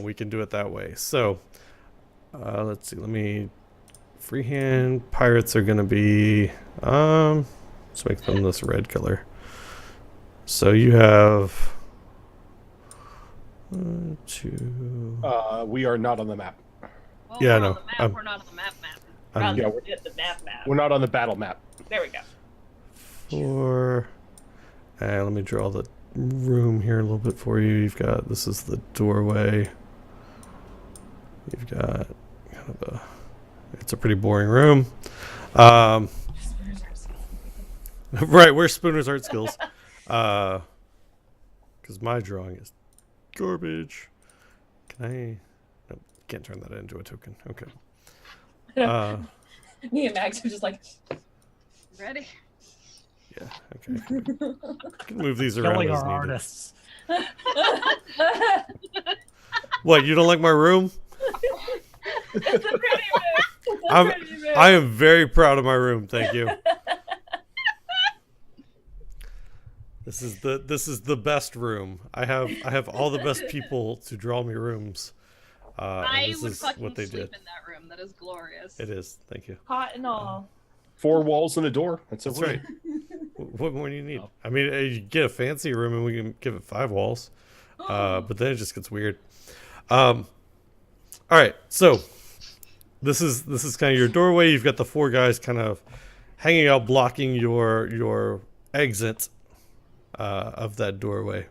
[SPEAKER 2] we can do it that way. So, let's see, freehand pirates are going to be, let's make them this red color. So you have 2.
[SPEAKER 6] We are not on the map.
[SPEAKER 7] Well,
[SPEAKER 2] Yeah,
[SPEAKER 7] we're
[SPEAKER 2] no,
[SPEAKER 7] on the map. We're not on the map.
[SPEAKER 6] Yeah,
[SPEAKER 3] Get the map.
[SPEAKER 6] we're not on the battle map.
[SPEAKER 3] There we go.
[SPEAKER 2] 4. And let me draw the room here a little bit for you. You've got, this is the doorway. You've got kind of it's a pretty boring room. Right, where's Spooner's art skills? Because my drawing is garbage. Can I? Nope, can't turn that into a token. Okay.
[SPEAKER 3] Me and Max are just like,
[SPEAKER 7] Ready?
[SPEAKER 2] Yeah. Okay. Can move these around
[SPEAKER 4] Killing
[SPEAKER 2] as
[SPEAKER 4] our
[SPEAKER 2] needed.
[SPEAKER 4] artists.
[SPEAKER 2] What? You don't like my room?
[SPEAKER 3] it's a pretty move. It's a
[SPEAKER 2] I'm,
[SPEAKER 3] pretty move.
[SPEAKER 2] I am very proud of my room. Thank you. This is the best room. I have all the best people to draw me rooms. And
[SPEAKER 7] I
[SPEAKER 2] this
[SPEAKER 7] would
[SPEAKER 2] is
[SPEAKER 7] fucking
[SPEAKER 2] what they
[SPEAKER 7] sleep
[SPEAKER 2] did.
[SPEAKER 7] in that room. That is glorious.
[SPEAKER 2] It is. Thank you.
[SPEAKER 3] Hot and all.
[SPEAKER 6] 4 walls and a door. That's a
[SPEAKER 2] That's
[SPEAKER 6] room.
[SPEAKER 2] right. What more do you need? I mean, you get a fancy room and we can give it 5 walls. But then it just gets weird. All right. So this is kind of your doorway. You've got the 4 guys kind of hanging out, blocking your exit of that doorway.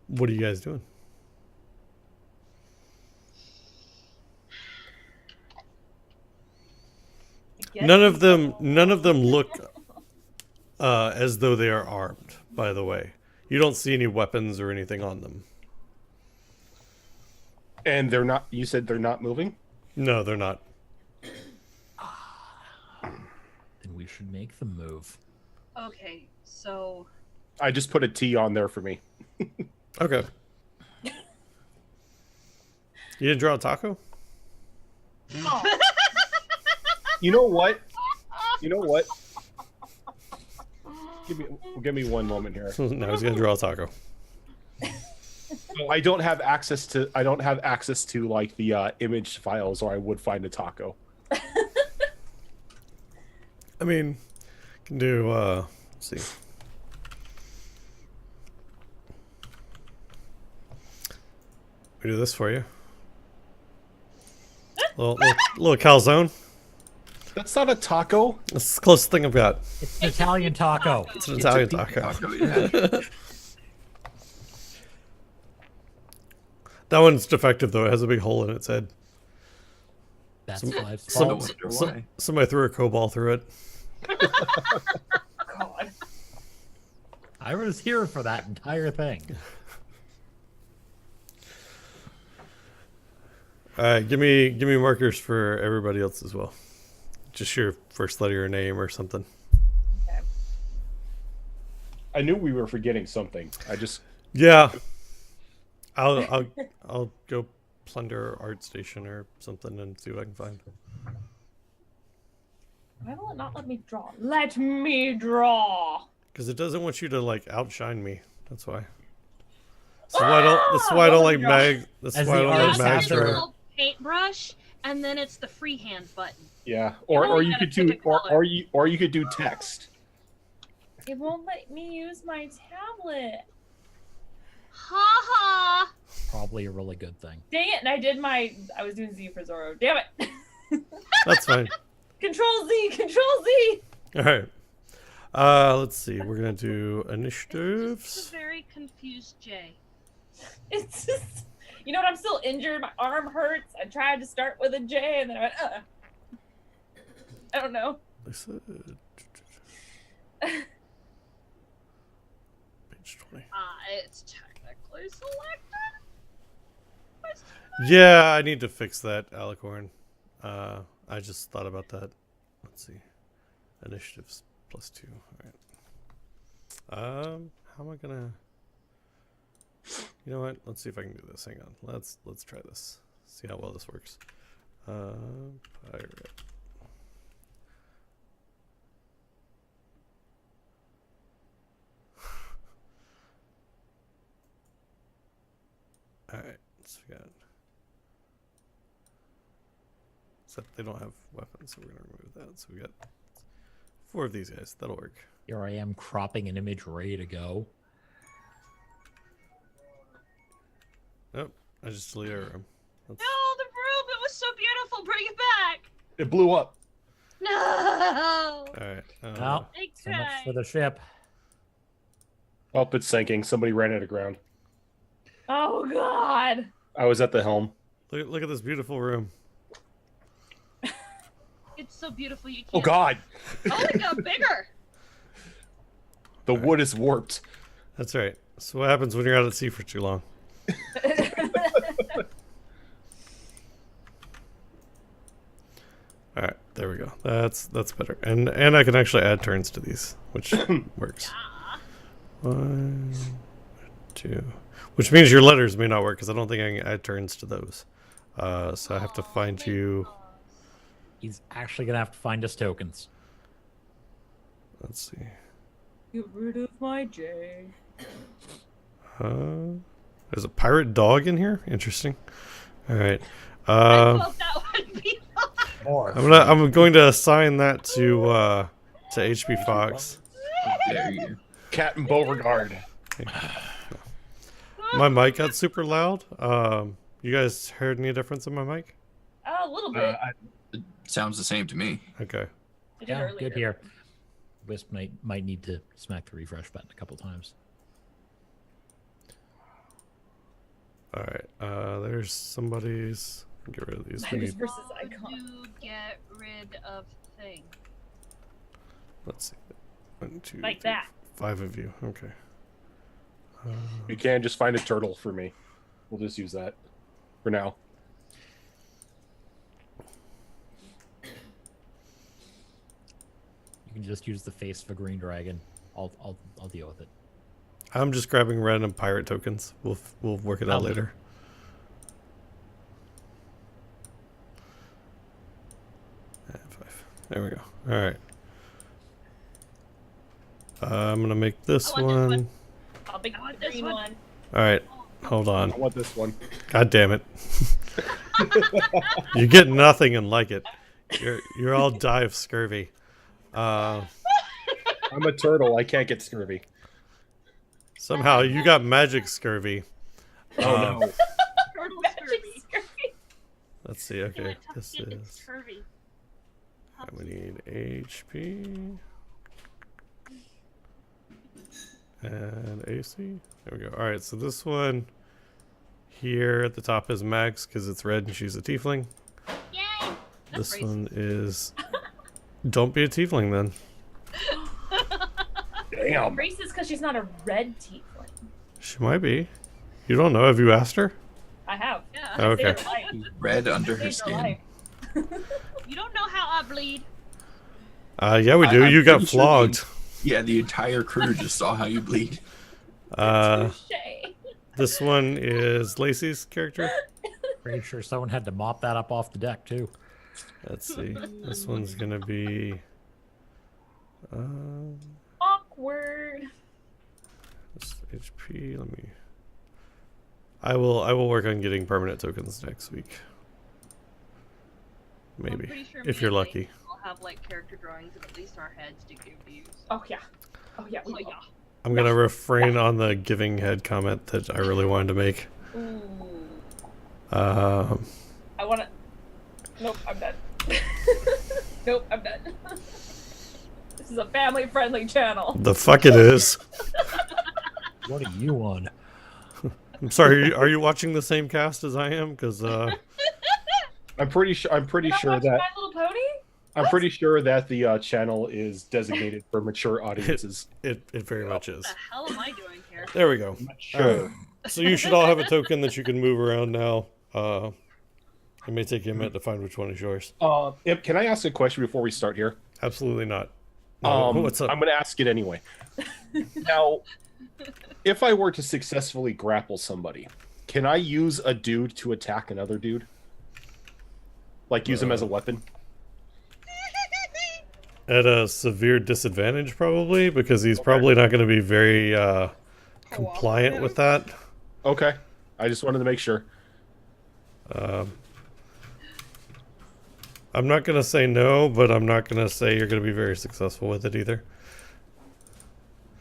[SPEAKER 2] What are you guys doing? None of them look as though they are armed, by the way. You don't see any weapons or anything on them.
[SPEAKER 6] And they're not. You said they're not moving.
[SPEAKER 2] No, they're not.
[SPEAKER 4] Then we should make the move.
[SPEAKER 7] Okay, so
[SPEAKER 6] I just put a T on there for me.
[SPEAKER 2] Okay. You didn't draw a taco?
[SPEAKER 6] You know what? You know what? Give me one moment here.
[SPEAKER 2] No, he's gonna draw a taco.
[SPEAKER 6] I don't have access to like the image files, or I would find a taco.
[SPEAKER 2] I mean, can do. Let's see. We do this for you. Little calzone.
[SPEAKER 6] That's not a taco.
[SPEAKER 2] That's the closest thing I've got.
[SPEAKER 4] It's an Italian taco.
[SPEAKER 2] It's an Italian taco.
[SPEAKER 5] Yeah.
[SPEAKER 2] That one's defective though. It has a big hole in its head.
[SPEAKER 4] That's
[SPEAKER 2] Some-
[SPEAKER 4] 5
[SPEAKER 5] I
[SPEAKER 2] some-
[SPEAKER 4] faults.
[SPEAKER 5] wonder
[SPEAKER 2] So,
[SPEAKER 5] why.
[SPEAKER 2] somebody threw a cobalt through it.
[SPEAKER 3] God.
[SPEAKER 4] I was here for that entire thing.
[SPEAKER 2] All right, give me markers for everybody else as well. Just your first letter of your name or something.
[SPEAKER 3] Okay.
[SPEAKER 6] I knew we were forgetting something. I just
[SPEAKER 2] Yeah, I'll go plunder art station or something and see what I can find.
[SPEAKER 3] Why will it not let me draw? Let me draw.
[SPEAKER 2] Because it doesn't want you to like outshine me. That's why. That's why I don't like mag. That's
[SPEAKER 4] As
[SPEAKER 2] why I
[SPEAKER 4] the
[SPEAKER 2] don't
[SPEAKER 4] artist
[SPEAKER 2] like mag.
[SPEAKER 4] master-
[SPEAKER 7] the
[SPEAKER 2] Drawer.
[SPEAKER 7] little paintbrush, and then it's the freehand button.
[SPEAKER 6] yeah.
[SPEAKER 7] You
[SPEAKER 6] Or
[SPEAKER 7] only
[SPEAKER 6] you
[SPEAKER 7] gotta
[SPEAKER 6] could do
[SPEAKER 7] pick a color.
[SPEAKER 6] or you could do text.
[SPEAKER 3] It won't let me use my tablet.
[SPEAKER 7] Ha ha!
[SPEAKER 4] Probably a really good thing.
[SPEAKER 3] Dang it! And I was doing Z for Zoro. Damn it!
[SPEAKER 2] That's fine.
[SPEAKER 3] Control Z. Control Z.
[SPEAKER 2] All right. Let's see. We're gonna do
[SPEAKER 7] It's a
[SPEAKER 2] initiatives.
[SPEAKER 7] very confused Jay.
[SPEAKER 3] It's just, you know what? I'm still injured. My arm hurts. I tried to start with a J, and then I went, I don't know.
[SPEAKER 2] Page 20.
[SPEAKER 7] It's technically selected.
[SPEAKER 2] Yeah, I need to fix that, Alicorn. I just thought about that. Let's see. Initiatives +2. All right. How am I gonna? You know what? Let's see if I can do this. Hang on. Let's try this. See how well this works. Pirate. All right. So we got. Except they don't have weapons, so we're gonna remove that. So we got 4 of these guys. That'll work.
[SPEAKER 4] Here I am cropping an image ready to go.
[SPEAKER 2] Nope. I just deleted our room. That's,
[SPEAKER 7] No, the room. It was so beautiful. Bring it back.
[SPEAKER 6] It blew up.
[SPEAKER 7] No.
[SPEAKER 2] all right.
[SPEAKER 4] Well,
[SPEAKER 7] I
[SPEAKER 4] so much for
[SPEAKER 7] tried.
[SPEAKER 4] the ship.
[SPEAKER 6] Oh, it's sinking. Somebody ran it aground.
[SPEAKER 3] Oh God.
[SPEAKER 6] I was at the helm.
[SPEAKER 2] Look at this beautiful room.
[SPEAKER 7] It's so beautiful you can't.
[SPEAKER 6] Oh God,
[SPEAKER 7] Oh, it got bigger.
[SPEAKER 6] the wood is warped.
[SPEAKER 2] That's right. So what happens when you're out at sea for too long? All right, there we go. That's better. And I can actually add turns to these, which works. 1, 2, which means your letters may not work because I don't think I can add turns to those. So I have to find you.
[SPEAKER 4] He's actually gonna have to find us tokens.
[SPEAKER 2] Let's see.
[SPEAKER 3] Get rid of my J.
[SPEAKER 2] There's a pirate dog in here. Interesting. All right.
[SPEAKER 7] I thought that would be
[SPEAKER 2] I'm going to assign that to HP Fox.
[SPEAKER 5] There you.
[SPEAKER 6] Cat and Beauregard.
[SPEAKER 2] My mic got super loud. You guys heard any difference in my mic?
[SPEAKER 3] A little bit.
[SPEAKER 5] It sounds the same to me.
[SPEAKER 2] Okay.
[SPEAKER 3] I did
[SPEAKER 4] Yeah,
[SPEAKER 3] earlier.
[SPEAKER 4] good here. Wisp might need to smack the refresh button a couple times.
[SPEAKER 2] All right. There's somebody's. Get rid of these. We
[SPEAKER 3] Letters
[SPEAKER 2] need,
[SPEAKER 3] versus
[SPEAKER 7] How
[SPEAKER 3] icon.
[SPEAKER 7] to get rid of thing.
[SPEAKER 2] let's see. 1, 2,
[SPEAKER 3] Like
[SPEAKER 2] 3,
[SPEAKER 3] that.
[SPEAKER 2] 5 of you. Okay.
[SPEAKER 6] You can just find a turtle for me. We'll just use that for now.
[SPEAKER 4] You can just use the face of a green dragon. I'll deal with it.
[SPEAKER 2] I'm just grabbing random pirate tokens. We'll work it out
[SPEAKER 4] Oh.
[SPEAKER 2] later. And 5. There we go. All right. I'm gonna make this
[SPEAKER 7] I want this
[SPEAKER 2] one.
[SPEAKER 7] one.
[SPEAKER 3] I'll pick
[SPEAKER 7] I want
[SPEAKER 3] the
[SPEAKER 7] this
[SPEAKER 3] green
[SPEAKER 7] one.
[SPEAKER 3] one.
[SPEAKER 2] All right. Hold on.
[SPEAKER 6] I want this one.
[SPEAKER 2] God damn it. You get nothing and like it. You're all die of scurvy.
[SPEAKER 6] I'm a turtle. I can't get scurvy.
[SPEAKER 2] Somehow you got magic scurvy.
[SPEAKER 6] Oh no.
[SPEAKER 7] Turtle
[SPEAKER 3] Magic
[SPEAKER 7] scurvy.
[SPEAKER 3] scurvy.
[SPEAKER 2] Let's see.
[SPEAKER 7] Do
[SPEAKER 2] Okay,
[SPEAKER 7] it,
[SPEAKER 2] this
[SPEAKER 7] Topsy, it's
[SPEAKER 2] is.
[SPEAKER 7] scurvy.
[SPEAKER 2] We need HP and AC. There we go. All right, so this one here at the top is Max because it's red and she's a tiefling.
[SPEAKER 7] Yay!
[SPEAKER 2] This
[SPEAKER 7] That's
[SPEAKER 2] one is. Don't be a tiefling then.
[SPEAKER 6] Damn.
[SPEAKER 3] Racist because she's not a red tiefling.
[SPEAKER 2] She might be. You don't know. Have you asked her?
[SPEAKER 3] I have.
[SPEAKER 7] Yeah.
[SPEAKER 2] Oh, okay.
[SPEAKER 3] Saved her life.
[SPEAKER 5] Red under her
[SPEAKER 3] Saved her
[SPEAKER 5] skin.
[SPEAKER 3] life.
[SPEAKER 7] You don't know how I bleed.
[SPEAKER 2] Yeah, we do.
[SPEAKER 5] I'm
[SPEAKER 2] You got
[SPEAKER 5] pretty sure
[SPEAKER 2] flogged.
[SPEAKER 5] Yeah, the entire crew just saw how you bleed.
[SPEAKER 3] Touche.
[SPEAKER 2] This one is Lacey's character.
[SPEAKER 4] Pretty sure someone had to mop that up off the deck too.
[SPEAKER 2] Let's see. This one's gonna be.
[SPEAKER 3] Awkward.
[SPEAKER 2] This HP. Let me. I will work on getting permanent tokens next week.
[SPEAKER 7] I'm
[SPEAKER 2] Maybe
[SPEAKER 7] pretty sure
[SPEAKER 2] if
[SPEAKER 7] me
[SPEAKER 2] you're
[SPEAKER 7] and
[SPEAKER 2] lucky.
[SPEAKER 7] Lacey will have like character drawings of at least our heads to give views.
[SPEAKER 3] Oh yeah. Oh yeah.
[SPEAKER 7] Oh
[SPEAKER 3] We
[SPEAKER 7] yeah.
[SPEAKER 2] I'm gonna refrain on the giving head comment that I really wanted to make.
[SPEAKER 3] Ooh.
[SPEAKER 2] Um,
[SPEAKER 3] I wanna. Nope. I'm done. Nope. I'm done. This is a family-friendly channel.
[SPEAKER 2] the fuck it is.
[SPEAKER 4] What are you on?
[SPEAKER 2] I'm sorry. Are you watching the same cast as I am? Because
[SPEAKER 6] I'm pretty sure. I'm pretty
[SPEAKER 3] You're not
[SPEAKER 6] sure
[SPEAKER 3] watching
[SPEAKER 6] that.
[SPEAKER 3] My Little Pony?
[SPEAKER 6] I'm pretty sure that the channel is designated for mature audiences.
[SPEAKER 2] it very much is.
[SPEAKER 7] What the hell am I doing here?
[SPEAKER 2] There we go.
[SPEAKER 6] Sure.
[SPEAKER 2] So you should all have a token that you can move around now. It may take you a minute to find which one is yours.
[SPEAKER 6] Imp, can I ask a question before we start here?
[SPEAKER 2] Absolutely not. No, what's up?
[SPEAKER 6] I'm going to ask it anyway. Now, if I were to successfully grapple somebody, can I use a dude to attack another dude? Like use him as a weapon?
[SPEAKER 2] At a severe disadvantage, probably, because he's probably not going to be very compliant with that.
[SPEAKER 6] Okay. I just wanted to make sure.
[SPEAKER 2] I'm not going to say no, but I'm not going to say you're going to be very successful with it either.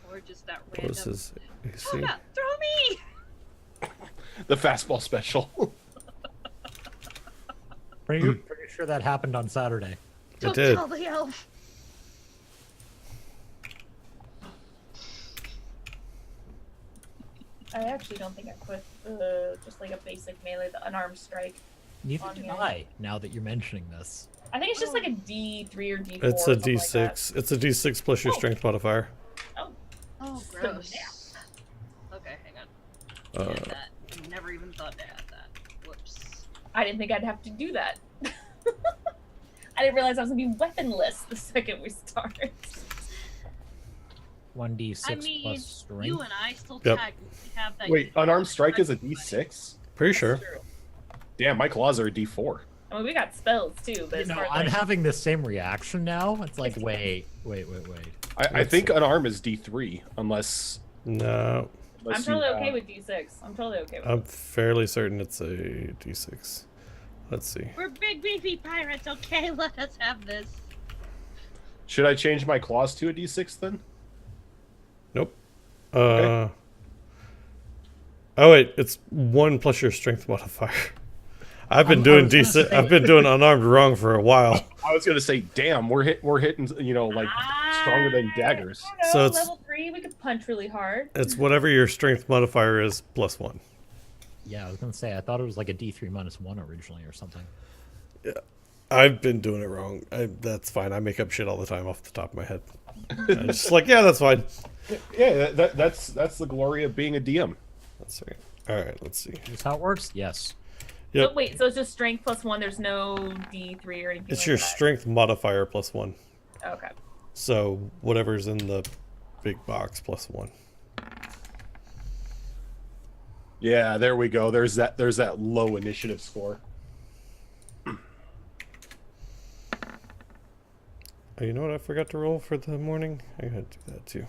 [SPEAKER 7] Or just that
[SPEAKER 2] What is
[SPEAKER 7] random.
[SPEAKER 2] his AC?
[SPEAKER 7] Oh, yeah, throw me!
[SPEAKER 6] The fastball special.
[SPEAKER 4] Pretty sure that happened on Saturday.
[SPEAKER 7] Don't
[SPEAKER 2] did.
[SPEAKER 7] tell the elf.
[SPEAKER 3] I actually don't think I put just like a basic melee, the unarmed strike.
[SPEAKER 4] Neither
[SPEAKER 3] On
[SPEAKER 4] did
[SPEAKER 3] here.
[SPEAKER 4] I, now that you're mentioning this.
[SPEAKER 3] I think it's just like a D3 or D4.
[SPEAKER 2] It's a
[SPEAKER 3] or something
[SPEAKER 2] D6.
[SPEAKER 3] Like that.
[SPEAKER 2] It's a D6 plus your strength modifier.
[SPEAKER 7] Oh,
[SPEAKER 3] So,
[SPEAKER 7] gross.
[SPEAKER 3] yeah.
[SPEAKER 7] Okay, hang on.
[SPEAKER 2] Uh,
[SPEAKER 7] Yeah, that. Never even thought to add that. Whoops.
[SPEAKER 3] I didn't think I'd have to do that. I didn't realize I was gonna be weaponless the second we start.
[SPEAKER 4] 1d6
[SPEAKER 7] I mean,
[SPEAKER 4] plus strength.
[SPEAKER 7] you and I still
[SPEAKER 2] Yep.
[SPEAKER 7] technically have that.
[SPEAKER 6] Wait, unarmed strike is a D6?
[SPEAKER 2] Pretty sure.
[SPEAKER 3] True.
[SPEAKER 6] Damn, my claws are a D4.
[SPEAKER 3] I mean, we got spells too, but
[SPEAKER 4] You
[SPEAKER 3] as
[SPEAKER 4] know,
[SPEAKER 3] far as
[SPEAKER 4] I'm
[SPEAKER 3] like,
[SPEAKER 4] having the same reaction now. It's like, wait.
[SPEAKER 6] I think unarmed is D3, unless
[SPEAKER 2] No,
[SPEAKER 3] I'm
[SPEAKER 6] you
[SPEAKER 3] totally okay
[SPEAKER 6] have-
[SPEAKER 3] with D6. I'm totally okay with
[SPEAKER 2] I'm
[SPEAKER 3] it.
[SPEAKER 2] fairly certain it's a D6. Let's see.
[SPEAKER 7] We're big beefy pirates, okay? Let us have this.
[SPEAKER 6] Should I change my claws to a D6 then?
[SPEAKER 2] Nope.
[SPEAKER 6] Okay.
[SPEAKER 2] Oh wait, it's 1 plus your strength modifier. I've been
[SPEAKER 4] I
[SPEAKER 2] doing
[SPEAKER 4] was gonna
[SPEAKER 2] D6.
[SPEAKER 4] say-
[SPEAKER 2] I've been doing unarmed wrong for a while.
[SPEAKER 6] I was gonna say, damn, we're hitting, you know, like stronger than daggers.
[SPEAKER 3] I don't know,
[SPEAKER 2] So it's-
[SPEAKER 3] level 3, we could punch really hard.
[SPEAKER 2] It's whatever your strength modifier is plus 1.
[SPEAKER 4] Yeah, I was gonna say I thought it was like a D3 minus 1 originally or something.
[SPEAKER 2] I've been doing it wrong. That's fine. I make up shit all the time off the top of my head. I'm just like, yeah, that's fine.
[SPEAKER 6] Yeah, that's the glory of being a DM.
[SPEAKER 2] That's right. All right, let's see.
[SPEAKER 4] Is this how it works? Yes.
[SPEAKER 2] Yep.
[SPEAKER 3] So wait, so it's just strength plus 1. There's no D3 or anything.
[SPEAKER 2] It's
[SPEAKER 3] like
[SPEAKER 2] your
[SPEAKER 3] that.
[SPEAKER 2] strength modifier plus 1.
[SPEAKER 3] Okay.
[SPEAKER 2] So whatever's in the big box plus 1.
[SPEAKER 6] Yeah, there we go. There's that low initiative score.
[SPEAKER 2] Oh, you know what I forgot to roll for the morning? I gotta do that too.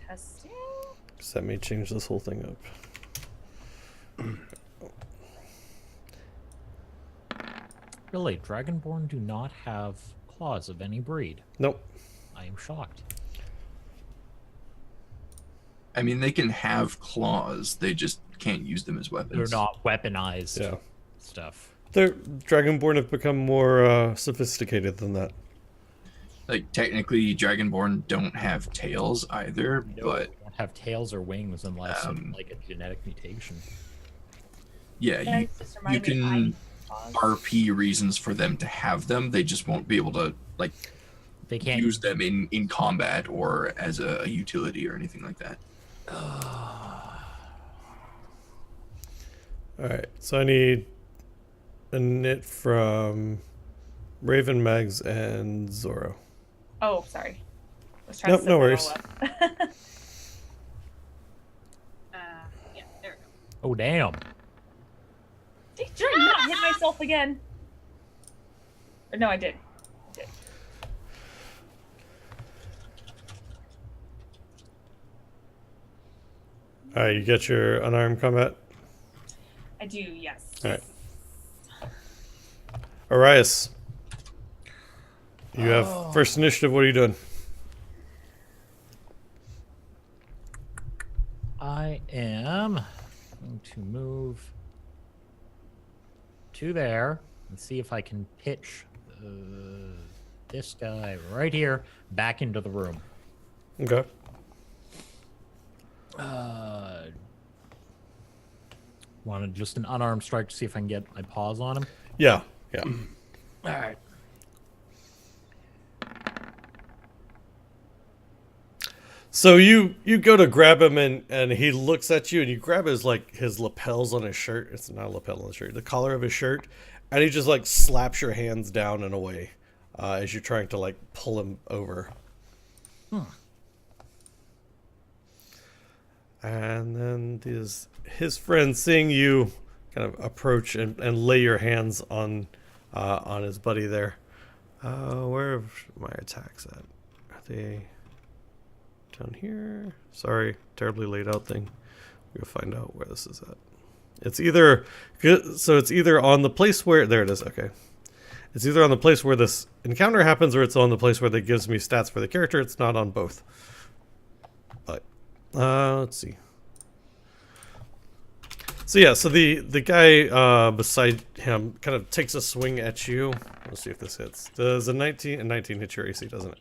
[SPEAKER 3] Testing.
[SPEAKER 2] Just let me change this whole thing up.
[SPEAKER 4] Really, Dragonborn do not have claws of any breed.
[SPEAKER 2] Nope.
[SPEAKER 4] I am shocked.
[SPEAKER 5] I mean, they can have claws. They just can't use them as
[SPEAKER 4] They're
[SPEAKER 5] weapons.
[SPEAKER 4] not weaponized
[SPEAKER 2] Yeah.
[SPEAKER 4] stuff.
[SPEAKER 2] They're Dragonborn have become more sophisticated than that.
[SPEAKER 5] Like, technically, Dragonborn don't have tails either,
[SPEAKER 4] No,
[SPEAKER 5] but
[SPEAKER 4] they don't have tails or wings unless it's like a genetic mutation.
[SPEAKER 5] yeah,
[SPEAKER 3] Yeah,
[SPEAKER 5] you,
[SPEAKER 3] it's just
[SPEAKER 5] you
[SPEAKER 3] reminding me
[SPEAKER 5] can
[SPEAKER 3] of
[SPEAKER 5] RP reasons for them to have them. They just won't be able to, like,
[SPEAKER 4] They can't
[SPEAKER 5] use them in combat or as a utility or anything like that.
[SPEAKER 2] All right, so I need a knit from Raven, Megs, and Zorro.
[SPEAKER 3] Oh, sorry. I was trying
[SPEAKER 2] Nope,
[SPEAKER 3] to set
[SPEAKER 2] no
[SPEAKER 3] that all
[SPEAKER 2] worries.
[SPEAKER 3] up.
[SPEAKER 7] Yeah, there we go.
[SPEAKER 4] Oh damn.
[SPEAKER 3] Did I not hit myself again? Or no, I did.
[SPEAKER 2] All right, you get your unarmed combat.
[SPEAKER 3] I do, yes.
[SPEAKER 2] All right. Arias, you have first initiative. What are you doing?
[SPEAKER 4] I am going to move to there and see if I can pitch this guy right here back into the room.
[SPEAKER 2] Okay.
[SPEAKER 4] Wanted just an unarmed strike to see if I can get my paws on him.
[SPEAKER 2] Yeah. Yeah.
[SPEAKER 4] All right.
[SPEAKER 2] So you go to grab him and he looks at you and you grab his his lapels on his shirt. It's not a lapel on the shirt, the collar of his shirt, and he just like slaps your hands down and away as you're trying to like pull him over. And then his friends, seeing you kind of approach and lay your hands on his buddy there. Where are my attacks at? Are they down here? Sorry, terribly laid out thing. We'll find out where this is at. It's either on the place where there it is. Okay, it's either on the place where this encounter happens, or it's on the place where that gives me stats for the character. It's not on both. But let's see. So yeah, so the guy beside him kind of takes a swing at you. Let's see if this hits. Does a 19 hit your AC, doesn't it?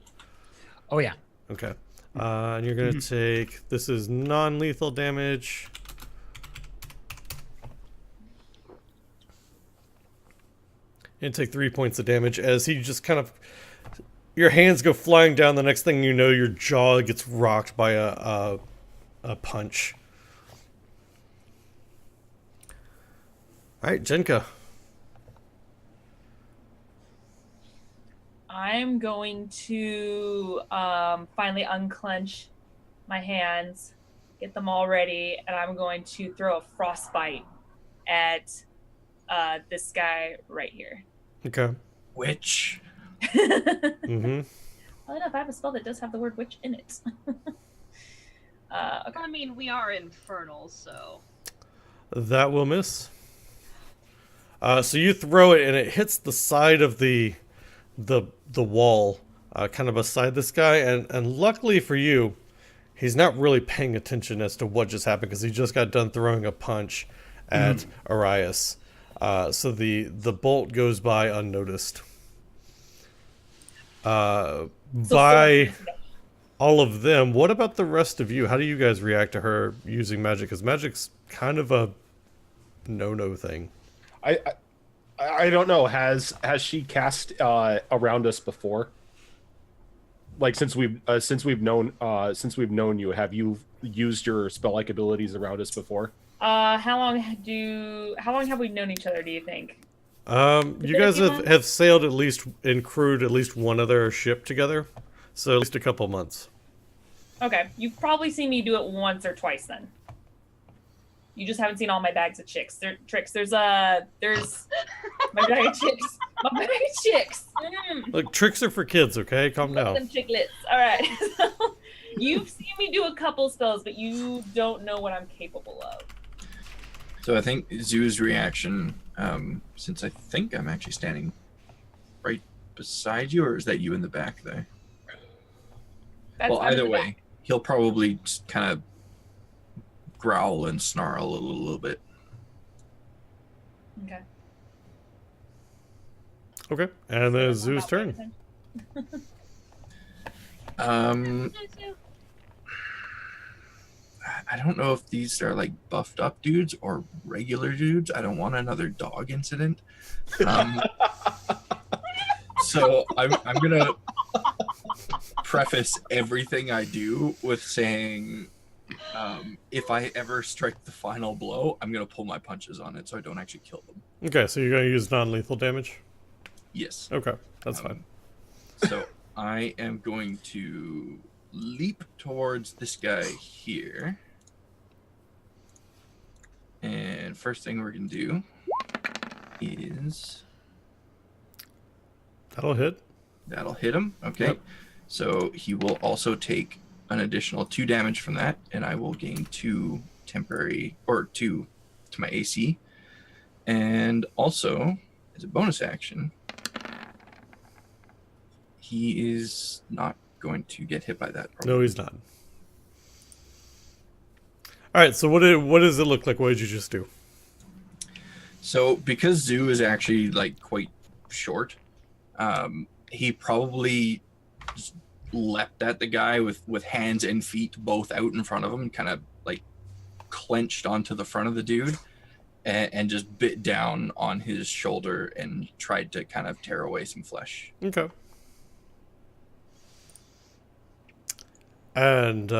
[SPEAKER 4] Oh yeah.
[SPEAKER 2] Okay. And you're gonna take, this is non-lethal damage. You take 3 points of damage as he just kind of... Your hands go flying down. The next thing you know, your jaw gets rocked by a punch. Alright, Jenka.
[SPEAKER 3] I'm going to finally unclench my hands, get them all ready, and I'm going to throw a frostbite at this guy right here.
[SPEAKER 2] Okay.
[SPEAKER 5] Witch.
[SPEAKER 2] Mm-hmm.
[SPEAKER 3] Well, enough, I have a spell that does have the word witch in it. Okay.
[SPEAKER 7] I mean, we are infernal, so.
[SPEAKER 2] That will miss. So you throw it and it hits the side of the wall, kind of beside this guy, and luckily for you, he's not really paying attention as to what just happened because he just got done throwing a punch at Arias. So the bolt goes by unnoticed. By all of them, what about the rest of you? How do you guys react to her using magic? Because magic's kind of a no-no thing.
[SPEAKER 6] I don't know. Has she cast around us before? Like since we've known you, have you used your spell-like abilities around us before?
[SPEAKER 3] How long have we known each other, do you think?
[SPEAKER 2] You guys have sailed at least and crewed at least one other ship together, so at least a couple months.
[SPEAKER 3] Okay, you've probably seen me do it once or twice then. You just haven't seen all my bags of tricks. There's my bag of chicks. My bag of chicks.
[SPEAKER 2] Look, tricks are for kids, okay? Calm down.
[SPEAKER 3] Them chicklets. All right. So, you've seen me do a couple spells, but you don't know what I'm capable of.
[SPEAKER 5] So I think Zoo's reaction, since I think I'm actually standing right beside you, or is that you in the back there? Well, either way, he'll probably just kind of growl and snarl a little bit.
[SPEAKER 3] Okay.
[SPEAKER 2] Okay, and then Zoo's turn.
[SPEAKER 5] I don't know if these are like buffed up dudes or regular dudes. I don't want another dog incident. So I'm gonna preface everything I do with saying, if I ever strike the final blow, I'm gonna pull my punches on it so I don't actually kill them.
[SPEAKER 2] Okay, so you're gonna use non-lethal damage?
[SPEAKER 5] Yes.
[SPEAKER 2] Okay, that's fine.
[SPEAKER 5] So I am going to leap towards this guy here. And first thing we're going to do is...
[SPEAKER 2] That'll hit.
[SPEAKER 5] That'll hit him. Okay.
[SPEAKER 2] Yep.
[SPEAKER 5] So he will also take an additional 2 damage from that, and I will gain 2 temporary, or 2 to my AC. And also, as a bonus action, he is not going to get hit by that. Probably.
[SPEAKER 2] No, he's not. All right, so what does it look like? What did you just do?
[SPEAKER 5] So because Zoo is actually like quite short, he probably just leapt at the guy with hands and feet both out in front of him, kind of like clenched onto the front of the dude, and just bit down on his shoulder and tried to kind of tear away some flesh.
[SPEAKER 2] Okay. And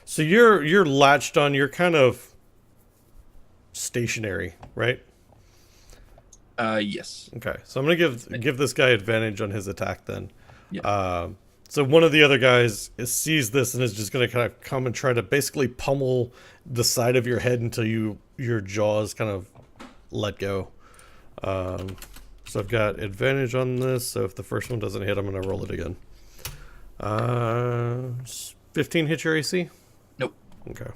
[SPEAKER 2] so you're latched on. You're kind of stationary, right?
[SPEAKER 5] Yes.
[SPEAKER 2] Okay, so I'm gonna give this guy advantage on his attack then.
[SPEAKER 5] Yeah.
[SPEAKER 2] So one of the other guys sees this and is just gonna kind of come and try to basically pummel the side of your head until your jaws kind of let go. So I've got advantage on this. So if the first one doesn't hit, I'm gonna roll it again. 15 hit your AC?
[SPEAKER 5] Nope.
[SPEAKER 2] Okay.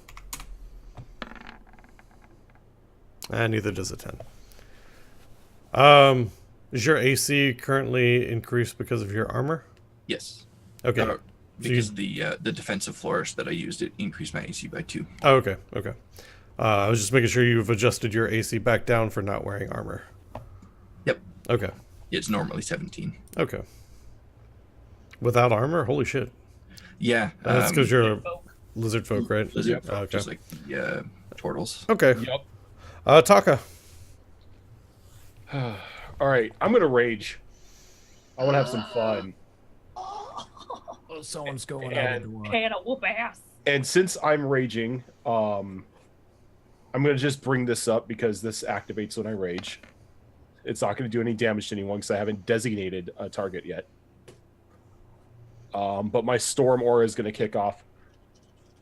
[SPEAKER 2] And neither does a 10. Is your AC currently increased because of your armor?
[SPEAKER 5] Yes.
[SPEAKER 2] Okay.
[SPEAKER 5] Because the defensive flourish that I used, it increased my AC by 2.
[SPEAKER 2] Oh, okay. Okay. I was just making sure you've adjusted your AC back down for not wearing armor.
[SPEAKER 5] Yep.
[SPEAKER 2] Okay.
[SPEAKER 5] It's normally 17.
[SPEAKER 2] Okay. Without armor? Holy shit.
[SPEAKER 5] Yeah.
[SPEAKER 2] That's because you're a lizard folk, right?
[SPEAKER 5] Lizard folk,
[SPEAKER 2] okay.
[SPEAKER 5] just like the turtles.
[SPEAKER 2] Okay.
[SPEAKER 6] Yep.
[SPEAKER 2] Taka.
[SPEAKER 6] All right, I'm gonna rage. I want to have some fun.
[SPEAKER 4] Oh, someone's going out
[SPEAKER 6] And-
[SPEAKER 4] the door.
[SPEAKER 3] Can whoop ass.
[SPEAKER 6] And since I'm raging, I'm gonna just bring this up because this activates when I rage. It's not gonna do any damage to anyone because I haven't designated a target yet. But my storm aura is gonna kick off,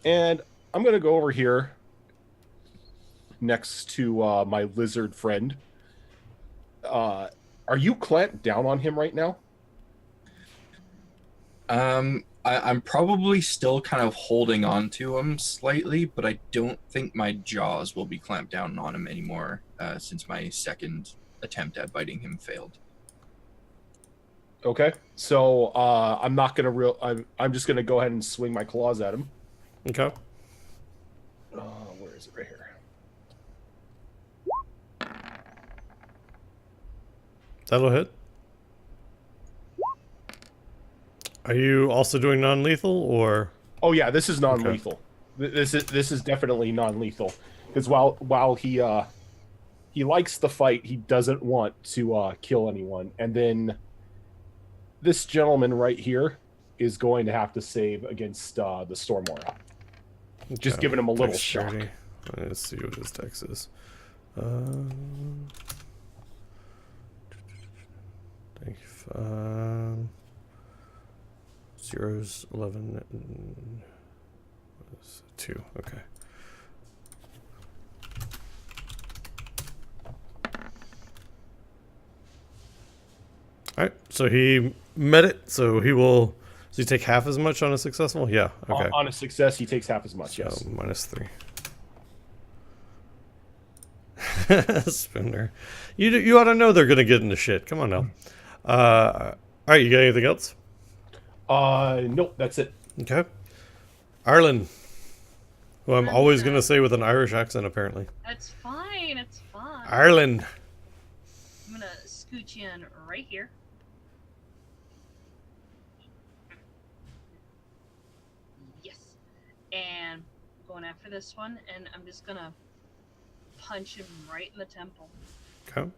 [SPEAKER 6] and I'm gonna go over here next to my lizard friend. Are you clamped down on him right now?
[SPEAKER 5] I'm probably still kind of holding on to him slightly, but I don't think my jaws will be clamped down on him anymore since my second attempt at biting him failed.
[SPEAKER 6] Okay, so I'm not gonna I'm just gonna go ahead and swing my claws at him.
[SPEAKER 2] Okay.
[SPEAKER 6] Where is it? Right here.
[SPEAKER 2] That'll hit. Are you also doing non-lethal, or?
[SPEAKER 6] Oh yeah, this is non-lethal. This is definitely non-lethal because while he likes the fight, he doesn't want to kill anyone. And then this gentleman right here is going to have to save against the Storm Aura. Just giving him a little shock.
[SPEAKER 2] Let's see what his dex is. Thank you. Zeros, 11, 2. Okay. All right. So he met it. So he will. Does he take half as much on a successful? Yeah. Okay.
[SPEAKER 6] On a success, he takes half as much.
[SPEAKER 2] So
[SPEAKER 6] Yes.
[SPEAKER 2] -3. Spinner. You ought to know they're gonna get into shit. Come on now. All right. You got anything else?
[SPEAKER 6] Nope. That's it.
[SPEAKER 2] Okay. Ireland. Who I'm always going to say with an Irish accent, apparently.
[SPEAKER 7] That's fine. It's fine.
[SPEAKER 2] Ireland.
[SPEAKER 7] I'm gonna scoot you in right here. Yes. And going after this one, and I'm just gonna punch him right in the temple.
[SPEAKER 2] Okay.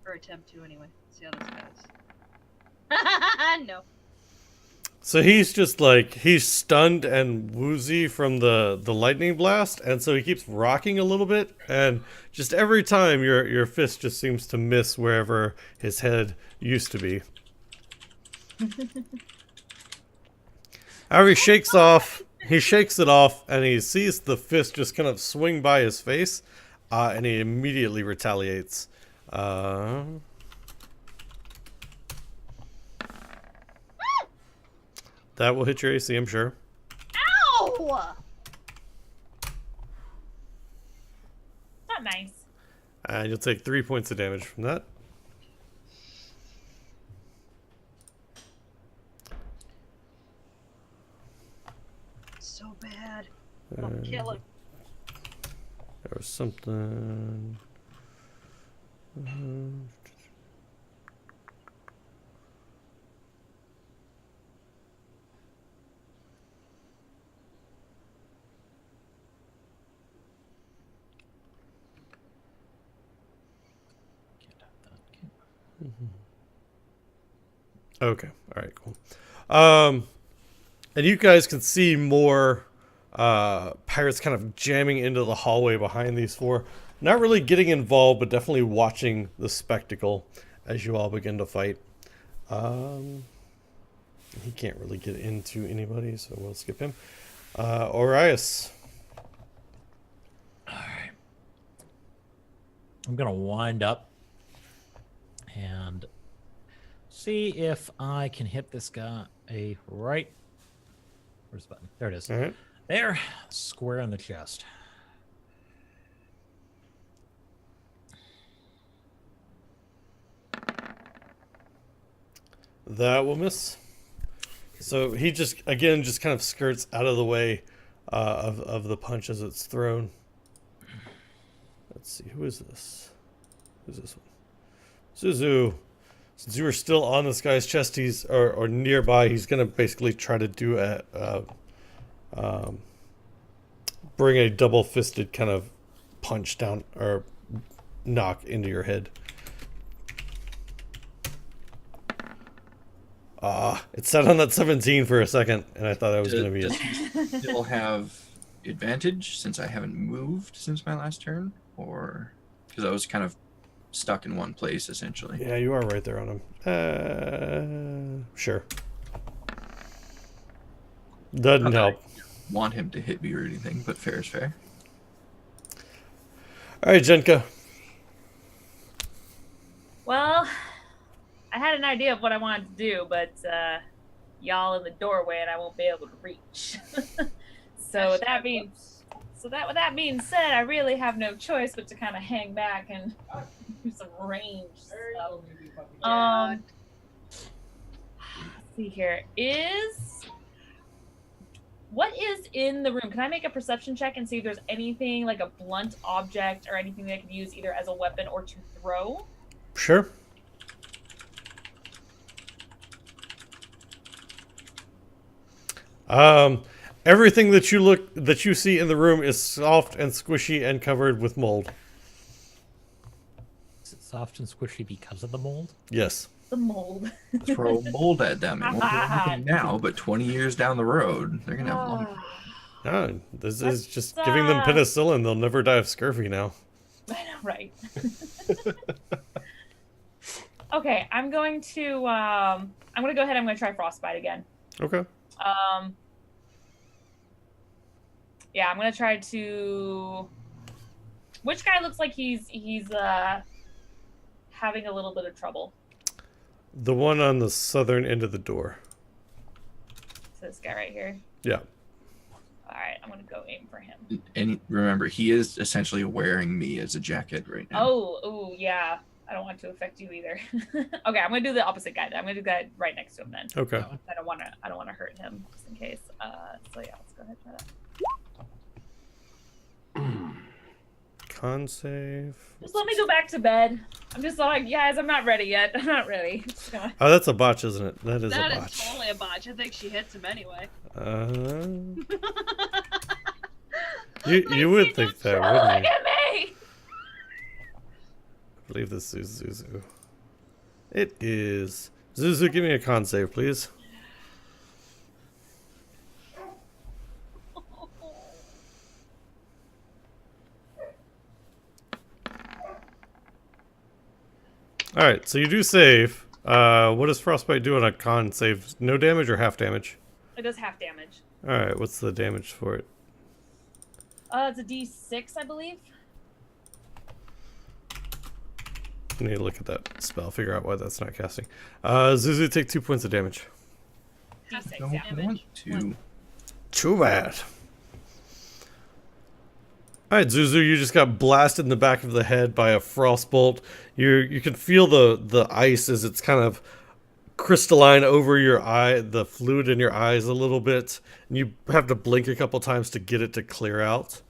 [SPEAKER 7] Or attempt to, anyway. See how this goes. No.
[SPEAKER 2] So he's just like, he's stunned and woozy from the lightning blast, and so he keeps rocking a little bit, and just every time your fist just seems to miss wherever his head used to be. However, he shakes it off, and he sees the fist just kind of swing by his face, and he immediately retaliates. That will hit your AC, I'm sure.
[SPEAKER 7] Ow!
[SPEAKER 3] Not nice.
[SPEAKER 2] And you'll take 3 points of damage from that.
[SPEAKER 7] So bad. I'll kill him.
[SPEAKER 2] There was something. Okay. All right. Cool. And you guys can see more pirates kind of jamming into the hallway behind these four. Not really getting involved, but definitely watching the spectacle as you all begin to fight. He can't really get into anybody, so we'll skip him. Orias.
[SPEAKER 4] Alright. I'm gonna wind up and see if I can hit this guy right. Where's the button? There it is.
[SPEAKER 2] All right.
[SPEAKER 4] There, square in the chest.
[SPEAKER 2] That will miss. So he just kind of skirts out of the way of the punch as it's thrown. Let's see, who is this? Who's this one? Suzu. Since you were still on this guy's chest, he's or nearby, he's gonna basically try to do bring a double-fisted kind of punch down or knock into your head. It sat on that 17 for a second, and I thought I was going to be
[SPEAKER 5] Does
[SPEAKER 2] it.
[SPEAKER 5] he still have advantage since I haven't moved since my last turn? Or because I was kind of stuck in one place essentially.
[SPEAKER 2] Yeah, you are right there on him. Sure. Doesn't
[SPEAKER 5] Not that
[SPEAKER 2] help.
[SPEAKER 5] I want him to hit me or anything, but fair is fair.
[SPEAKER 2] All right, Jenka.
[SPEAKER 3] Well, I had an idea of what I wanted to do, but y'all in the doorway and I won't be able to reach. So with that being said, I really have no choice but to kind of hang back and do some range stuff. Let's see here. What is in the room? Can I make a perception check and see if there's anything like a blunt object or anything that I could use either as a weapon or to throw?
[SPEAKER 2] Sure. Everything that you see in the room is soft and squishy and covered with mold.
[SPEAKER 4] Is it soft and squishy because of the mold?
[SPEAKER 2] Yes.
[SPEAKER 3] The mold.
[SPEAKER 5] Throw mold at them. It won't do anything now, but 20 years down the road, they're gonna have money.
[SPEAKER 2] No, this is just giving them penicillin. They'll never die of scurvy now.
[SPEAKER 3] I know, right? Okay, I'm going to go ahead. I'm going to try frostbite again.
[SPEAKER 2] Okay.
[SPEAKER 3] Yeah, I'm going to try to. Which guy looks like he's having a little bit of trouble?
[SPEAKER 2] The one on the southern end of the door.
[SPEAKER 3] So this guy right here.
[SPEAKER 2] Yeah.
[SPEAKER 3] All right, I'm going to go aim for him.
[SPEAKER 5] And remember, he is essentially wearing me as a jacket right now.
[SPEAKER 3] Oh, yeah. I don't want to affect you either. Okay, I'm gonna do the opposite guy. I'm gonna do that right next to him then.
[SPEAKER 2] Okay.
[SPEAKER 3] I don't want to hurt him just in case. So yeah, let's go ahead and try that.
[SPEAKER 2] Con save.
[SPEAKER 3] Just let me go back to bed. I'm just like, guys, I'm not ready yet. I'm not ready.
[SPEAKER 2] Oh, that's a botch, isn't it? That is
[SPEAKER 7] That
[SPEAKER 2] a
[SPEAKER 7] is
[SPEAKER 2] botch.
[SPEAKER 7] totally a botch. I think she hits him anyway.
[SPEAKER 2] You would think that,
[SPEAKER 3] Look
[SPEAKER 2] wouldn't you?
[SPEAKER 3] at me!
[SPEAKER 2] I believe this is Zuzu. It is. Zuzu, give me a con save, please. Alright, so you do save. What does Frostbite do on a con save? No damage or half damage?
[SPEAKER 3] It does half damage.
[SPEAKER 2] Alright, what's the damage for it?
[SPEAKER 3] It's a D6, I believe.
[SPEAKER 2] I need to look at that spell, figure out why that's not casting. Zuzu, take 2 points of damage.
[SPEAKER 3] D6
[SPEAKER 5] Don't
[SPEAKER 3] damage.
[SPEAKER 5] want to.
[SPEAKER 2] Too bad. Alright, Zuzu, you just got blasted in the back of the head by a frostbolt. You can feel the ice as it's kind of crystalline over your eye, the fluid in your eyes a little bit. And you have to blink a couple times to get it to clear out.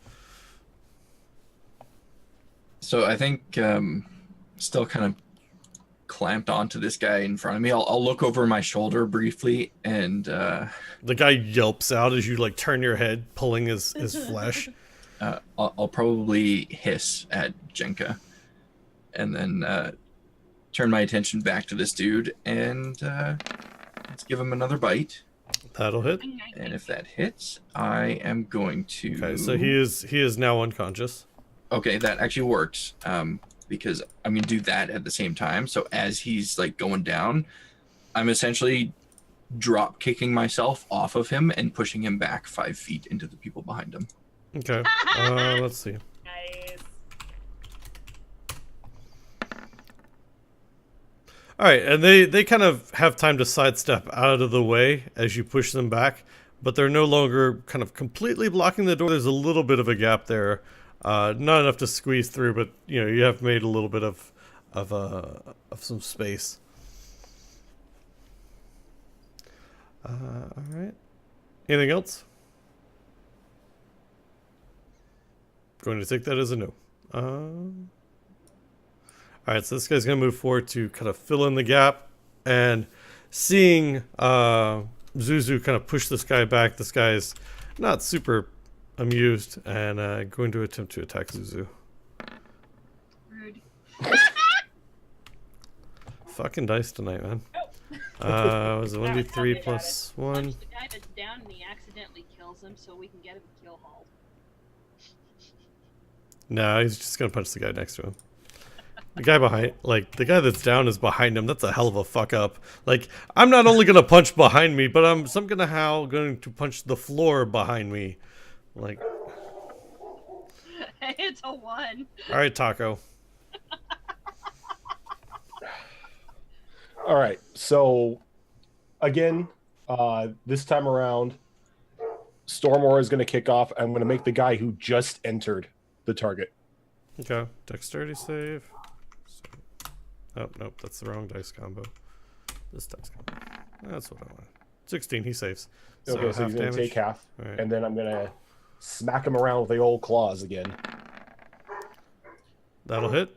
[SPEAKER 5] So I think still kind of clamped onto this guy in front of me. I'll look over my shoulder briefly, and
[SPEAKER 2] the guy yelps out as you like turn your head, pulling his flesh.
[SPEAKER 5] I'll probably hiss at Jenka, and then turn my attention back to this dude, and let's give him another bite.
[SPEAKER 2] That'll hit.
[SPEAKER 5] And if that hits, I am going to.
[SPEAKER 2] Okay, so he is now unconscious.
[SPEAKER 5] Okay, that actually works. Because I'm gonna do that at the same time. So as he's like going down, I'm essentially drop kicking myself off of him and pushing him back 5 feet into the people behind him.
[SPEAKER 2] Okay. Let's see.
[SPEAKER 3] Nice.
[SPEAKER 2] All right, and they kind of have time to sidestep out of the way as you push them back, but they're no longer kind of completely blocking the door. There's a little bit of a gap there. Not enough to squeeze through, but you know you have made a little bit of some space. All right. Anything else? Going to take that as a no. All right, so this guy's gonna move forward to kind of fill in the gap, and seeing Zuzu kind of push this guy back. This guy's not super amused and going to attempt to attack Zuzu.
[SPEAKER 7] Rude.
[SPEAKER 2] Fucking dice tonight, man. Was it
[SPEAKER 3] Tell me
[SPEAKER 2] 1d3
[SPEAKER 3] about
[SPEAKER 2] plus
[SPEAKER 7] Punch
[SPEAKER 2] 1?
[SPEAKER 7] the guy that's down and he accidentally kills him so we can get him Keelhauled.
[SPEAKER 2] No, he's just gonna punch the guy next to him. The guy behind, like, the guy that's down is behind him. That's a hell of a fuck up. Like, I'm not only gonna punch behind me, but I'm somehow going to punch the floor behind me. Like,
[SPEAKER 7] It's a 1.
[SPEAKER 2] alright, Taco.
[SPEAKER 6] All right. So again, this time around, Storm Aura is going to kick off. I'm going to make the guy who just entered the target.
[SPEAKER 2] Okay, dexterity save. Oh, nope, that's the wrong dice combo. This dice combo. That's what I want. 16, he saves.
[SPEAKER 6] Okay, so he's going to
[SPEAKER 2] damage.
[SPEAKER 6] take half,
[SPEAKER 2] Alright.
[SPEAKER 6] and then I'm going to smack him around with the old claws again.
[SPEAKER 2] That'll hit.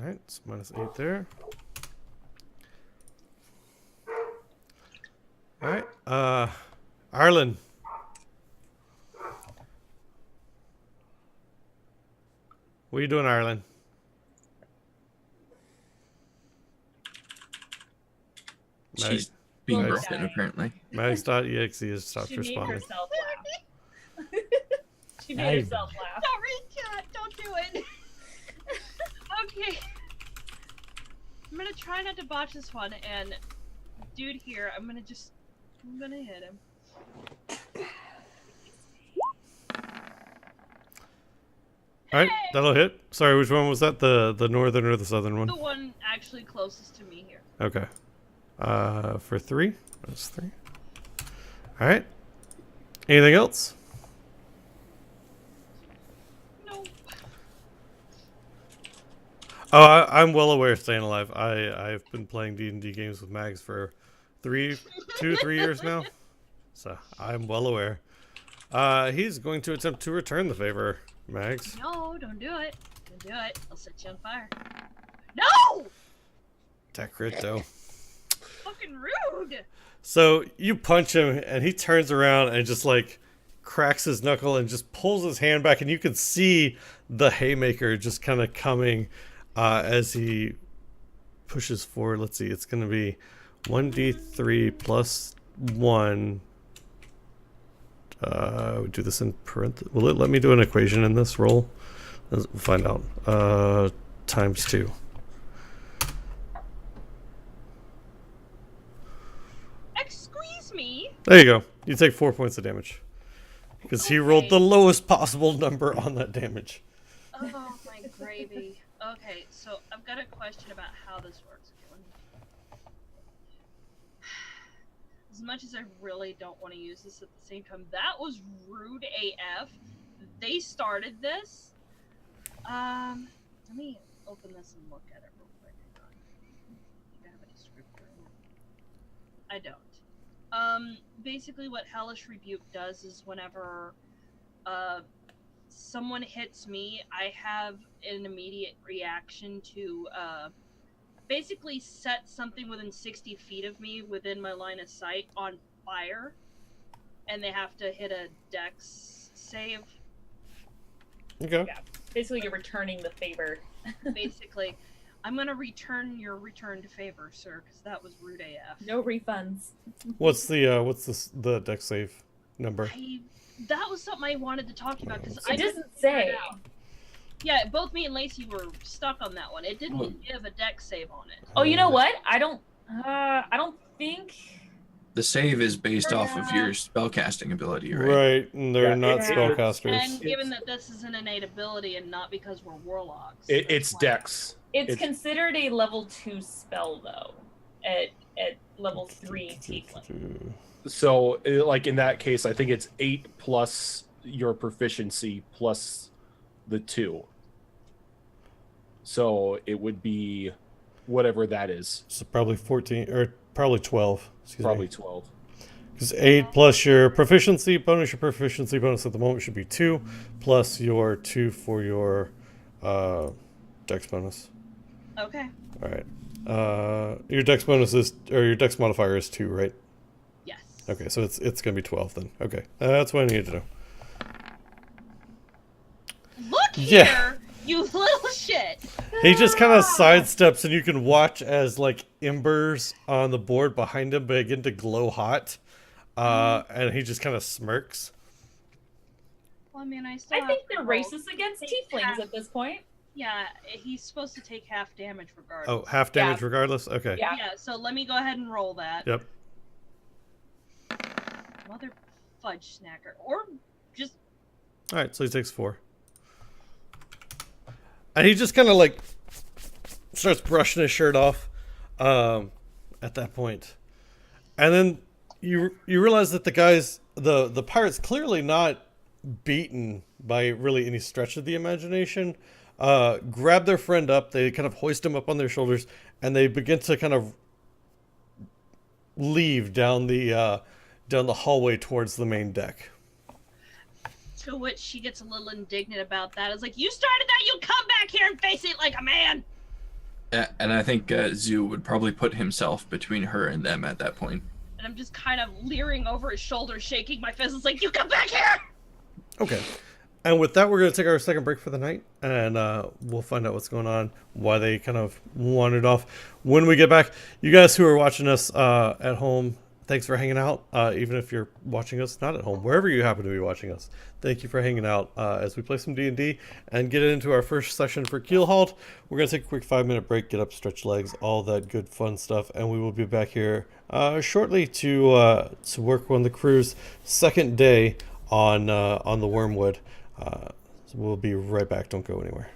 [SPEAKER 2] Alright, so -8 there. Alright, Arlen. What are you doing, Arlen?
[SPEAKER 5] She's being
[SPEAKER 2] Nice.
[SPEAKER 5] broken, apparently.
[SPEAKER 2] Mags.exe has stopped
[SPEAKER 3] She made
[SPEAKER 2] responding.
[SPEAKER 3] herself laugh. She
[SPEAKER 4] Now
[SPEAKER 3] made
[SPEAKER 4] you-
[SPEAKER 3] herself laugh.
[SPEAKER 7] Don't read chat. Don't do it. Okay. I'm gonna try not to botch this one, and dude here, I'm gonna hit him.
[SPEAKER 2] Alright, that'll hit. Sorry, which one was that? The northern or the southern one?
[SPEAKER 7] The one actually closest to me here.
[SPEAKER 2] Okay. For 3? That's 3. Alright. Anything else?
[SPEAKER 7] No.
[SPEAKER 2] Oh, I'm well aware of staying alive. I've been playing D&D games with Mags for 3 years now. So, I'm well aware. He's going to attempt to return the favor, Mags.
[SPEAKER 7] No, don't do it. Don't do it. I'll set you on fire. No!
[SPEAKER 2] That crit, though.
[SPEAKER 7] Fucking rude.
[SPEAKER 2] So, you punch him, and he turns around and just, like, cracks his knuckle and just pulls his hand back, and you can see the haymaker just kind of coming as he pushes forward. Let's see, it's going to be 1d3 plus 1. We do this in parentheses. Will it let me do an equation in this roll? We'll find out. Times 2.
[SPEAKER 7] Squeeze me.
[SPEAKER 2] There you go. You take 4 points of damage. Because he rolled the lowest possible number on that damage.
[SPEAKER 7] Oh my gravy. Okay, so I've got a question about how this works. Okay, let me... As much as I really don't want to use this at the same time, that was rude AF. They started this. Let me open this and look at it real quick. Hang on. I think I have a descriptor in it. I don't. Basically what Hellish Rebuke does is whenever someone hits me, I have an immediate reaction to basically set something within 60 feet of me within my line of sight on fire, and they have to hit a dex save.
[SPEAKER 2] Okay.
[SPEAKER 3] Yeah. Basically, you're returning the favor.
[SPEAKER 7] Basically, I'm gonna return your returned favor, sir, because that was rude AF.
[SPEAKER 3] No refunds.
[SPEAKER 2] What's the dex save number?
[SPEAKER 7] That was something I wanted to talk about because I
[SPEAKER 3] It
[SPEAKER 7] didn't
[SPEAKER 3] doesn't
[SPEAKER 7] figure it
[SPEAKER 3] say.
[SPEAKER 7] out. Yeah, both me and Lacey were stuck on that one. It didn't give a dex save on it.
[SPEAKER 3] Oh, you know what? I don't think.
[SPEAKER 5] The save is based off of your spellcasting ability, right?
[SPEAKER 2] Right, and they're
[SPEAKER 6] Yeah,
[SPEAKER 2] not
[SPEAKER 3] it's-
[SPEAKER 2] spellcasters.
[SPEAKER 7] And given that this is an innate ability and not because we're warlocks,
[SPEAKER 6] It's
[SPEAKER 7] that's why.
[SPEAKER 6] Dex.
[SPEAKER 3] It's
[SPEAKER 6] It's-
[SPEAKER 3] considered a level 2 spell though. At level 3 tiefling.
[SPEAKER 6] So, like in that case, I think it's 8 plus your proficiency plus the 2. So it would be whatever that is.
[SPEAKER 2] So probably 14 or probably 12. Excuse
[SPEAKER 6] Probably
[SPEAKER 2] me.
[SPEAKER 6] 12.
[SPEAKER 2] Because 8 plus your proficiency bonus. Your proficiency bonus at the moment should be 2 plus your 2 for your dex bonus.
[SPEAKER 7] Okay.
[SPEAKER 2] All right. Your dex bonus is, or your dex modifier is 2, right?
[SPEAKER 7] Yes.
[SPEAKER 2] Okay, so it's gonna be 12 then. Okay, that's what I needed to know.
[SPEAKER 7] Look
[SPEAKER 2] Yeah.
[SPEAKER 7] here. You little shit.
[SPEAKER 2] He just kind of sidesteps, and you can watch as like embers on the board behind him begin to glow hot, and he just kind of smirks.
[SPEAKER 7] Well, I mean, I still.
[SPEAKER 3] I think they're
[SPEAKER 7] have to roll.
[SPEAKER 3] racist against tieflings at this point.
[SPEAKER 7] Yeah, he's supposed to take half damage regardless.
[SPEAKER 2] Oh, half damage regardless. Okay.
[SPEAKER 3] Yeah.
[SPEAKER 7] Yeah, so let me go ahead and roll that.
[SPEAKER 2] Yep.
[SPEAKER 7] Mother fudge snacker. Or just.
[SPEAKER 2] All right, so he takes 4. And he just kind of like starts brushing his shirt off at that point. And then you realize that the pirate's clearly not beaten by really any stretch of the imagination. Grab their friend up, they kind of hoist him up on their shoulders, and they begin to kind of leave down the hallway towards the main deck.
[SPEAKER 7] To which she gets a little indignant about that. It's like, you started that, you come back here and face it like a man!
[SPEAKER 5] And I think Zoo would probably put himself between her and them at that point.
[SPEAKER 7] And I'm just kind of leering over his shoulder, shaking my fist. It's like, you come back here!
[SPEAKER 2] Okay. And with that, we're going to take our second break for the night, and we'll find out what's going on, why they kind of wandered off. When we get back, you guys who are watching us at home, thanks for hanging out. Even if you're watching us not at home, wherever you happen to be watching us, thank you for hanging out as we play some D&D and get into our first session for Keelhauled. We're going to take a quick 5-minute break, get up, stretch legs, all that good fun stuff, and we will be back here shortly to work on the crew's second day on the Wormwood. So we'll be right back. Don't go anywhere.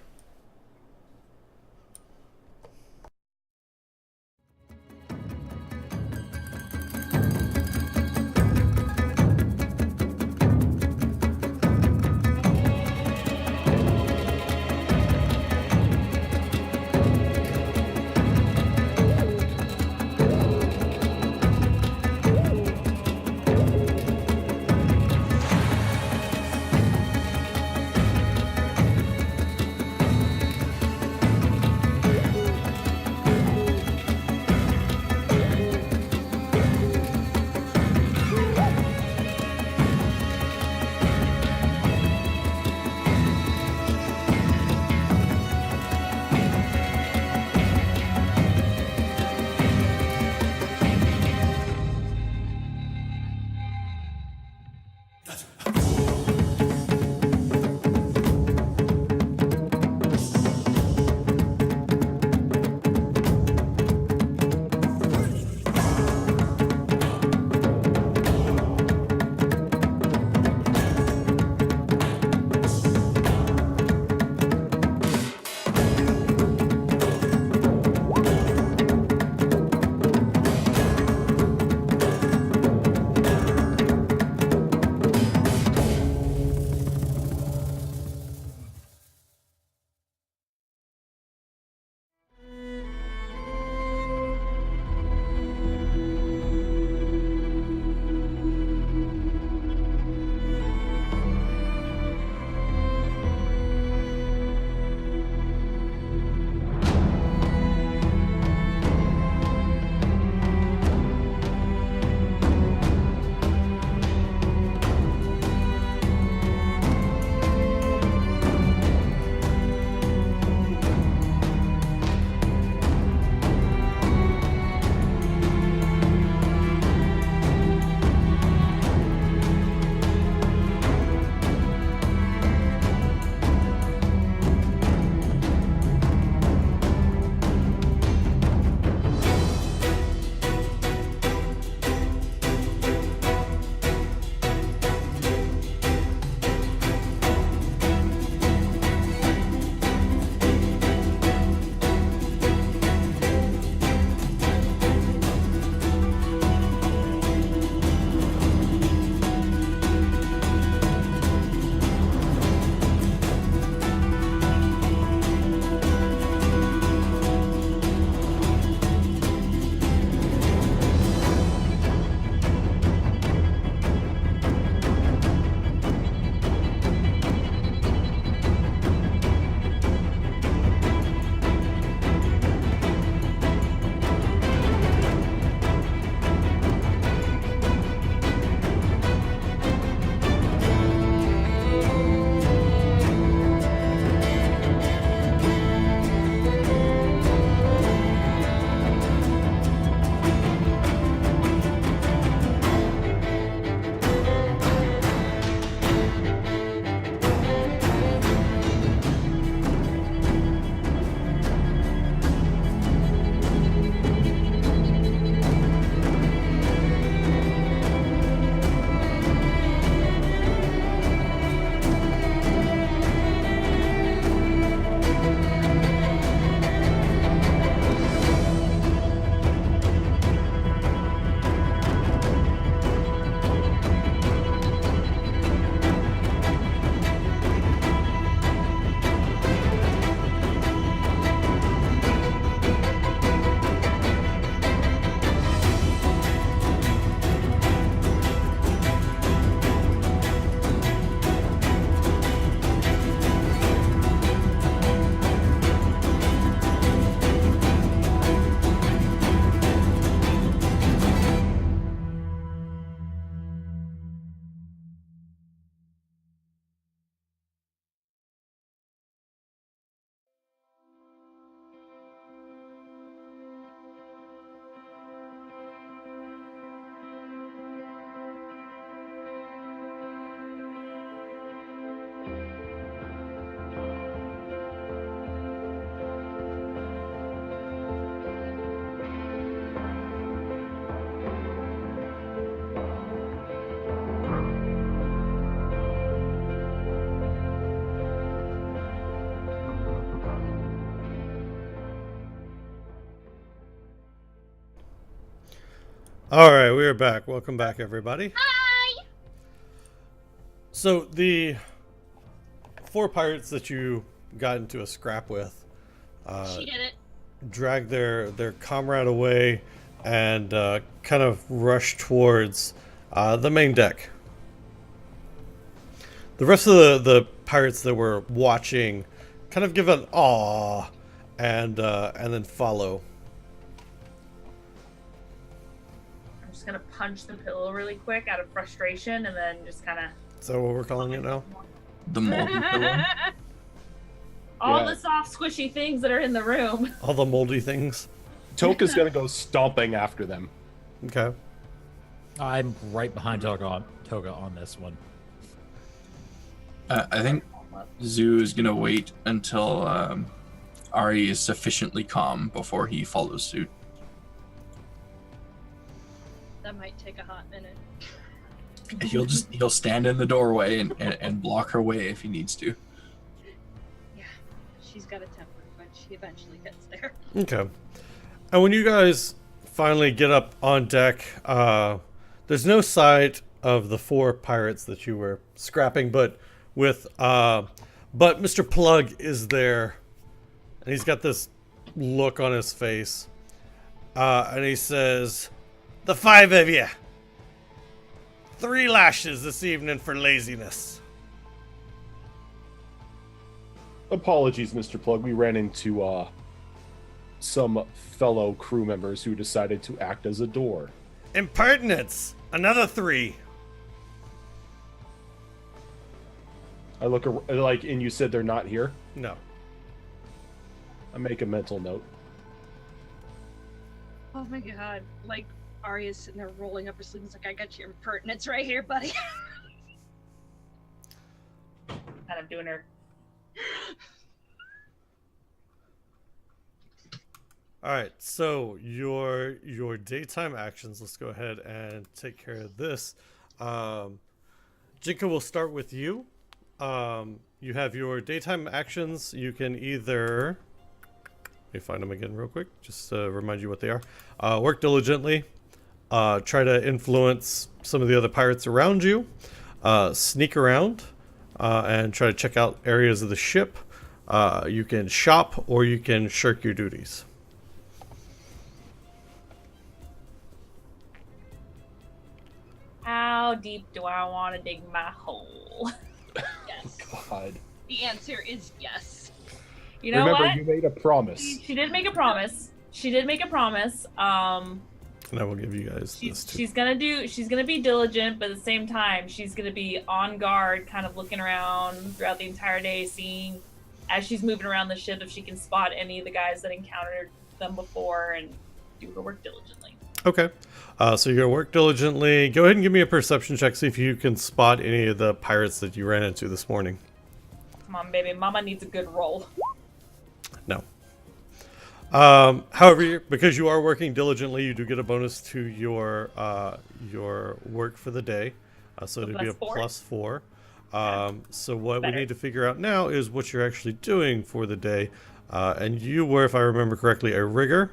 [SPEAKER 2] All right, we are back. Welcome back, everybody.
[SPEAKER 7] Hi.
[SPEAKER 2] So the 4 pirates that you got into a scrap with
[SPEAKER 7] She did it.
[SPEAKER 2] drag their comrade away and kind of rush towards the main deck. The rest of the pirates that were watching kind of give an aw and then follow.
[SPEAKER 3] I'm just gonna punch the pillow really quick out of frustration, and then just kind of
[SPEAKER 2] Is that what we're calling it now?
[SPEAKER 5] The moldy pillow.
[SPEAKER 3] all
[SPEAKER 6] Yeah.
[SPEAKER 3] the soft, squishy things that are in the room.
[SPEAKER 2] All the moldy things.
[SPEAKER 6] Toka's gonna go stomping after them.
[SPEAKER 2] Okay.
[SPEAKER 4] I'm right behind Toga on this one.
[SPEAKER 5] I think Zoo is gonna wait until Ari is sufficiently calm before he follows suit.
[SPEAKER 7] That might take a hot minute.
[SPEAKER 5] He'll stand in the doorway and block her way if he needs to.
[SPEAKER 7] Yeah, she's got a temper, but she eventually gets there.
[SPEAKER 2] Okay. And when you guys finally get up on deck, there's no sight of the 4 pirates that you were scrapping, but Mr. Plug is there, and he's got this look on his face, and he says, "The 5 of you, 3 lashes this evening for laziness."
[SPEAKER 6] Apologies, Mr. Plug. We ran into some fellow crew members who decided to act as a door.
[SPEAKER 2] Impertinence, another 3.
[SPEAKER 6] I look like, and you said they're not here.
[SPEAKER 2] No.
[SPEAKER 6] I make a mental note.
[SPEAKER 7] Oh my god. Like, Arya's sitting there rolling up her sleeves like, I got your impertinence right here, buddy.
[SPEAKER 3] Kind of doing her.
[SPEAKER 2] All right, so your daytime actions. Let's go ahead and take care of this. Jinka, we'll start with you. You have your daytime actions. You can either, let me find them again real quick, just to remind you what they are. Work diligently. Try to influence some of the other pirates around you. Sneak around and try to check out areas of the ship. You can shop or you can shirk your duties.
[SPEAKER 3] How deep do I want to dig my hole?
[SPEAKER 7] Yes.
[SPEAKER 6] God.
[SPEAKER 7] The answer is yes.
[SPEAKER 3] You know
[SPEAKER 6] Remember,
[SPEAKER 3] what?
[SPEAKER 6] you made a promise.
[SPEAKER 3] She did make a promise. She did make a promise.
[SPEAKER 2] And I will give you guys this too.
[SPEAKER 3] She's gonna be diligent, but at the same time, she's gonna be on guard, kind of looking around throughout the entire day, seeing as she's moving around the ship if she can spot any of the guys that encountered them before and do her work diligently.
[SPEAKER 2] Okay. So you're going to work diligently. Go ahead and give me a perception check, see if you can spot any of the pirates that you ran into this morning.
[SPEAKER 3] Come on, baby. Mama needs a good roll.
[SPEAKER 2] No. However, because you are working diligently, you do get a bonus to your work for the day. So it'd be a +4. So what we need to figure out now is what you're actually doing for the day. And you were, if I remember correctly, a rigger?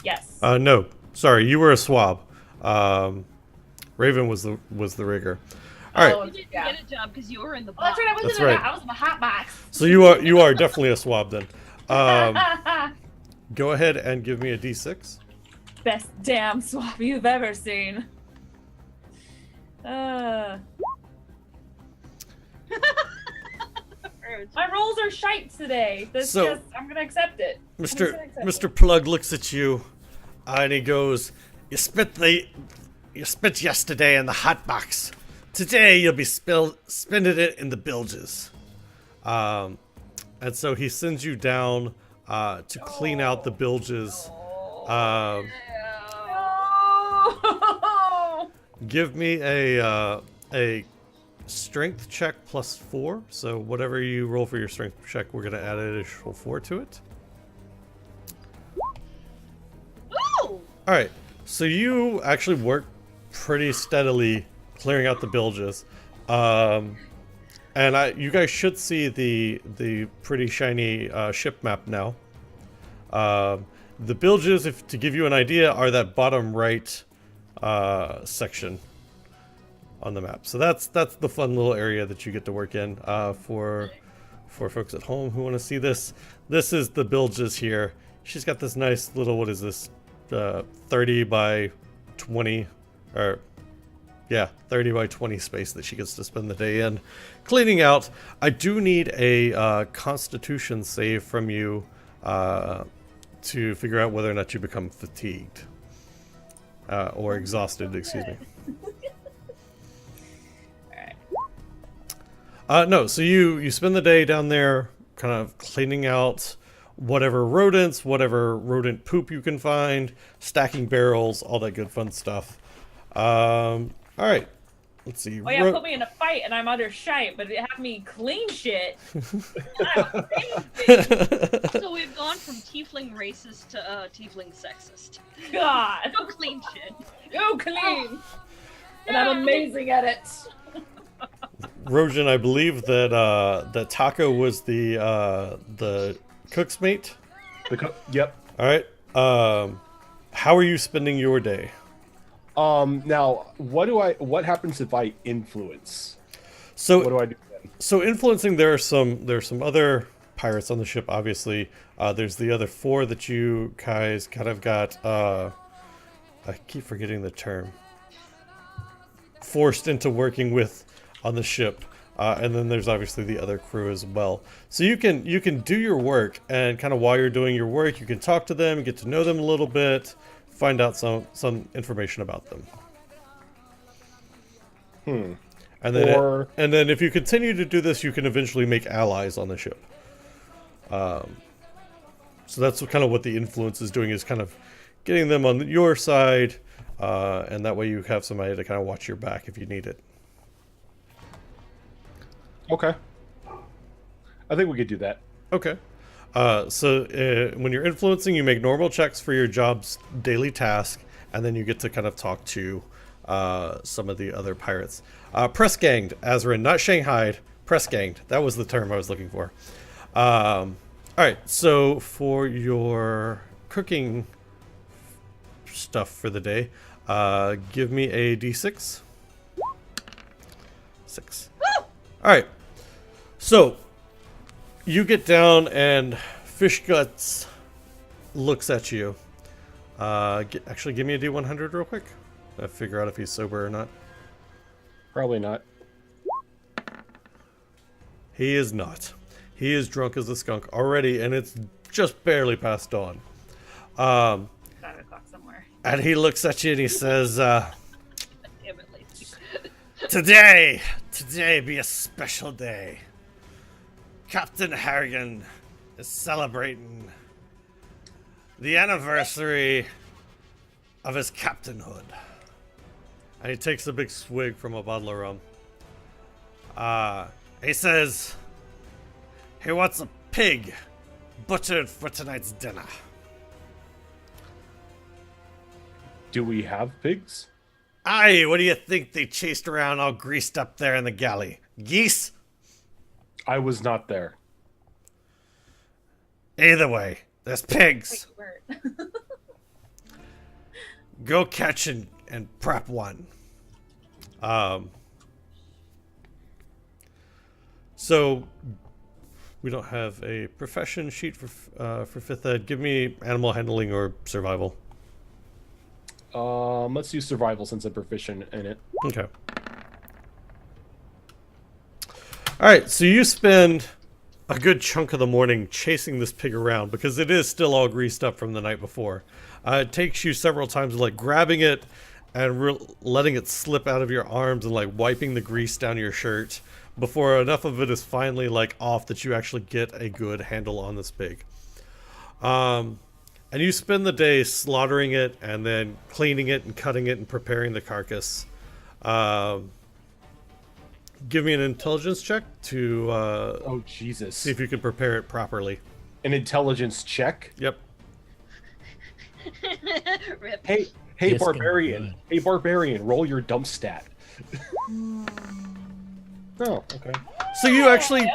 [SPEAKER 3] Yes.
[SPEAKER 2] No. Sorry, you were a swab. Raven was the rigger. All right.
[SPEAKER 7] You didn't get a job because you were in the
[SPEAKER 3] Oh, that's right. I
[SPEAKER 2] That's
[SPEAKER 3] wasn't in
[SPEAKER 2] right.
[SPEAKER 3] I was in the hot box.
[SPEAKER 2] So you are definitely a swab then. Go ahead and give me a d6.
[SPEAKER 3] Best damn swap you've ever seen. My rolls are shite today. I'm gonna accept it.
[SPEAKER 2] Mr. Plug looks at you, and he goes, "You spent yesterday in the hot box. Today you'll be spending it in the bilges." And so he sends you down to clean out the bilges. Give me a strength check +4. So whatever you roll for your strength check, we're gonna add an additional 4 to it.
[SPEAKER 7] Ooh!
[SPEAKER 2] All right, so you actually work pretty steadily clearing out the bilges, and you guys should see the pretty shiny ship map now. The bilges, to give you an idea, are that bottom right section on the map. So that's the fun little area that you get to work in. For folks at home who want to see this, this is the bilges here. She's got this nice little, what is this, 30 by 20, or yeah, 30 by 20 space that she gets to spend the day in cleaning out. I do need a Constitution save from you to figure out whether or not you become fatigued or exhausted, excuse me. No, so you spend the day down there kind of cleaning out whatever rodents, whatever rodent poop you can find, stacking barrels, all that good fun stuff. All right, let's see.
[SPEAKER 3] Oh yeah, put me in a fight and I'm under shite, but have me clean shit. I'm amazing.
[SPEAKER 7] So we've gone from tiefling racist to tiefling sexist.
[SPEAKER 3] God,
[SPEAKER 7] Go clean shit.
[SPEAKER 3] go clean. And I'm amazing at it.
[SPEAKER 2] Rojan, I believe that that Taco was the cook's mate.
[SPEAKER 6] Yep.
[SPEAKER 2] All right. How are you spending your day?
[SPEAKER 6] Now, what happens if I influence?
[SPEAKER 2] So
[SPEAKER 6] What do I do then?
[SPEAKER 2] So influencing, there are some other pirates on the ship. Obviously, there's the other 4 that you guys kind of got. I keep forgetting the term. Forced into working with on the ship, and then there's obviously the other crew as well. So you can do your work, and kind of while you're doing your work, you can talk to them, get to know them a little bit, find out some information about them. And then if you continue to do this, you can eventually make allies on the ship. So that's kind of what the influence is doing, is kind of getting them on your side, and that way you have somebody to kind of watch your back if you need it.
[SPEAKER 6] Okay. I think we could do that.
[SPEAKER 2] Okay. So when you're influencing, you make normal checks for your job's daily task, and then you get to kind of talk to some of the other pirates. Press ganged, Azrin, not Shanghaied. Press ganged. That was the term I was looking for. All right. So for your cooking stuff for the day, give me a d6. 6. All right. So you get down and Fish Guts looks at you. Actually, give me a D100 real quick. I figure out if he's sober or not.
[SPEAKER 6] Probably not.
[SPEAKER 2] He is not. He is drunk as a skunk already, and it's just barely past dawn.
[SPEAKER 3] 5 o'clock somewhere.
[SPEAKER 2] And he looks at you and he says,
[SPEAKER 7] Damn it, Lacey.
[SPEAKER 2] Today be a special day. Captain Harrigan is celebrating the anniversary of his captainhood. And he takes a big swig from a bottle of rum. He says he wants a pig butchered for tonight's dinner.
[SPEAKER 6] Do we have pigs?
[SPEAKER 2] Aye, what do you think they chased around all greased up there in the galley? Geese?
[SPEAKER 6] I was not there.
[SPEAKER 2] Either way, there's pigs.
[SPEAKER 3] Wait,
[SPEAKER 2] Go catch and prep one. So we don't have a profession sheet for 5th ed. Give me animal handling or survival.
[SPEAKER 6] Let's use survival since I'm proficient in it.
[SPEAKER 2] Okay. All right, so you spend a good chunk of the morning chasing this pig around because it is still all greased up from the night before. It takes you several times, like grabbing it and letting it slip out of your arms and like wiping the grease down your shirt before enough of it is finally like off that you actually get a good handle on this pig. And you spend the day slaughtering it and then cleaning it and cutting it and preparing the carcass. Give me an intelligence check to
[SPEAKER 6] Oh Jesus!
[SPEAKER 2] see if you can prepare it properly.
[SPEAKER 6] An intelligence check.
[SPEAKER 2] Yep.
[SPEAKER 7] Rip.
[SPEAKER 6] Hey
[SPEAKER 4] Yes,
[SPEAKER 6] barbarian!
[SPEAKER 4] good.
[SPEAKER 6] Hey barbarian! Roll your dump stat. Oh, okay.
[SPEAKER 2] So you actually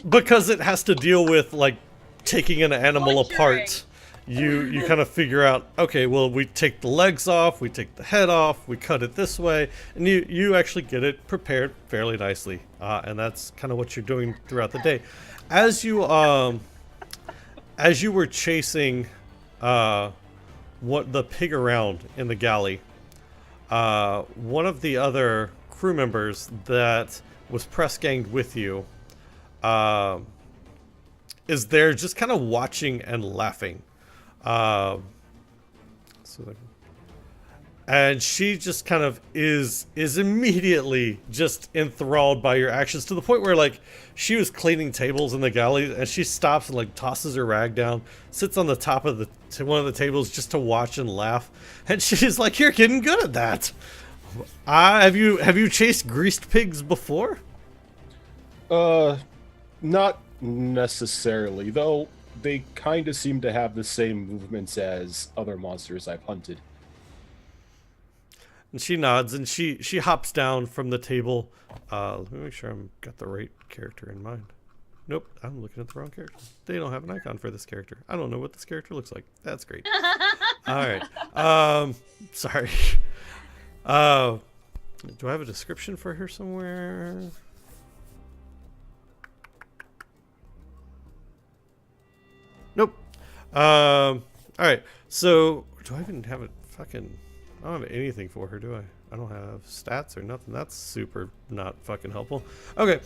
[SPEAKER 2] because it has to deal with like taking an animal
[SPEAKER 7] Butchering.
[SPEAKER 2] apart. you kind of figure out, okay, well, we take the legs off, we take the head off, we cut it this way, and you actually get it prepared fairly nicely, and that's kind of what you're doing throughout the day. As you were chasing what the pig around in the galley, one of the other crew members that was press ganged with you is there just kind of watching and laughing. And she just kind of is immediately just enthralled by your actions, to the point where, like, she was cleaning tables in the galley and she stops and, like, tosses her rag down, sits on the top of one of the tables just to watch and laugh. And she's like, "You're getting good at that. Have you chased greased pigs before?"
[SPEAKER 6] Not necessarily, though. They kind of seem to have the same movements as other monsters I've hunted.
[SPEAKER 2] And she nods and she hops down from the table. Let me make sure I've got the right character in mind. Nope, I'm looking at the wrong character. They don't have an icon for this character. I don't know what this character looks like. That's great. All right. Sorry. Do I have a description for her somewhere? Nope. All right. So, do I even have it fucking... I don't have anything for her, do I? I don't have stats or nothing. That's super not fucking helpful. Okay.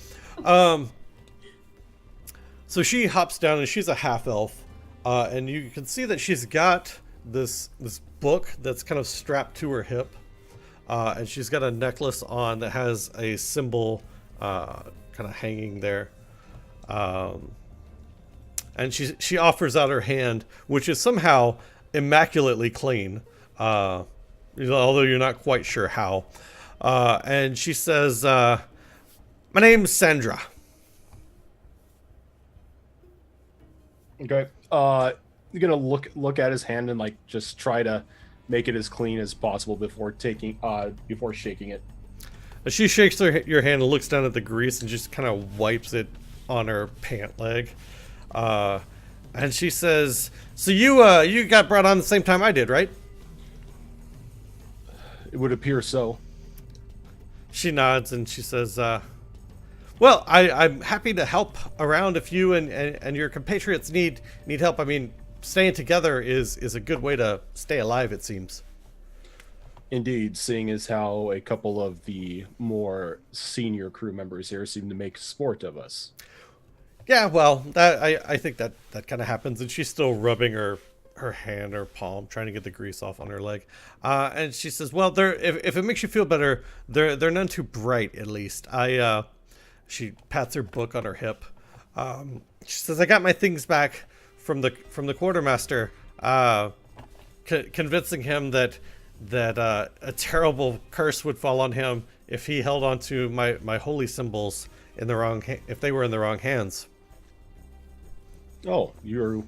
[SPEAKER 2] So she hops down and she's a half elf. And you can see that she's got this book that's kind of strapped to her hip. And she's got a necklace on that has a symbol kind of hanging there. And she offers out her hand, which is somehow immaculately clean. Although you're not quite sure how. And she says, "My name's Sandra."
[SPEAKER 6] Okay. You're gonna look at his hand and, like, just try to make it as clean as possible before shaking it.
[SPEAKER 2] As she shakes your hand and looks down at the grease and just kind of wipes it on her pant leg. And she says, "So you got brought on the same time I did, right?"
[SPEAKER 6] It would appear so.
[SPEAKER 2] She nods and she says, "Well, I'm happy to help around if you and your compatriots need help. I mean, staying together is a good way to stay alive, it seems."
[SPEAKER 6] Indeed, seeing as how a couple of the more senior crew members here seem to make sport of us.
[SPEAKER 2] Yeah, well, I think that kind of happens, and she's still rubbing her hand or palm, trying to get the grease off on her leg. And she says, "Well, if it makes you feel better, they're none too bright, at least." She pats her book on her hip. She says, "I got my things back from the quartermaster, convincing him that a terrible curse would fall on him if he held onto my holy symbols if they were in the wrong hands."
[SPEAKER 6] Oh, you're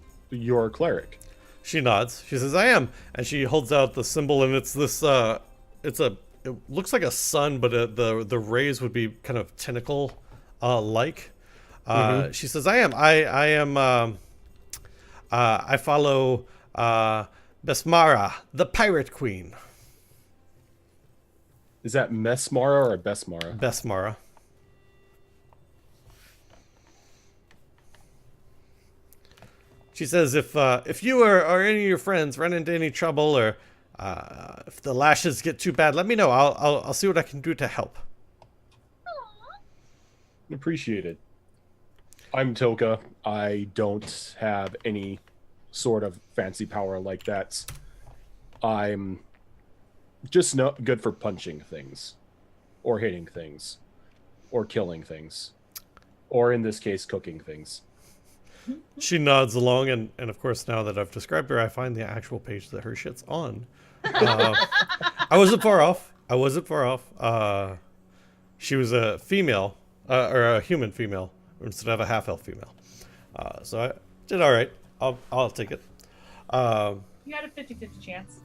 [SPEAKER 6] a cleric.
[SPEAKER 2] She nods. She says, "I am," and she holds out the symbol, and it's this. It looks like a sun, but the rays would be kind of tentacle like. She says, "I am. I am. I follow Besmara, the pirate queen."
[SPEAKER 6] Is that Mesmara or Besmara?
[SPEAKER 2] Besmara. She says, if you or any of your friends run into any trouble, or if the lashes get too bad, let me know. I'll see what I can do to help.
[SPEAKER 6] Appreciated. I'm Toka. I don't have any sort of fancy power like that. I'm just not good for punching things, or hitting things, or killing things, or in this case, cooking things.
[SPEAKER 2] She nods along, and of course, now that I've described her, I find the actual page that her shit's on. I wasn't far off. She was a female, or a human female, instead of a half-elf female. So I did all right. I'll take it.
[SPEAKER 3] You had a 50-50 chance.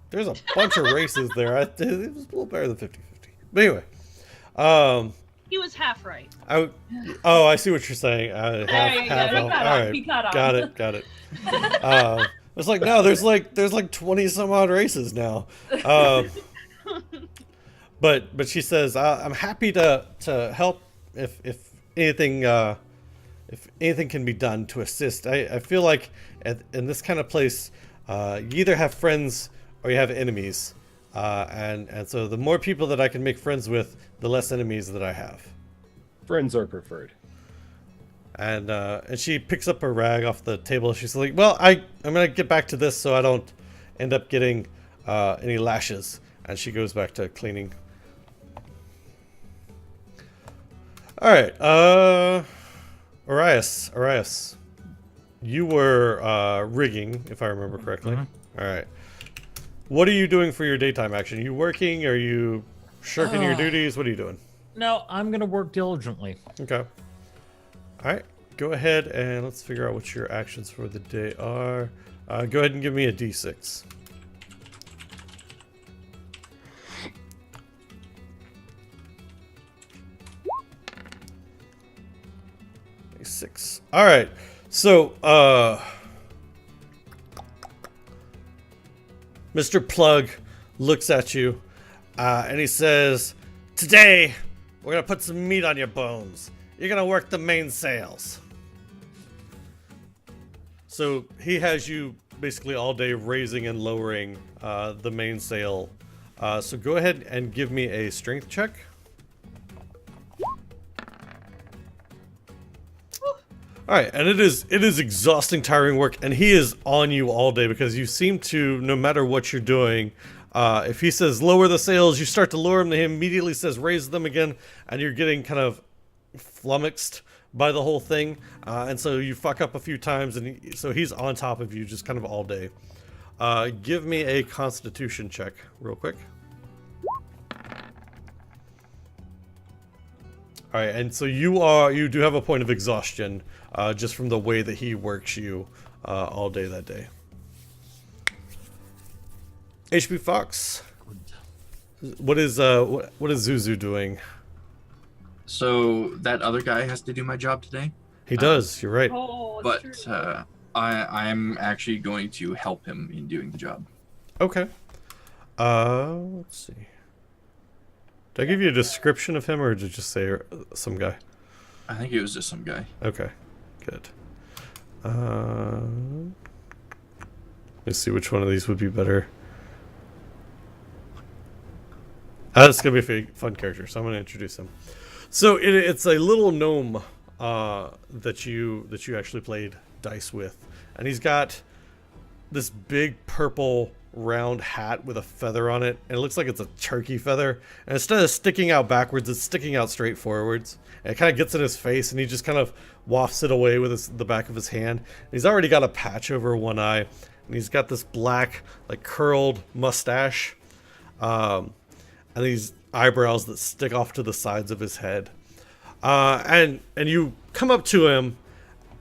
[SPEAKER 2] There's a bunch of races there. It was a little better than 50-50. But anyway.
[SPEAKER 7] He was half right.
[SPEAKER 2] Oh, I see what you're saying. Half
[SPEAKER 3] he
[SPEAKER 2] elf.
[SPEAKER 3] caught
[SPEAKER 2] All
[SPEAKER 3] on,
[SPEAKER 2] right,
[SPEAKER 3] he caught on.
[SPEAKER 2] got it. It's like no, there's like 20 some odd races now. But she says I'm happy to help if anything can be done to assist. I feel like in this kind of place, you either have friends or you have enemies, and so the more people that I can make friends with, the less enemies that I have.
[SPEAKER 6] Friends are preferred.
[SPEAKER 2] And she picks up her rag off the table. She's like, "Well, I'm gonna get back to this so I don't end up getting any lashes." And she goes back to cleaning. All right, Arias, you were rigging, if I remember correctly. All right, what are you doing for your daytime action? Are you working? Are you shirking your duties? What are you doing?
[SPEAKER 4] No, I'm gonna work diligently.
[SPEAKER 2] Okay. All right, go ahead and let's figure out what your actions for the day are. Go ahead and give me a D6. D6. All right. So, Mr. Plug looks at you, and he says, "Today, we're gonna put some meat on your bones. You're gonna work the mainsails." So he has you basically all day raising and lowering the mainsail. So go ahead and give me a strength check. All right, and it is exhausting, tiring work, and he is on you all day because you seem to, no matter what you're doing, if he says lower the sails, you start to lower them, and he immediately says raise them again, and you're getting kind of flummoxed by the whole thing, and so you fuck up a few times, and so he's on top of you just kind of all day. Give me a Constitution check real quick. All right, and so you do have a point of exhaustion just from the way that he works you all day that day. HP Fox, what is Zuzu doing?
[SPEAKER 5] So that other guy has to do my job today.
[SPEAKER 2] He does. You're right.
[SPEAKER 3] Oh, it's
[SPEAKER 5] But
[SPEAKER 3] true.
[SPEAKER 5] I'm actually going to help him in doing the job.
[SPEAKER 2] Okay. Let's see. Did I give you a description of him, or did you just say some guy?
[SPEAKER 5] I think it was just some guy.
[SPEAKER 2] Okay, good. Let's see which one of these would be better. It's gonna be a fun character, so I'm gonna introduce him. So it's a little gnome that you actually played dice with, and he's got this big purple round hat with a feather on it, and it looks like it's a turkey feather, and instead of sticking out backwards, it's sticking out straight forwards, and it kind of gets in his face, and he just kind of wafts it away with the back of his hand. And he's already got a patch over one eye, and he's got this black, like, curled mustache, and these eyebrows that stick off to the sides of his head, and you come up to him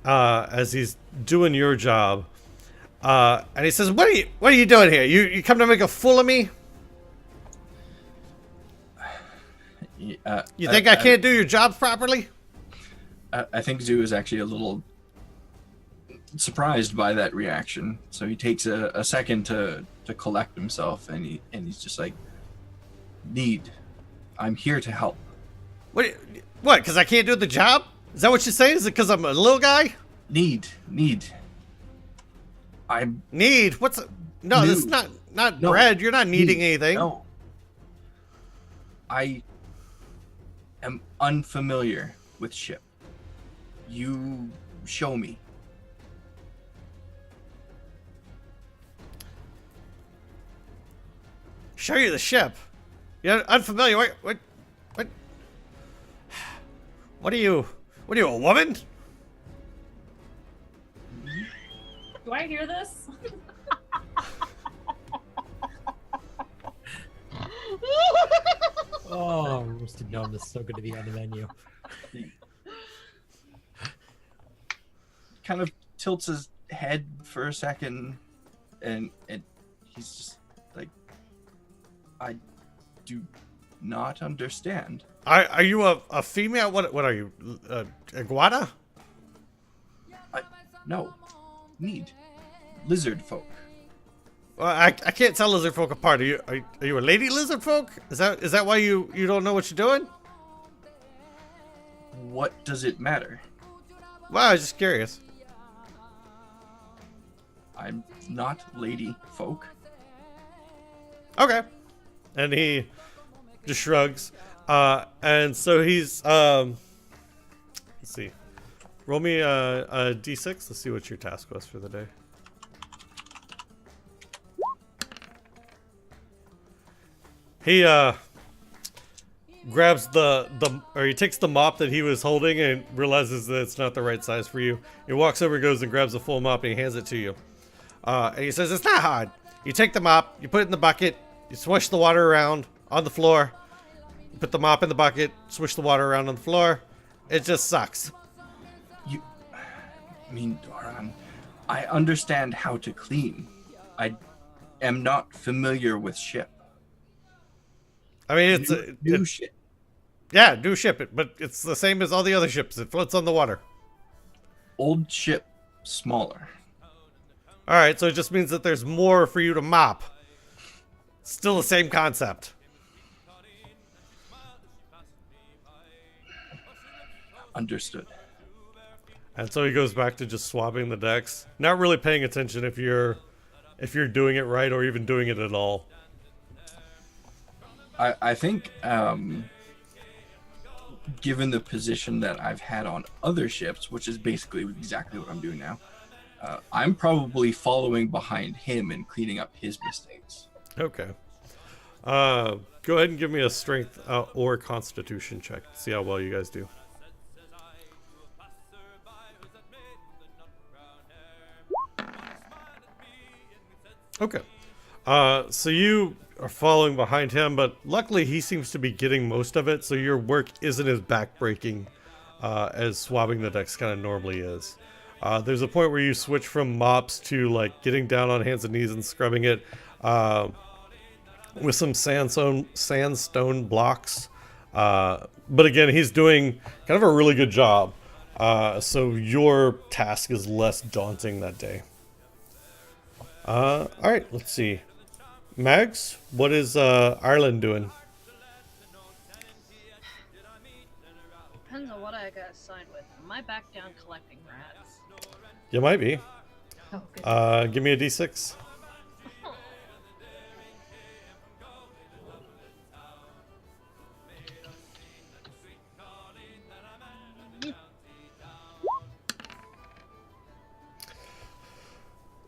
[SPEAKER 2] as he's doing your job. And he says, "What are you doing here? You come to make a fool of me? You think I can't do your job properly?"
[SPEAKER 5] I think Zoo is actually a little surprised by that reaction, so he takes a second to collect himself, and he's just like, I'm here to help.
[SPEAKER 2] What? Because I can't do the job? Is that what you're saying? Is it because I'm a little guy?
[SPEAKER 5] Need.
[SPEAKER 2] Need? What's a... No,
[SPEAKER 5] New.
[SPEAKER 2] this is not
[SPEAKER 5] No.
[SPEAKER 2] bread. You're not needing anything.
[SPEAKER 5] No. I am unfamiliar with ship. You show me.
[SPEAKER 2] Show you the ship. You're unfamiliar. What? What are you? What are you, a woman?
[SPEAKER 3] Do I hear this?
[SPEAKER 4] Oh, roasted gnome is so good to be on the menu.
[SPEAKER 5] Kind of tilts his head for a second, and he's just like, I do not understand.
[SPEAKER 2] Are you a female? What are you? Iguana?
[SPEAKER 5] No. Need. Lizard folk.
[SPEAKER 2] Well, I can't tell lizard folk apart. Are you a lady lizard folk? Is that why you don't know what you're doing?
[SPEAKER 5] What does it matter?
[SPEAKER 2] Well, I was just curious.
[SPEAKER 5] I'm not lady folk.
[SPEAKER 2] Okay. And he just shrugs. And so he's let's see. Roll me a d6. Let's see what your task was for the day. He grabs he takes the mop that he was holding and realizes that it's not the right size for you. He walks over, goes and grabs the full mop and he hands it to you. And he says, "It's not hard. You take the mop, you put it in the bucket, you swish the water around on the floor, you put the mop in the bucket, swish the water around on the floor. It just sucks."
[SPEAKER 5] Doran, I understand how to clean. I am not familiar with ship.
[SPEAKER 2] I mean, it's
[SPEAKER 5] new ship.
[SPEAKER 2] Yeah, new ship, but it's the same as all the other ships. It floats on the water.
[SPEAKER 5] Old ship, smaller.
[SPEAKER 2] All right, so it just means that there's more for you to mop. Still the same concept.
[SPEAKER 5] Understood.
[SPEAKER 2] And so he goes back to just swabbing the decks, not really paying attention if you're doing it right or even doing it at all.
[SPEAKER 5] I think, given the position that I've had on other ships, which is basically exactly what I'm doing now, I'm probably following behind him and cleaning up his mistakes.
[SPEAKER 2] Okay. Go ahead and give me a strength or constitution check to see how well you guys do. Okay. So you are following behind him, but luckily he seems to be getting most of it, so your work isn't as backbreaking as swabbing the decks kind of normally is. There's a point where you switch from mops to like getting down on hands and knees and scrubbing it with some sandstone blocks. But again, he's doing kind of a really good job. So your task is less daunting that day. All right, let's see. Mags, what is Ireland doing?
[SPEAKER 7] Depends on what I got assigned with. Am I back down collecting rats?
[SPEAKER 2] You might be.
[SPEAKER 3] Oh, good.
[SPEAKER 2] Give me a d6.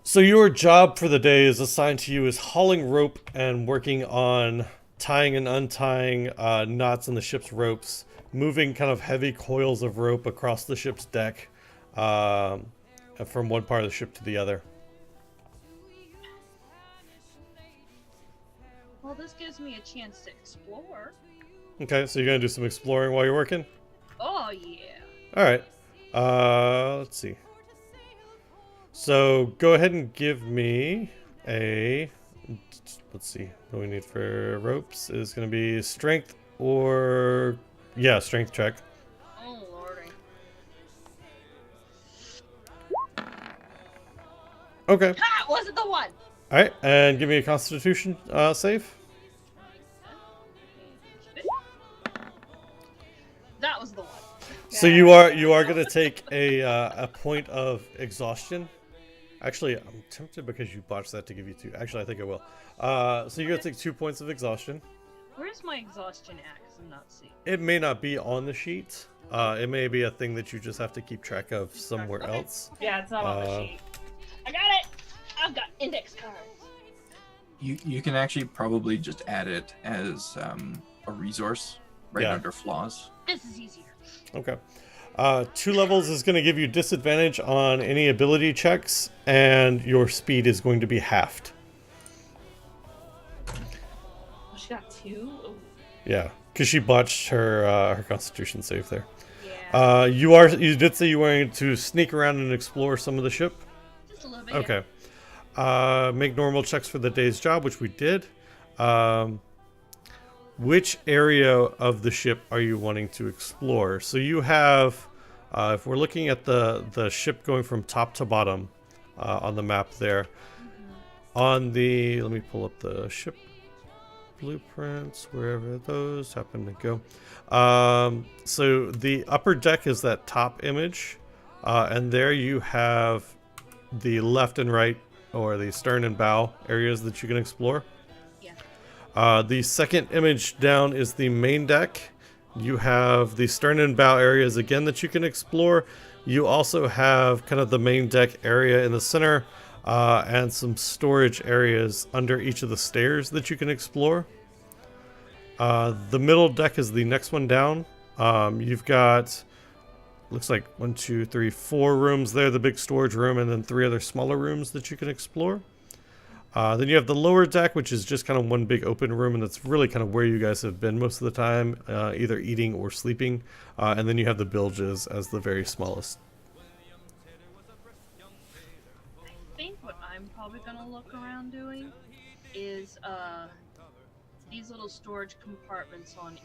[SPEAKER 2] So your job for the day is assigned to you is hauling rope and working on tying and untying knots in the ship's ropes, moving kind of heavy coils of rope across the ship's deck from one part of the ship to the other.
[SPEAKER 7] Well, this gives me a chance to explore.
[SPEAKER 2] Okay, so you're going to do some exploring while you're working?
[SPEAKER 7] Oh, yeah.
[SPEAKER 2] All right. Let's see. So go ahead and give me a, let's see, what we need for ropes is going to be strength or, yeah, strength check.
[SPEAKER 7] Oh, lordy.
[SPEAKER 2] Okay.
[SPEAKER 7] Ah, was it the one?
[SPEAKER 2] All right, and give me a constitution save.
[SPEAKER 7] That was the one.
[SPEAKER 2] So you are going to take a point of exhaustion. Actually, I'm tempted because you botched that to give you 2. Actually, I think I will. So you're going to take 2 points of exhaustion.
[SPEAKER 7] Where's my exhaustion at? 'Cause I'm not seeing.
[SPEAKER 2] It may not be on the sheet. It may be a thing that you just have to keep track of somewhere else.
[SPEAKER 3] Yeah, it's not on the sheet.
[SPEAKER 7] I got it. I've got index cards.
[SPEAKER 5] You can actually probably just add it as a resource right under flaws.
[SPEAKER 7] This is easier.
[SPEAKER 2] Okay. 2 levels is going to give you disadvantage on any ability checks, and your speed is going to be halved.
[SPEAKER 3] Oh, she got 2? Ooh.
[SPEAKER 2] Yeah, because she botched her constitution save there.
[SPEAKER 7] Yeah.
[SPEAKER 2] You did say you wanted to sneak around and explore some of the ship?
[SPEAKER 7] Just a little bit.
[SPEAKER 2] Okay. Make normal checks for the day's job, which we did. which area of the ship are you wanting to explore? So you have, if we're looking at the ship going from top to bottom on the map there, on the, let me pull up the ship blueprints, wherever those happen to go. So the upper deck is that top image, and there you have the left and right, or the stern and bow areas that you can explore.
[SPEAKER 7] Yeah.
[SPEAKER 2] The second image down is the main deck. You have the stern and bow areas again that you can explore. You also have kind of the main deck area in the center, and some storage areas under each of the stairs that you can explore. The middle deck is the next one down. You've got, looks like 1, 2, 3, 4 rooms there, the big storage room, and then 3 other smaller rooms that you can explore. Then you have the lower deck, which is just kind of one big open room, and that's really kind of where you guys have been most of the time, either eating or sleeping. And then you have the bilges as the very smallest.
[SPEAKER 7] I think what I'm probably gonna look around doing is these little storage compartments on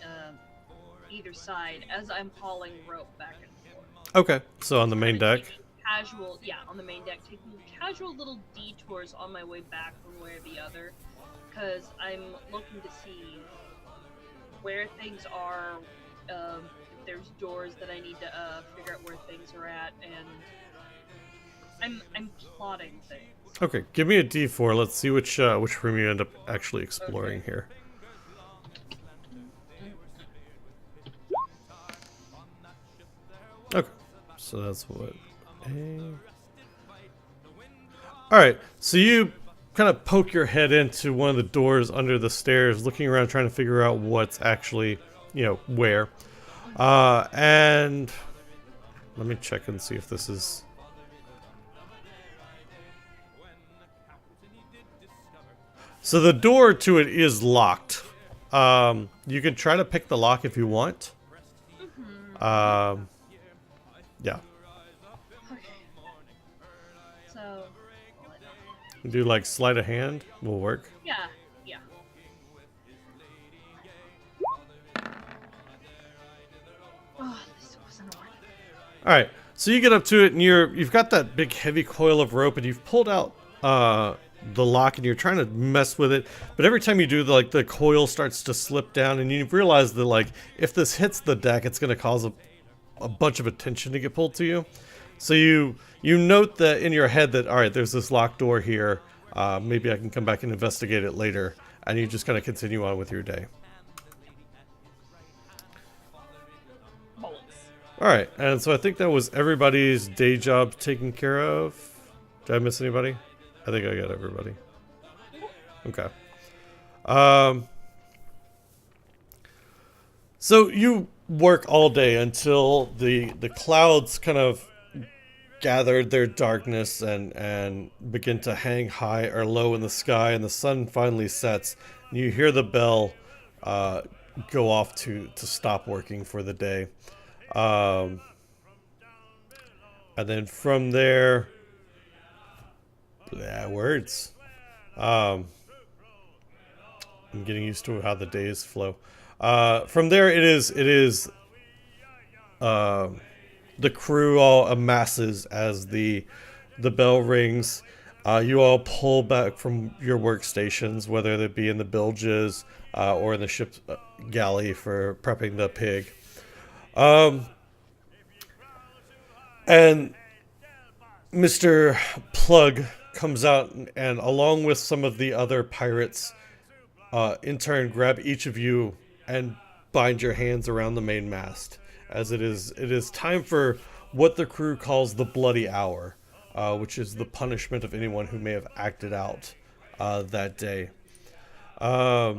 [SPEAKER 7] either side as I'm hauling rope back and forth.
[SPEAKER 2] Okay, so on the main deck.
[SPEAKER 7] Casual, yeah, on the main deck, taking casual little detours on my way back from where the other, because I'm looking to see where things are, if there's doors that I need to figure out where things are at, and I'm plotting things.
[SPEAKER 2] Okay, give me a D4. Let's see which room you end up actually exploring here. Okay, so that's what. Alright, so you kind of poke your head into one of the doors under the stairs, looking around trying to figure out what's actually, where. And let me check and see if this is... So the door to it is locked. You can try to pick the lock if you want. Yeah.
[SPEAKER 7] So,
[SPEAKER 2] Do like sleight of hand will work.
[SPEAKER 7] yeah. Oh, this wasn't working.
[SPEAKER 2] All right, so you get up to it, and you've got that big heavy coil of rope, and you've pulled out the lock, and you're trying to mess with it. But every time you do, the coil starts to slip down, and you realize that if this hits the deck, it's going to cause a bunch of attention to get pulled to you. So you note that in your head that, all right, there's this locked door here. Maybe I can come back and investigate it later, and you just kind of continue on with your day. All right, and so I think that was everybody's day job taken care of. Did I miss anybody? I think I got everybody. Okay. So you work all day until the clouds kind of gathered their darkness and begin to hang high or low in the sky, and the sun finally sets. And you hear the bell go off to stop working for the day. And then from there, words. I'm getting used to how the days flow. From there, it is the crew all amasses as the bell rings. You all pull back from your workstations, whether they be in the bilges or in the ship's galley for prepping the pig. And Mr. Plug comes out and along with some of the other pirates, in turn grab each of you and bind your hands around the main mast, as it is time for what the crew calls the bloody hour, which is the punishment of anyone who may have acted out that day. Are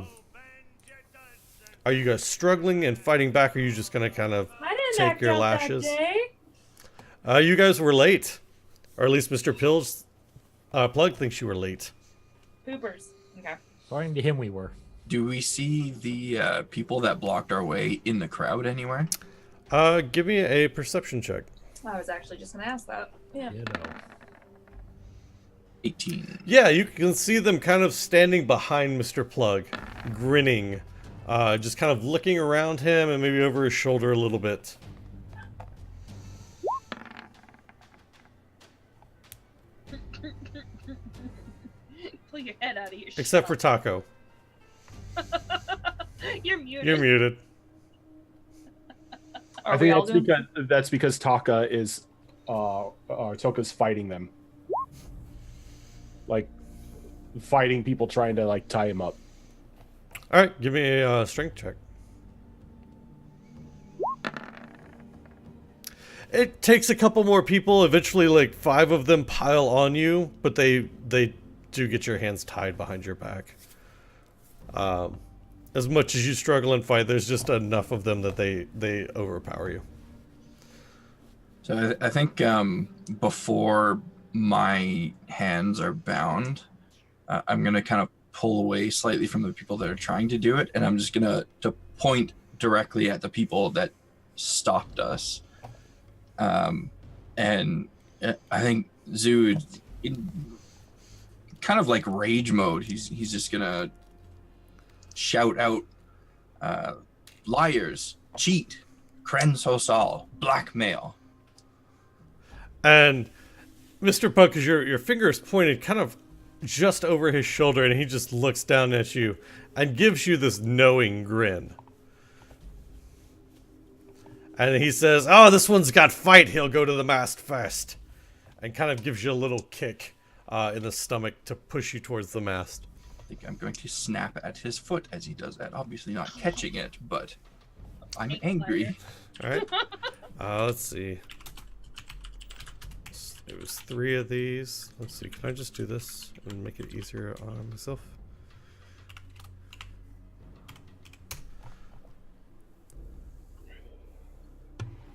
[SPEAKER 2] you guys struggling and fighting back, or are you just gonna kind of take your lashes? You guys were late, or at least Mr. Plug thinks you were late.
[SPEAKER 3] Poopers. Okay.
[SPEAKER 4] According to him, we were.
[SPEAKER 5] Do we see the people that blocked our way in the crowd anywhere?
[SPEAKER 2] Give me a perception check.
[SPEAKER 3] I was actually just gonna ask that. Yeah.
[SPEAKER 5] 18.
[SPEAKER 2] Yeah, you can see them kind of standing behind Mr. Plug, grinning, just kind of looking around him and maybe over his shoulder a little bit.
[SPEAKER 7] Pull your head out of your
[SPEAKER 2] Except for
[SPEAKER 7] shell.
[SPEAKER 2] Taco.
[SPEAKER 7] You're muted.
[SPEAKER 2] You're muted.
[SPEAKER 3] Are
[SPEAKER 6] I
[SPEAKER 3] we
[SPEAKER 6] think
[SPEAKER 3] all doing?
[SPEAKER 6] that's because Taka is Toka's fighting them. Like fighting people trying to like tie him up.
[SPEAKER 2] All right, give me a strength check. It takes a couple more people. Eventually, like 5 of them pile on you, but they do get your hands tied behind your back. As much as you struggle and fight, there's just enough of them that they overpower you.
[SPEAKER 5] So I think before my hands are bound, I'm gonna kind of pull away slightly from the people that are trying to do it, and I'm just gonna point directly at the people that stopped us. And I think Zoo, in kind of like rage mode, he's just gonna shout out, liars, cheat, Kren Sosal, blackmail.
[SPEAKER 2] And Mr. Puck, as your finger is pointed kind of just over his shoulder, and he just looks down at you and gives you this knowing grin. And he says, "Oh, this one's got fight. He'll go to the mast first." And kind of gives you a little kick in the stomach to push you towards the mast.
[SPEAKER 5] I think I'm going to snap at his foot as he does that. Obviously not catching it, but I'm angry.
[SPEAKER 2] All right. Let's see. It was 3 of these. Let's see. Can I just do this and make it easier on myself?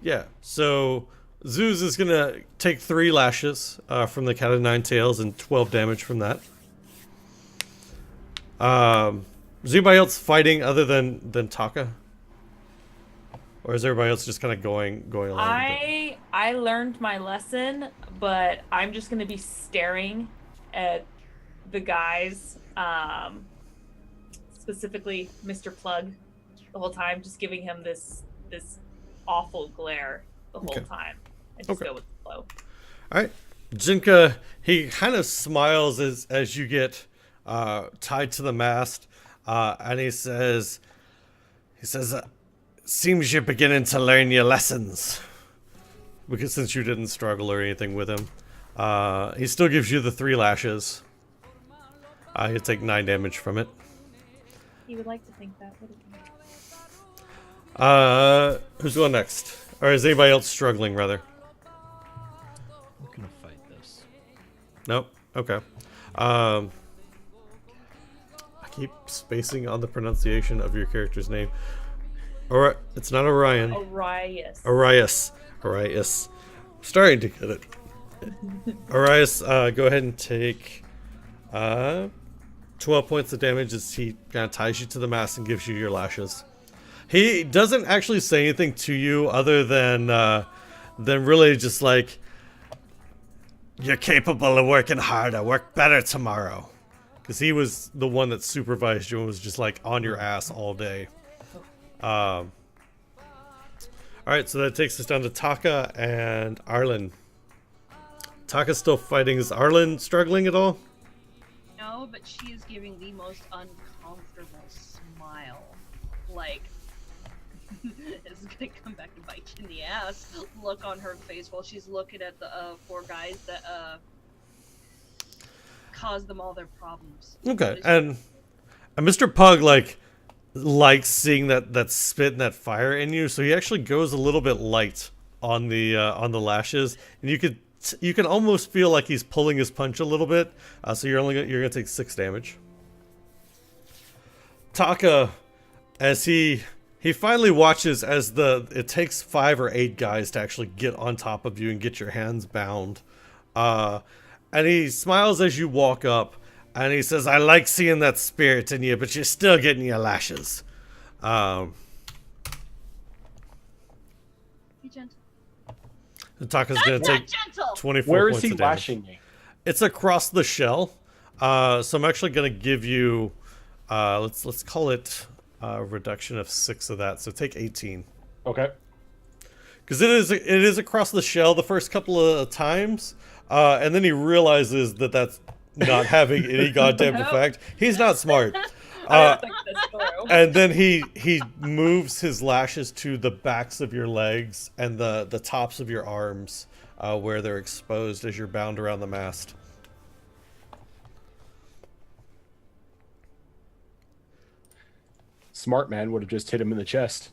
[SPEAKER 2] Yeah. So Zeus is gonna take 3 lashes from the Cat of 9 Tails and 12 damage from that. Is anybody else fighting other than Taka? Or is everybody else just kind of going along with it?
[SPEAKER 3] I learned my lesson, but I'm just gonna be staring at the guys, specifically Mr. Plug, the whole time, just giving him this awful glare the whole time, and just go with the flow.
[SPEAKER 2] All right, Jinka, he kind of smiles as you get tied to the mast, and he says, "Seems you're beginning to learn your lessons." Because since you didn't struggle or anything with him, he still gives you the 3 lashes. You take 9 damage from it.
[SPEAKER 3] He would like to think that, wouldn't he?
[SPEAKER 2] Who's going next? Or is anybody else struggling, rather?
[SPEAKER 4] We're gonna fight this.
[SPEAKER 2] Nope. Okay. I keep spacing on the pronunciation of your character's name. Or it's not Orion.
[SPEAKER 3] Arias.
[SPEAKER 2] Arias. Starting to get it. Arias, go ahead and take 12 points of damage as he kind of ties you to the mast and gives you your lashes. He doesn't actually say anything to you other than really just like, "You're capable of working harder. Work better tomorrow." Because he was the one that supervised you and was just like on your ass all day. Alright, so that takes us down to Taka and Arlen. Taka's still fighting. Is Arlen struggling at all?
[SPEAKER 7] No, but she is giving the most uncomfortable smile. Like, it's gonna come back and bite you in the ass. Look on her face while she's looking at the 4 guys that caused them all their problems.
[SPEAKER 2] Okay, and Mr. Pug likes seeing that spit and that fire in you, so he actually goes a little bit light on the lashes, and you can almost feel like he's pulling his punch a little bit. So you're gonna take 6 damage. Taka, as he finally watches as it takes 5 or 8 guys to actually get on top of you and get your hands bound, and he smiles as you walk up. And he says, "I like seeing that spirit in you, but you're still getting your lashes."
[SPEAKER 7] Be gentle.
[SPEAKER 2] Taka's going to take
[SPEAKER 7] Gentle.
[SPEAKER 2] 24
[SPEAKER 6] Where is
[SPEAKER 2] points
[SPEAKER 6] he
[SPEAKER 2] of damage.
[SPEAKER 6] lashing me?
[SPEAKER 2] It's across the shell. So I'm actually going to give you, let's call it reduction of 6 of that. So take 18.
[SPEAKER 6] Okay.
[SPEAKER 2] Because it is across the shell the first couple of times, and then he realizes that that's not having any goddamn
[SPEAKER 3] Nope.
[SPEAKER 2] effect. He's not smart.
[SPEAKER 3] I don't think this through.
[SPEAKER 2] And then he moves his lashes to the backs of your legs and the tops of your arms, where they're exposed as you're bound around the mast.
[SPEAKER 6] Smart man would have just hit him in the chest.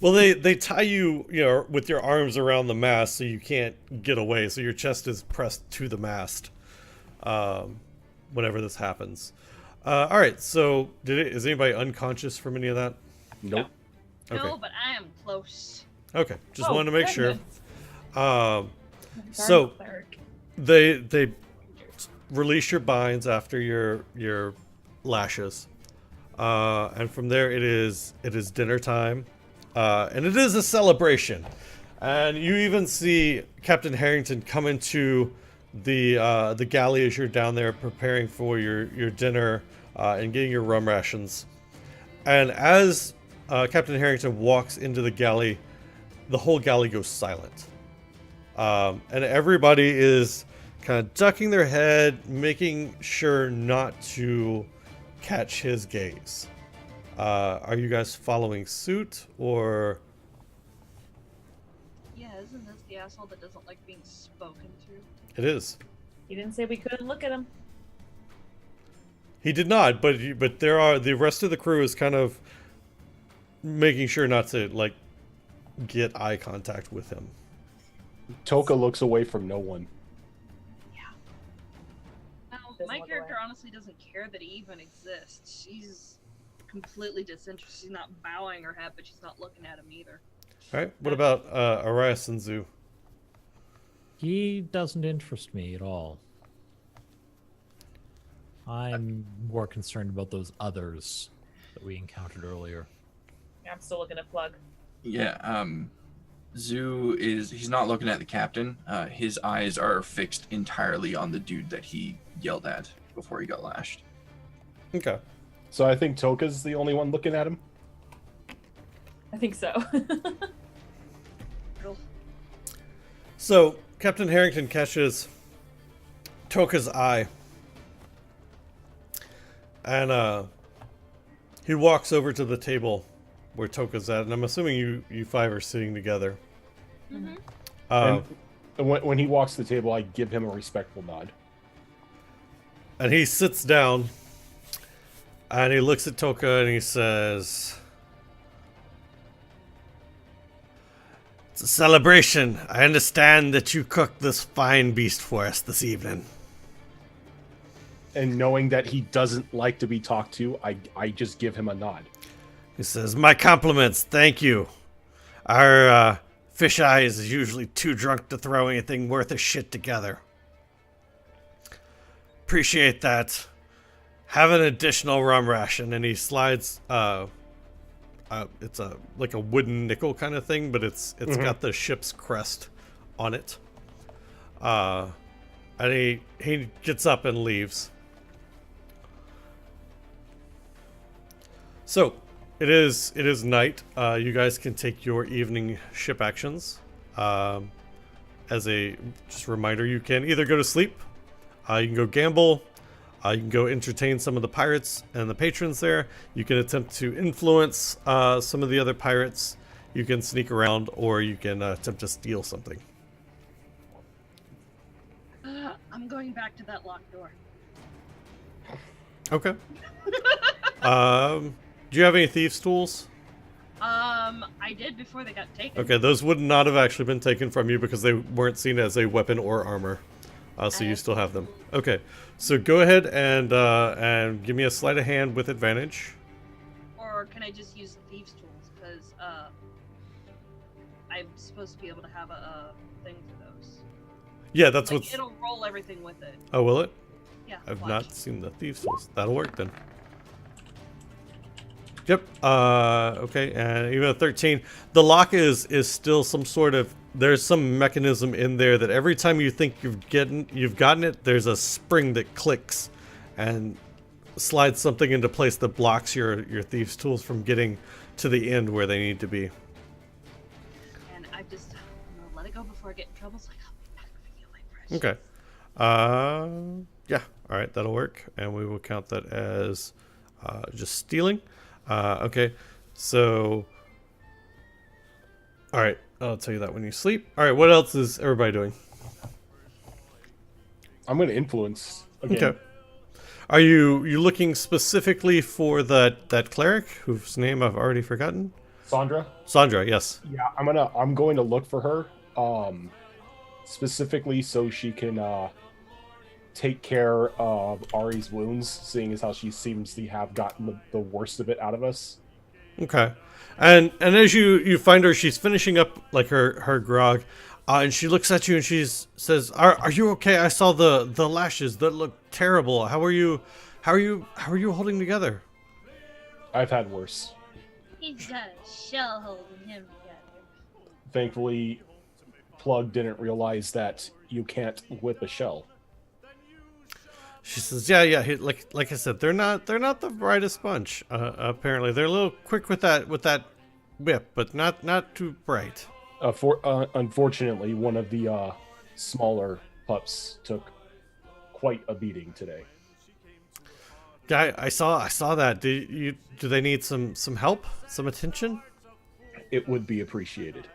[SPEAKER 2] Well, they tie you, with your arms around the mast so you can't get away. So your chest is pressed to the mast whenever this happens. All right, so is anybody unconscious from any of that?
[SPEAKER 6] Nope.
[SPEAKER 2] Okay.
[SPEAKER 7] No, but I am close.
[SPEAKER 2] Okay, just
[SPEAKER 3] Oh,
[SPEAKER 2] wanted to make sure.
[SPEAKER 3] goodness.
[SPEAKER 2] So
[SPEAKER 3] Cleric.
[SPEAKER 2] they release your binds after your lashes, and from there it is dinner time, and it is a celebration, and you even see Captain Harrington come into the galley as you're down there preparing for your dinner and getting your rum rations, and as Captain Harrington walks into the galley, the whole galley goes silent. And everybody is kind of ducking their head, making sure not to catch his gaze. Are you guys following suit, or?
[SPEAKER 7] Yeah, isn't this the asshole that doesn't like being spoken to?
[SPEAKER 2] It is.
[SPEAKER 3] He didn't say we couldn't look at him.
[SPEAKER 2] He did not, but the rest of the crew is kind of making sure not to get eye contact with him.
[SPEAKER 6] Toka looks away from no one.
[SPEAKER 7] My
[SPEAKER 3] look
[SPEAKER 7] character
[SPEAKER 3] away.
[SPEAKER 7] honestly doesn't care that he even exists. She's completely disinterested. She's not bowing her head, but she's not looking at him either.
[SPEAKER 2] All right. What about Arias and Zu?
[SPEAKER 4] He doesn't interest me at all. I'm more concerned about those others that we encountered earlier.
[SPEAKER 3] Yeah, I'm still looking at Plug.
[SPEAKER 5] Yeah, Zoo he's not looking at the captain. His eyes are fixed entirely on the dude that he yelled at before he got lashed.
[SPEAKER 2] Okay.
[SPEAKER 6] So I think Toka's the only one looking at him.
[SPEAKER 3] I think so.
[SPEAKER 2] So Captain Harrington catches Toka's eye, and he walks over to the table where Toka's at, and I'm assuming you five are sitting together.
[SPEAKER 7] Mm-hmm.
[SPEAKER 2] Uh,
[SPEAKER 6] And when he walks to the table, I give him a respectful nod.
[SPEAKER 2] And he sits down, and he looks at Toka, and he says, "It's a celebration. I understand that you cooked this fine beast for us this evening."
[SPEAKER 6] And knowing that he doesn't like to be talked to, I just give him a nod.
[SPEAKER 2] He says, "My compliments, thank you. Our fish eyes is usually too drunk to throw anything worth a shit together. Appreciate that. Have an additional rum ration." And he slides, it's like a wooden nickel kind of thing, but it's got the ship's crest on it. And he gets up and leaves. So, it is night. You guys can take your evening ship actions. As a just reminder, you can either go to sleep, you can go gamble, you can go entertain some of the pirates and the patrons there. You can attempt to influence some of the other pirates. You can sneak around, or you can attempt to steal something.
[SPEAKER 7] I'm going back to that locked door.
[SPEAKER 2] Okay. Do you have any thieves' tools?
[SPEAKER 7] I did before they got taken.
[SPEAKER 2] Okay, those would not have actually been taken from you because they weren't seen as a weapon or armor. So you still have them. Okay, so go ahead and give me a sleight of hand with advantage.
[SPEAKER 7] Or can I just use the thieves' tools? Because I'm supposed to be able to have a thing for those.
[SPEAKER 2] Yeah, that's
[SPEAKER 7] Like,
[SPEAKER 2] what's.
[SPEAKER 7] it'll roll everything with it.
[SPEAKER 2] Oh, will it?
[SPEAKER 7] Yeah.
[SPEAKER 2] I've
[SPEAKER 7] watch.
[SPEAKER 2] not seen the thieves' tools. That'll work then. Yep. Okay, and even a 13. The lock is still some sort of. There's some mechanism in there that every time you think you've gotten it, there's a spring that clicks, and slide something into place that blocks your thieves' tools from getting to the end where they need to be.
[SPEAKER 7] And I'm gonna let it go before I get in trouble. So I'll be back when I feel like fresh.
[SPEAKER 2] Okay. Yeah. All right, that'll work, and we will count that as just stealing. Okay. So. All right, I'll tell you that when you sleep. All right, what else is everybody doing?
[SPEAKER 6] I'm going to influence again.
[SPEAKER 2] Okay. Are you looking specifically for that cleric whose name I've already forgotten?
[SPEAKER 6] Sandra?
[SPEAKER 2] Sandra, yes.
[SPEAKER 6] Yeah, I'm going to look for her, specifically so she can take care of Ari's wounds, seeing as how she seems to have gotten the worst of it out of us.
[SPEAKER 2] Okay. And as you find her, she's finishing up like her grog, and she looks at you and she says, "Are you okay? I saw the lashes that look terrible. How are you holding together?"
[SPEAKER 6] I've had worse.
[SPEAKER 7] He's got a shell holding him together.
[SPEAKER 6] Thankfully, Plug didn't realize that you can't whip a shell.
[SPEAKER 2] She says, "Yeah. Like I said, they're not the brightest bunch. Apparently, they're a little quick with that whip, but not too bright."
[SPEAKER 6] Unfortunately, one of the smaller pups took quite a beating today.
[SPEAKER 2] Yeah, I saw that. Do they need some help, some attention?
[SPEAKER 6] It would be appreciated.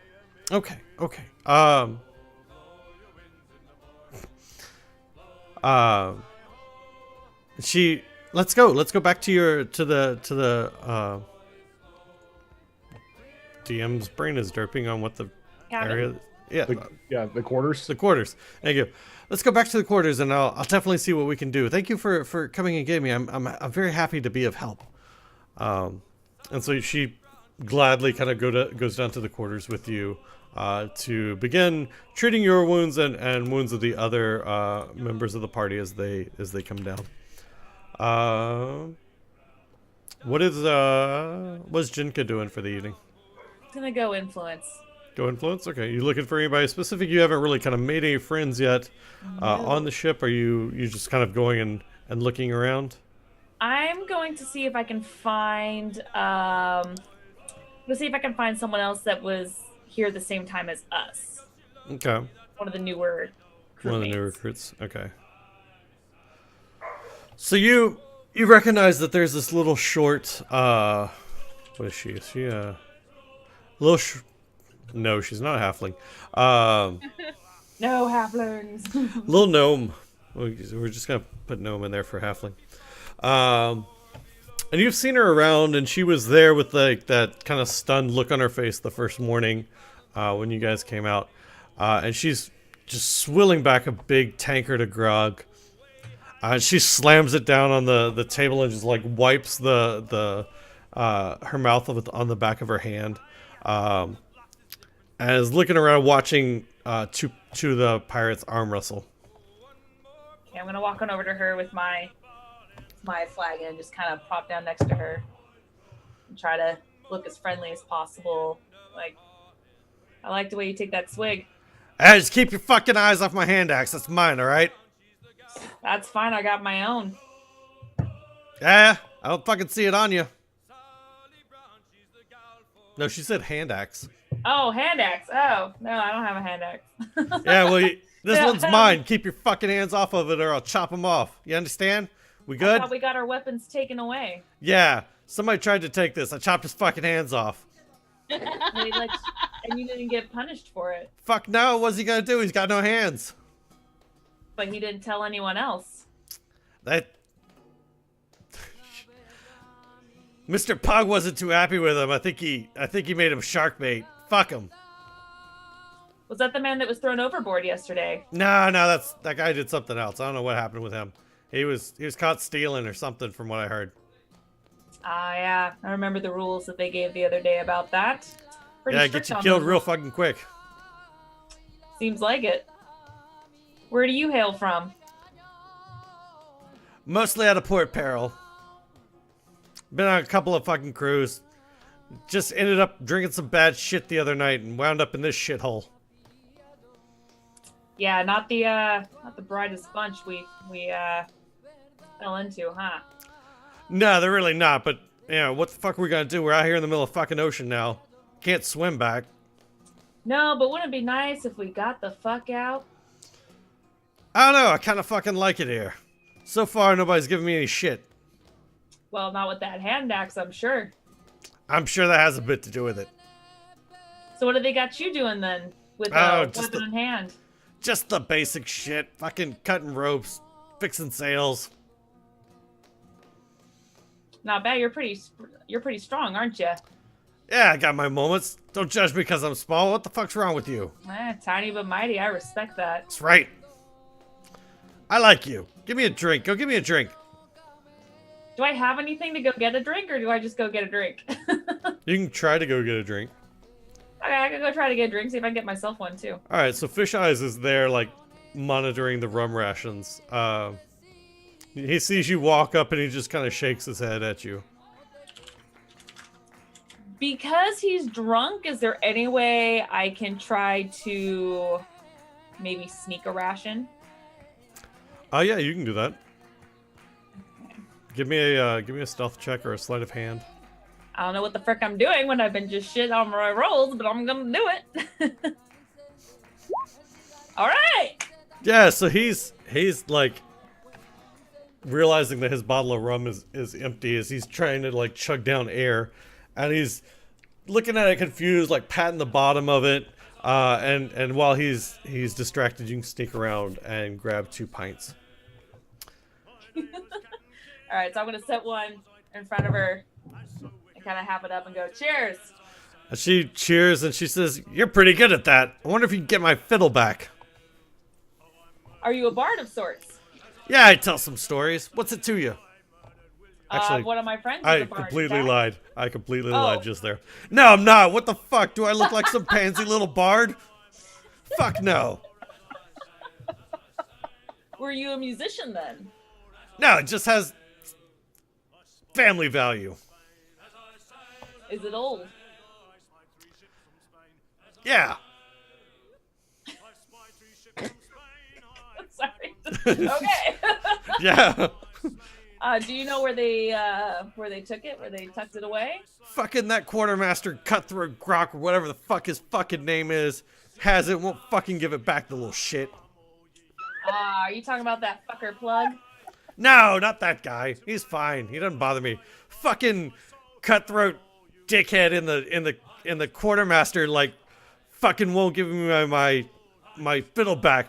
[SPEAKER 2] Okay. Let's go back to the DM's brain is derping on what the area. Yeah,
[SPEAKER 6] The quarters.
[SPEAKER 2] the quarters. Thank you. Let's go back to the quarters, and I'll definitely see what we can do. Thank you for coming and getting me. I'm very happy to be of help. And so she gladly kind of goes down to the quarters with you to begin treating your wounds and wounds of the other members of the party as they come down. What's Jinka doing for the evening?
[SPEAKER 3] Gonna go influence.
[SPEAKER 2] Go influence? Okay. You looking for anybody specific? You haven't really kind of made any friends yet on the ship. Are you just kind of going and looking around?
[SPEAKER 3] I'm going to see if I can find someone else that was here the same time as us.
[SPEAKER 2] Okay.
[SPEAKER 3] One of the newer crewmates.
[SPEAKER 2] One of the new recruits. Okay. So you recognize that there's this little short what is she? Is she a little no, she's not a halfling.
[SPEAKER 3] No halflings.
[SPEAKER 2] Little gnome. We're just gonna put gnome in there for halfling. And you've seen her around, and she was there with like that kind of stunned look on her face the first morning when you guys came out, and she's just swilling back a big tankard of grog. She slams it down on the table and just like wipes her mouth on the back of her hand, and is looking around watching to the pirates arm wrestle.
[SPEAKER 3] Okay, I'm gonna walk on over to her with my flagon and just kind of pop down next to her and try to look as friendly as possible. Like, I like the way you take that swig.
[SPEAKER 2] Hey, just keep your fucking eyes off my hand axe. That's mine, all right?
[SPEAKER 3] That's fine. I got my own.
[SPEAKER 2] Yeah, I don't fucking see it on you. No, she said hand axe.
[SPEAKER 3] Oh, hand axe. Oh, no, I don't have a hand axe.
[SPEAKER 2] Yeah, well, this one's mine. Keep your fucking hands off of it or I'll chop them off. You understand? We
[SPEAKER 3] I
[SPEAKER 2] good?
[SPEAKER 3] thought we got our weapons taken away.
[SPEAKER 2] Yeah, somebody tried to take this. I chopped his fucking hands off.
[SPEAKER 3] And you didn't get punished for it.
[SPEAKER 2] Fuck no, what's he gonna do? He's got no hands.
[SPEAKER 3] But he didn't tell anyone else.
[SPEAKER 2] That... Mr. Pug wasn't too happy with him. I think he made him shark bait. Fuck him.
[SPEAKER 3] Was that the man that was thrown overboard yesterday?
[SPEAKER 2] No, that guy did something else. I don't know what happened with him. He was caught stealing or something from what I heard.
[SPEAKER 3] Yeah. I remember the rules that they gave the other day about that. Pretty
[SPEAKER 2] Yeah,
[SPEAKER 3] strict
[SPEAKER 2] get you
[SPEAKER 3] on
[SPEAKER 2] killed
[SPEAKER 3] those
[SPEAKER 2] real
[SPEAKER 3] rules.
[SPEAKER 2] fucking quick.
[SPEAKER 3] Seems like it. Where do you hail from?
[SPEAKER 2] Mostly out of Port Peril. Been on a couple of fucking crews. Just ended up drinking some bad shit the other night and wound up in this shithole.
[SPEAKER 3] Yeah, not the brightest bunch we fell into, huh?
[SPEAKER 2] No, they're really not, but, you know, what the fuck are we gonna do? We're out here in the middle of fucking ocean now. Can't swim back.
[SPEAKER 3] No, but wouldn't it be nice if we got the fuck out?
[SPEAKER 2] I don't know, I kinda fucking like it here. So far, nobody's giving me any shit.
[SPEAKER 3] Well, not with that hand axe, I'm sure.
[SPEAKER 2] I'm sure that has a bit to do with it.
[SPEAKER 3] So what have they got you doing then? With
[SPEAKER 2] just
[SPEAKER 3] weapon in hand?
[SPEAKER 2] Just the basic shit. Fucking cutting ropes, fixing sails.
[SPEAKER 3] Not bad. You're pretty strong, aren't you?
[SPEAKER 2] Yeah, I got my moments. Don't judge me because I'm small. What the fuck's wrong with you?
[SPEAKER 3] Tiny but mighty. I respect that.
[SPEAKER 2] That's right. I like you. Give me a drink. Go give me a drink.
[SPEAKER 3] Do I have anything to go get a drink, or do I just go get a drink?
[SPEAKER 2] You can try to go get a drink.
[SPEAKER 3] Okay, I can go try to get a drink, see if I can get myself one too.
[SPEAKER 2] Alright, so Fish Eyes is there, like, monitoring the rum rations. He sees you walk up and he just kind of shakes his head at you.
[SPEAKER 3] Because he's drunk, is there any way I can try to maybe sneak a ration?
[SPEAKER 2] Oh yeah, you can do that. Give me a stealth check or a sleight of hand.
[SPEAKER 3] I don't know what the frick I'm doing when I've been just shit on my rolls, but I'm gonna do it. All right.
[SPEAKER 2] Yeah, so he's like realizing that his bottle of rum is empty as he's trying to like chug down air, and he's looking at it confused, like patting the bottom of it. And while he's distracted, you can sneak around and grab 2 pints.
[SPEAKER 3] All right, so I'm gonna set one in front of her and kind of half it up and go, cheers.
[SPEAKER 2] And she cheers and she says, "You're pretty good at that. I wonder if you can get my fiddle back."
[SPEAKER 3] Are you a bard of sorts?
[SPEAKER 2] Yeah, I tell some stories. What's it to you? Actually,
[SPEAKER 3] one of my friends is
[SPEAKER 2] I
[SPEAKER 3] a bard.
[SPEAKER 2] completely
[SPEAKER 3] Is that-
[SPEAKER 2] lied. I completely lied just there. No, I'm not. What the fuck? Do I look like some pansy little bard? Fuck no.
[SPEAKER 3] Were you a musician then?
[SPEAKER 2] No, it just has family value.
[SPEAKER 3] Is it old?
[SPEAKER 2] Yeah.
[SPEAKER 3] Sorry. Okay.
[SPEAKER 2] Yeah.
[SPEAKER 3] Do you know where they took it? Where they tucked it away?
[SPEAKER 2] Fucking that quartermaster cutthroat Grok or whatever the fuck his fucking name is has it, won't fucking give it back, the little shit.
[SPEAKER 3] Are you talking about that fucker Plug?
[SPEAKER 2] No, not that guy. He's fine. He doesn't bother me. Fucking cutthroat dickhead in the quartermaster like fucking won't give me my fiddle back.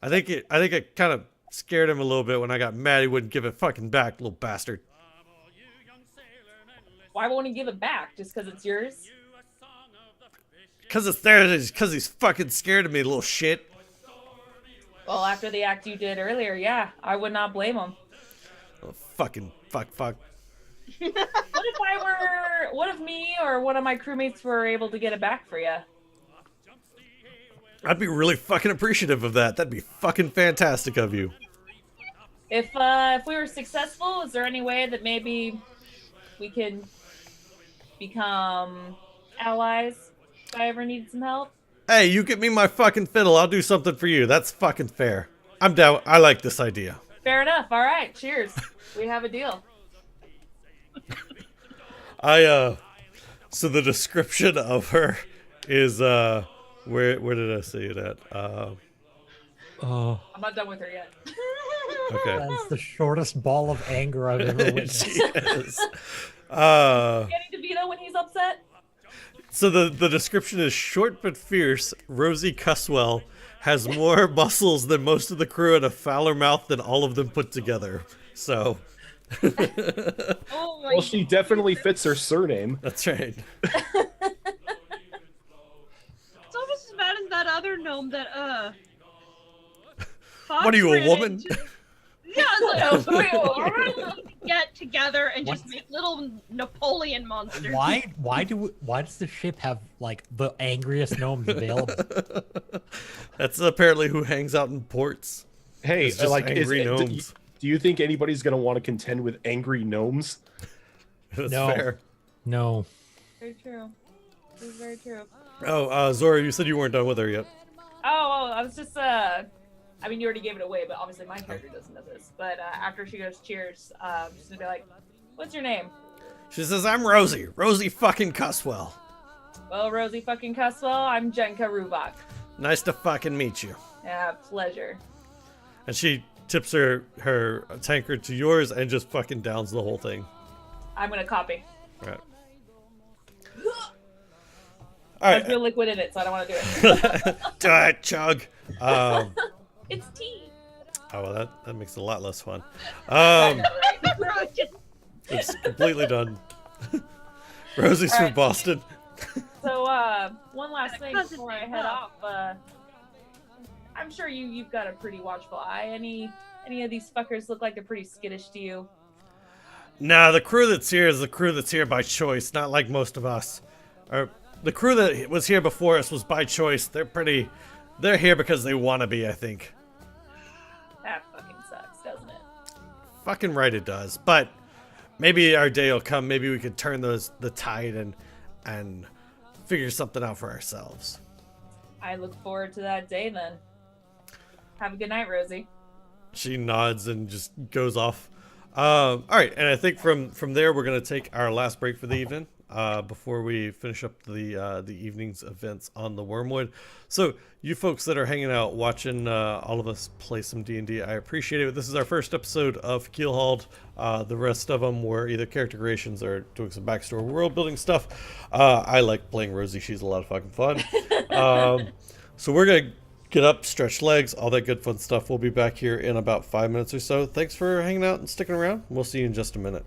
[SPEAKER 2] I think it kind of scared him a little bit when I got mad he wouldn't give it fucking back, little bastard.
[SPEAKER 3] Why won't he give it back? Just because it's yours?
[SPEAKER 2] Cause it's there, cause he's fucking scared of me, little shit.
[SPEAKER 3] Well, after the act you did earlier, yeah, I would not blame him.
[SPEAKER 2] Oh, fucking fuck.
[SPEAKER 3] What if me or one of my crewmates were able to get it back for you?
[SPEAKER 2] I'd be really fucking appreciative of that. That'd be fucking fantastic of you.
[SPEAKER 3] If we were successful, is there any way that maybe we could become allies if I ever needed some help?
[SPEAKER 2] Hey, you get me my fucking fiddle, I'll do something for you. That's fucking fair. I'm down. I like this idea.
[SPEAKER 3] Fair enough. All right. Cheers. We have a deal.
[SPEAKER 2] So the description of her is, where did I see it at?
[SPEAKER 3] I'm not done with her yet.
[SPEAKER 2] Okay.
[SPEAKER 4] That's the shortest ball of anger I've ever witnessed.
[SPEAKER 2] She is.
[SPEAKER 3] Getting DeVito when he's upset?
[SPEAKER 2] So the description is short but fierce. Rosie Cuswell has more muscles than most of the crew and a fouler mouth than all of them put together. So.
[SPEAKER 3] Oh my
[SPEAKER 6] Well, she definitely fits her surname.
[SPEAKER 2] That's right.
[SPEAKER 7] It's almost as bad as that other gnome that Fox
[SPEAKER 2] What are you, a
[SPEAKER 7] ran
[SPEAKER 2] woman?
[SPEAKER 7] into. Yeah, it's like, get together and just make little Napoleon monsters.
[SPEAKER 4] Why does the ship have like the angriest gnomes available?
[SPEAKER 2] That's apparently who hangs out in ports.
[SPEAKER 6] Hey,
[SPEAKER 2] It's just
[SPEAKER 6] like,
[SPEAKER 2] angry gnomes.
[SPEAKER 6] do you think anybody's gonna want to contend with angry gnomes?
[SPEAKER 2] That's
[SPEAKER 4] No.
[SPEAKER 2] fair.
[SPEAKER 4] No.
[SPEAKER 3] Very true. This is very true.
[SPEAKER 2] Oh, Zora, you said you weren't done with her yet.
[SPEAKER 3] Oh, I was just I mean, you already gave it away, but obviously my character doesn't know this. But after she goes cheers, I'm just gonna be like, "What's your name?"
[SPEAKER 2] She says, "I'm Rosie. Rosie fucking Cuswell.
[SPEAKER 3] Well, Rosie fucking Cuswell, I'm Jenka Rubach.
[SPEAKER 2] Nice to fucking meet you."
[SPEAKER 3] Yeah, pleasure.
[SPEAKER 2] And she tips her tankard to yours and just fucking downs the whole thing.
[SPEAKER 3] I'm gonna copy.
[SPEAKER 2] Right.
[SPEAKER 3] There's no liquid in it, so I don't want to do it.
[SPEAKER 2] Do it, chug.
[SPEAKER 3] It's tea.
[SPEAKER 2] Oh, well, that makes it a lot less fun.
[SPEAKER 7] Just
[SPEAKER 2] It's completely done. Rosie's from Boston.
[SPEAKER 3] So, one last thing before I head off. I'm sure you've got a pretty watchful eye. Any of these fuckers look like they're pretty skittish to you?
[SPEAKER 2] Nah, the crew that's here is the crew that's here by choice, not like most of us. Or the crew that was here before us was by choice. They're here because they want to be, I think.
[SPEAKER 3] That fucking sucks, doesn't it?
[SPEAKER 2] Fucking right it does. But maybe our day will come. Maybe we could turn the tide and figure something out for ourselves.
[SPEAKER 3] I look forward to that day then. Have a good night, Rosie.
[SPEAKER 2] She nods and just goes off. All right, and I think from there we're gonna take our last break for the evening before we finish up the evening's events on the Wormwood. So you folks that are hanging out watching all of us play some D&D, I appreciate it. This is our first episode of Keelhauled. The rest of them were either character creations or doing some backstory world building stuff. I like playing Rosie. She's a lot of fucking fun. So we're gonna get up, stretch legs, all that good fun stuff. We'll be back here in about 5 minutes or so. Thanks for hanging out and sticking around. We'll see you in just a minute.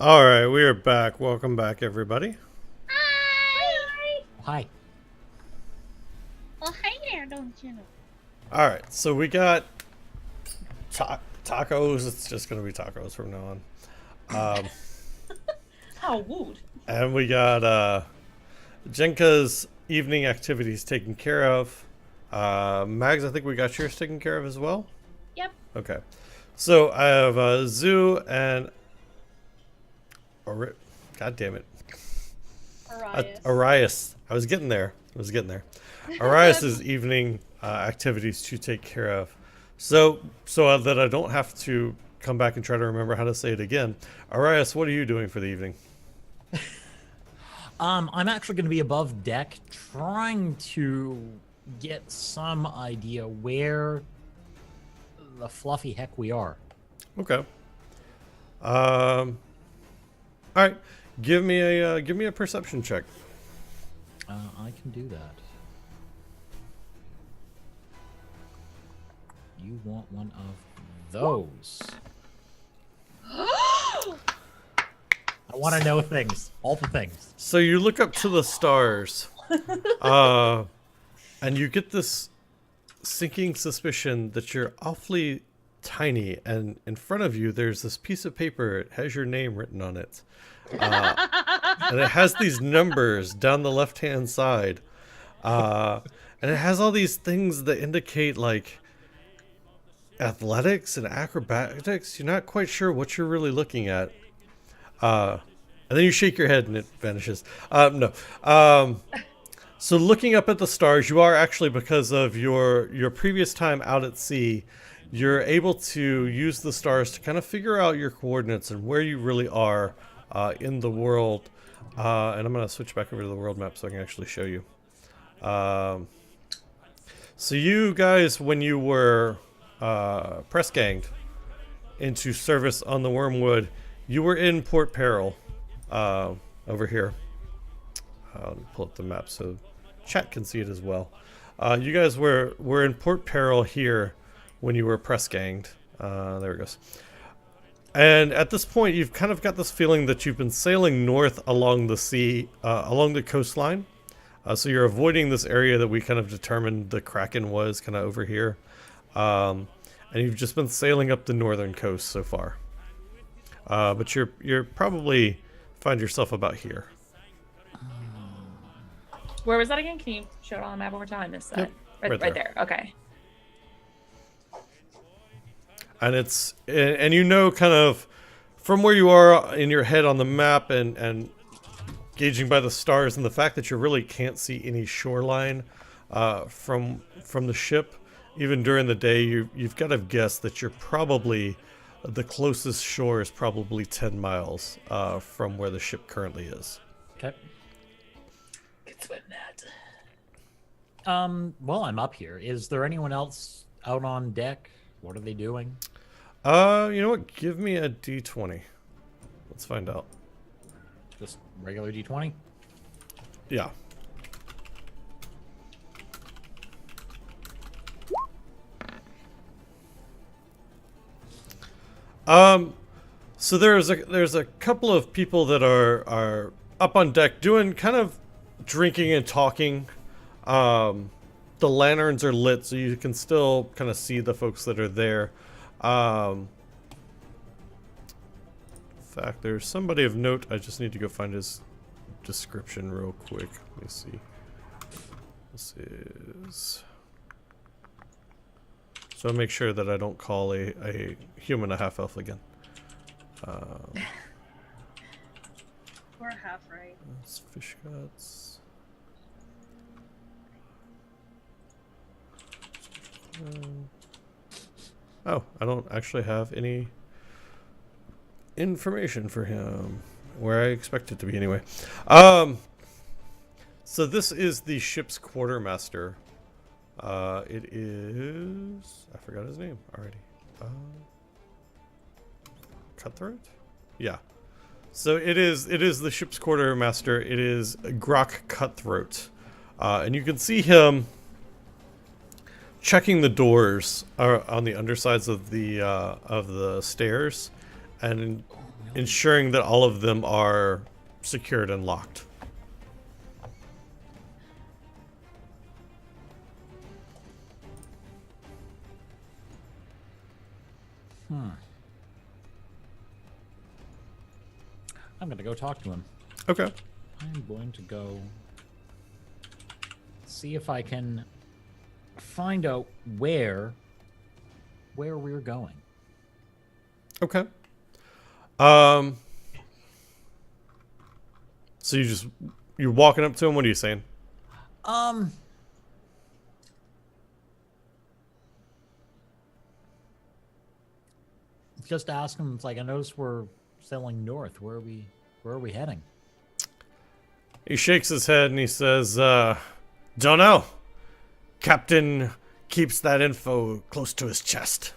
[SPEAKER 2] All right, we are back. Welcome back, everybody.
[SPEAKER 4] Hi.
[SPEAKER 7] Well, hey there, don't you know?
[SPEAKER 2] All right, so we got tacos. It's just gonna be tacos from now on.
[SPEAKER 3] How wooed.
[SPEAKER 2] And we got Jenka's evening activities taken care of. Mags, I think we got yours taken care of as well.
[SPEAKER 7] Yep.
[SPEAKER 2] Okay, so I have Zoo and God damn it, Arias. I was getting there. Arias's evening activities to take care of. So that I don't have to come back and try to remember how to say it again. Arias, what are you doing for the evening?
[SPEAKER 4] I'm actually going to be above deck trying to get some idea where the fluffy heck we are.
[SPEAKER 2] Okay. All right. Give me a perception check.
[SPEAKER 4] I can do that. You want one of those. I want to know things. All the things.
[SPEAKER 2] So you look up to the stars, and you get this sinking suspicion that you're awfully tiny, and in front of you there's this piece of paper. It has your name written on it, and it has these numbers down the left-hand side, and it has all these things that indicate like athletics and acrobatics. You're not quite sure what you're really looking at. And then you shake your head and it vanishes. No. So looking up at the stars, you are actually, because of your previous time out at sea, you're able to use the stars to kind of figure out your coordinates and where you really are in the world. And I'm going to switch back over to the world map so I can actually show you. So you guys, when you were press ganged into service on the Wormwood, you were in Port Peril over here. Let me pull up the map so chat can see it as well. You guys were in Port Peril here when you were press ganged. There it goes. And at this point, you've kind of got this feeling that you've been sailing north along the sea, along the coastline. So you're avoiding this area that we kind of determined the Kraken was kind of over here. And you've just been sailing up the northern coast so far. But you're probably find yourself about here.
[SPEAKER 3] Where was that again? Can you show it on the map one more time? I missed that.
[SPEAKER 2] Yep,
[SPEAKER 3] Right there. Okay.
[SPEAKER 2] And you know, kind of from where you are in your head on the map, and gauging by the stars and the fact that you really can't see any shoreline from the ship, even during the day, you've got to guess that you're probably the closest shore is probably 10 miles from where the ship currently is.
[SPEAKER 4] Okay.
[SPEAKER 3] Good swim that.
[SPEAKER 4] Well, I'm up here. Is there anyone else out on deck? What are they doing?
[SPEAKER 2] You know what? Give me a D20. Let's find out.
[SPEAKER 4] Just regular D20?
[SPEAKER 2] Yeah. So there's a couple of people that are up on deck doing kind of drinking and talking. The lanterns are lit, so you can still kind of see the folks that are there. In fact, there's somebody of note. I just need to go find his description real quick. Let me see. This is... So I'll make sure that I don't call a human a half-elf again.
[SPEAKER 7] We're half right.
[SPEAKER 2] That's fish guts. Oh, I don't actually have any information for him. Where I expect it to be anyway. So this is the ship's quartermaster. It is... I forgot his name already. Cutthroat? Yeah. So it is the ship's quartermaster. It is Grok Cutthroat. And you can see him checking the doors on the undersides of the stairs. and ensuring that all of them are secured and locked.
[SPEAKER 4] I'm gonna go talk to him.
[SPEAKER 2] Okay.
[SPEAKER 4] I'm going to go see if I can find out where we're going.
[SPEAKER 2] Okay. So you're walking up to him. What are you saying?
[SPEAKER 4] Just ask him. It's like, I noticed we're sailing north. Where are we heading?
[SPEAKER 2] He shakes his head and he says, "Don't know. Captain keeps that info close to his chest."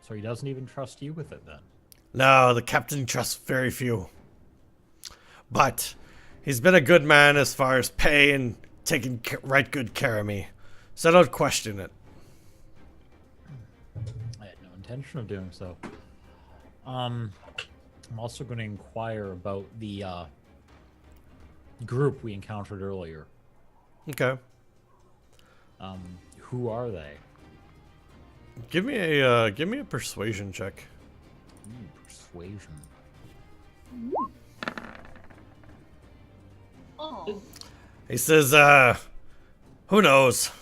[SPEAKER 4] So he doesn't even trust you with it then?
[SPEAKER 2] No, the captain trusts very few. But he's been a good man as far as pay and taking right good care of me. So don't question it.
[SPEAKER 4] I had no intention of doing so. I'm also going to inquire about the group we encountered earlier.
[SPEAKER 2] Okay.
[SPEAKER 4] Who are they?
[SPEAKER 2] Give me a persuasion check.
[SPEAKER 4] Persuasion.
[SPEAKER 7] Oh.
[SPEAKER 2] He says, who knows?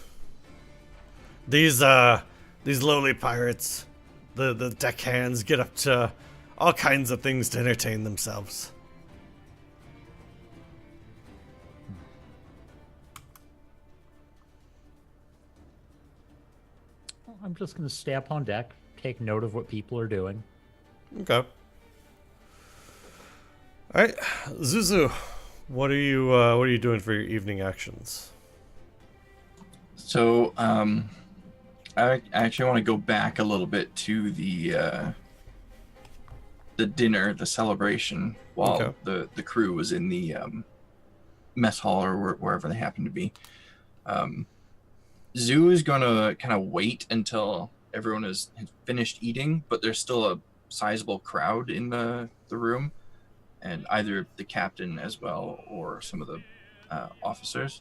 [SPEAKER 2] These lowly pirates, the deckhands get up to all kinds of things to entertain themselves.
[SPEAKER 4] I'm just going to stay up on deck, take note of what people are doing.
[SPEAKER 2] Okay. All right, Zuzu, what are you doing for your evening actions?
[SPEAKER 5] So, I actually want to go back a little bit to the dinner, the celebration, while the crew was in the mess hall or wherever they happen to be. Zoo is going to kind of wait until everyone has finished eating, but there's still a sizable crowd in the room, and either the captain as well or some of the officers.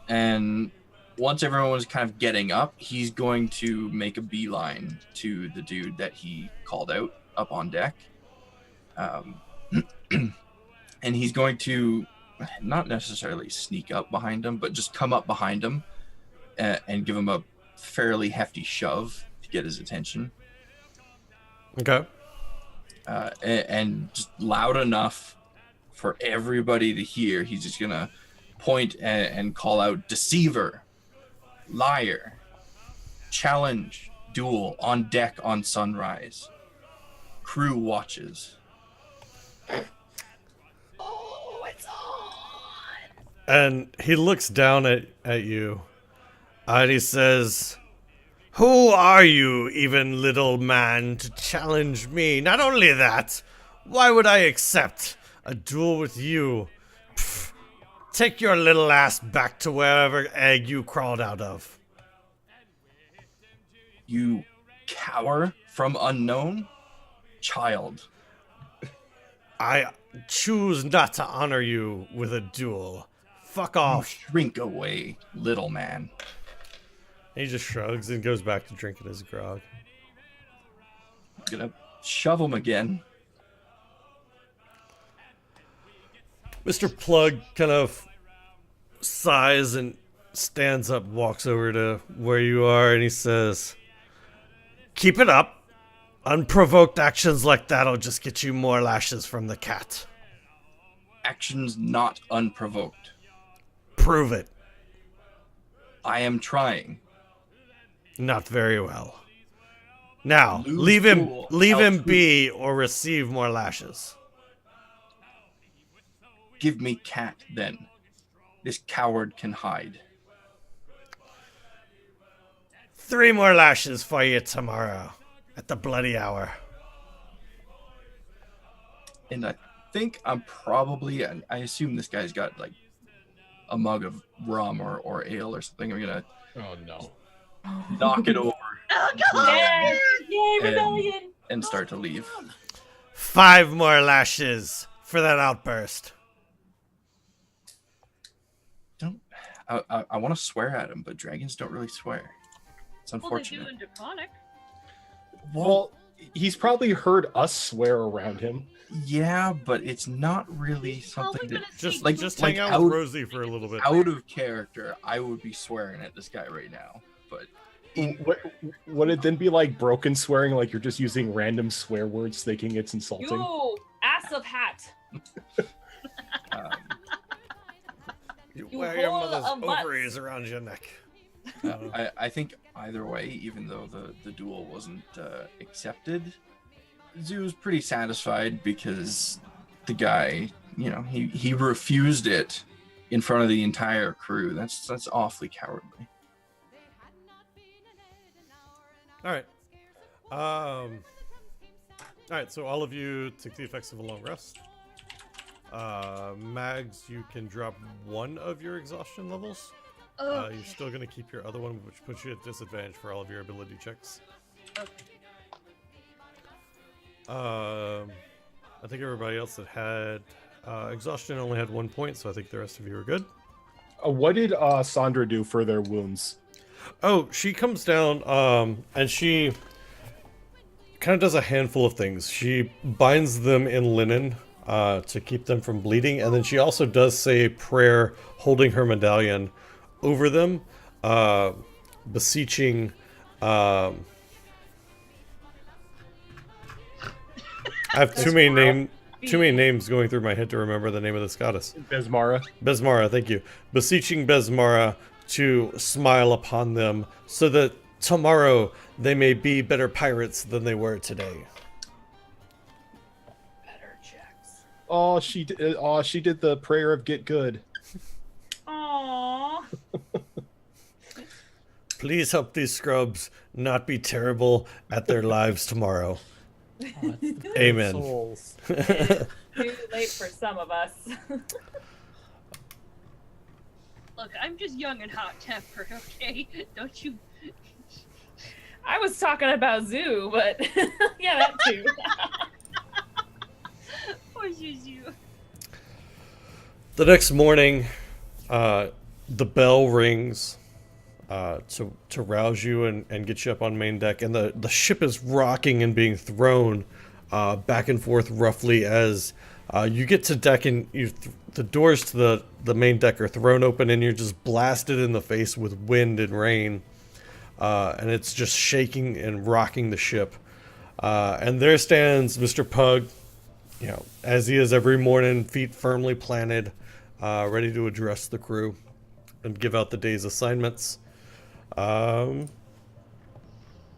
[SPEAKER 5] And once everyone was kind of getting up, he's going to make a beeline to the dude that he called out up on deck. And he's going to not necessarily sneak up behind him, but just come up behind him and give him a fairly hefty shove to get his attention.
[SPEAKER 2] Okay.
[SPEAKER 5] And just loud enough for everybody to hear. He's just gonna point and call out deceiver, liar, challenge, duel on deck on sunrise, crew watches.
[SPEAKER 2] And he looks down at you, and he says, "Who are you, even little man, to challenge me? Not only that, why would I accept a duel with you? Pfft, take your little ass back to wherever egg you crawled out of."
[SPEAKER 5] You cower from unknown? Child.
[SPEAKER 2] I choose not to honor you with a duel. Fuck off.
[SPEAKER 5] Shrink away, little man.
[SPEAKER 2] He just shrugs and goes back to drinking his grog.
[SPEAKER 5] I'm gonna shove him again.
[SPEAKER 2] Mr. Plug kind of sighs and stands up, walks over to where you are, and he says, "Keep it up. Unprovoked actions like that'll just get you more lashes from the cat."
[SPEAKER 5] Actions not unprovoked.
[SPEAKER 2] "Prove it."
[SPEAKER 5] I am trying.
[SPEAKER 2] "Not very well. Now,
[SPEAKER 5] Lose
[SPEAKER 2] leave him
[SPEAKER 5] duel,
[SPEAKER 2] be or receive more lashes."
[SPEAKER 5] Give me cat, then. This coward can hide.
[SPEAKER 2] 3 more lashes for you tomorrow at the bloody hour.
[SPEAKER 5] And I think I'm probably, I assume this guy's got like a mug of rum or ale or something. I'm gonna
[SPEAKER 6] Oh no.
[SPEAKER 5] knock it over,
[SPEAKER 3] Yay! Yay,
[SPEAKER 5] And-
[SPEAKER 3] rebellion!
[SPEAKER 5] and start to leave.
[SPEAKER 2] 5 more lashes for that outburst.
[SPEAKER 5] I want to swear at him, but dragons don't really swear. It's
[SPEAKER 7] Well, they do
[SPEAKER 5] unfortunate.
[SPEAKER 7] in Draconic.
[SPEAKER 6] Well, he's probably heard us swear around him.
[SPEAKER 5] Yeah, but it's not really something
[SPEAKER 7] Probably
[SPEAKER 5] that
[SPEAKER 7] gonna say
[SPEAKER 2] Just
[SPEAKER 5] Like-
[SPEAKER 2] just
[SPEAKER 5] like
[SPEAKER 2] hang out
[SPEAKER 5] out-
[SPEAKER 2] with Rosie for a little bit.
[SPEAKER 5] out of character. I would be swearing at this guy right now, but
[SPEAKER 6] Would it then be like broken swearing, like you're just using random swear words thinking it's insulting?
[SPEAKER 3] You ass of hat.
[SPEAKER 5] um,
[SPEAKER 2] You
[SPEAKER 3] You
[SPEAKER 2] wear your
[SPEAKER 3] hole
[SPEAKER 2] mother's
[SPEAKER 3] of butts.
[SPEAKER 2] ovaries around your neck.
[SPEAKER 5] I think either way, even though the duel wasn't accepted, Zoo's pretty satisfied because the guy, he refused it in front of the entire crew. That's awfully cowardly.
[SPEAKER 2] All right. All right. So all of you take the effects of a long rest. Mags, you can drop 1 of your exhaustion levels.
[SPEAKER 7] Okay.
[SPEAKER 2] You're still going to keep your other one, which puts you at disadvantage for all of your ability checks. I think everybody else that had exhaustion only had 1 point, so I think the rest of you are good.
[SPEAKER 6] What did Sandra do for their wounds?
[SPEAKER 2] Oh, she comes down, and she kind of does a handful of things. She binds them in linen to keep them from bleeding, and then she also does say a prayer holding her medallion over them, beseeching. I have too many names going through my head to remember the name of this goddess.
[SPEAKER 6] Besmara.
[SPEAKER 2] Besmara, thank you. Beseeching Besmara to smile upon them so that tomorrow they may be better pirates than they were today.
[SPEAKER 3] Better checks.
[SPEAKER 6] Oh, she did the prayer of get good.
[SPEAKER 3] Aww.
[SPEAKER 2] Please help these scrubs not be terrible at their lives tomorrow. Amen.
[SPEAKER 4] Souls.
[SPEAKER 3] Too late for some of us.
[SPEAKER 7] Look, I'm just young and hot-tempered, okay? Don't you...
[SPEAKER 3] I was talking about Zoo, but yeah, that too.
[SPEAKER 7] Poor Zuzu.
[SPEAKER 2] The next morning, the bell rings to rouse you and get you up on main deck, and the ship is rocking and being thrown back and forth roughly as you get to deck, and the doors to the main deck are thrown open, and you're just blasted in the face with wind and rain, and it's just shaking and rocking the ship. And there stands Mr. Pug, as he is every morning, feet firmly planted, ready to address the crew and give out the day's assignments. I'm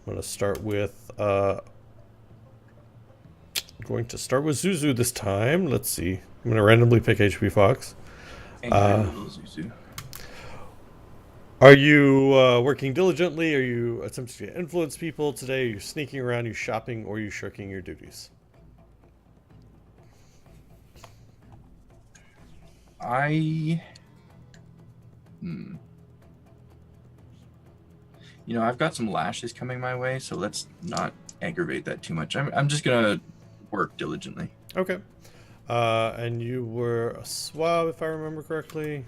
[SPEAKER 2] going to start with Zuzu this time. Let's see. I'm going to randomly pick HP Fox.
[SPEAKER 5] Zuzu.
[SPEAKER 2] Are you working diligently? Are you attempting to influence people today? Are you sneaking around? Are you shopping? Or are you shirking your duties?
[SPEAKER 5] I've got some lashes coming my way, so let's not aggravate that too much. I'm just gonna work diligently.
[SPEAKER 2] Okay. And you were a swab, if I remember correctly.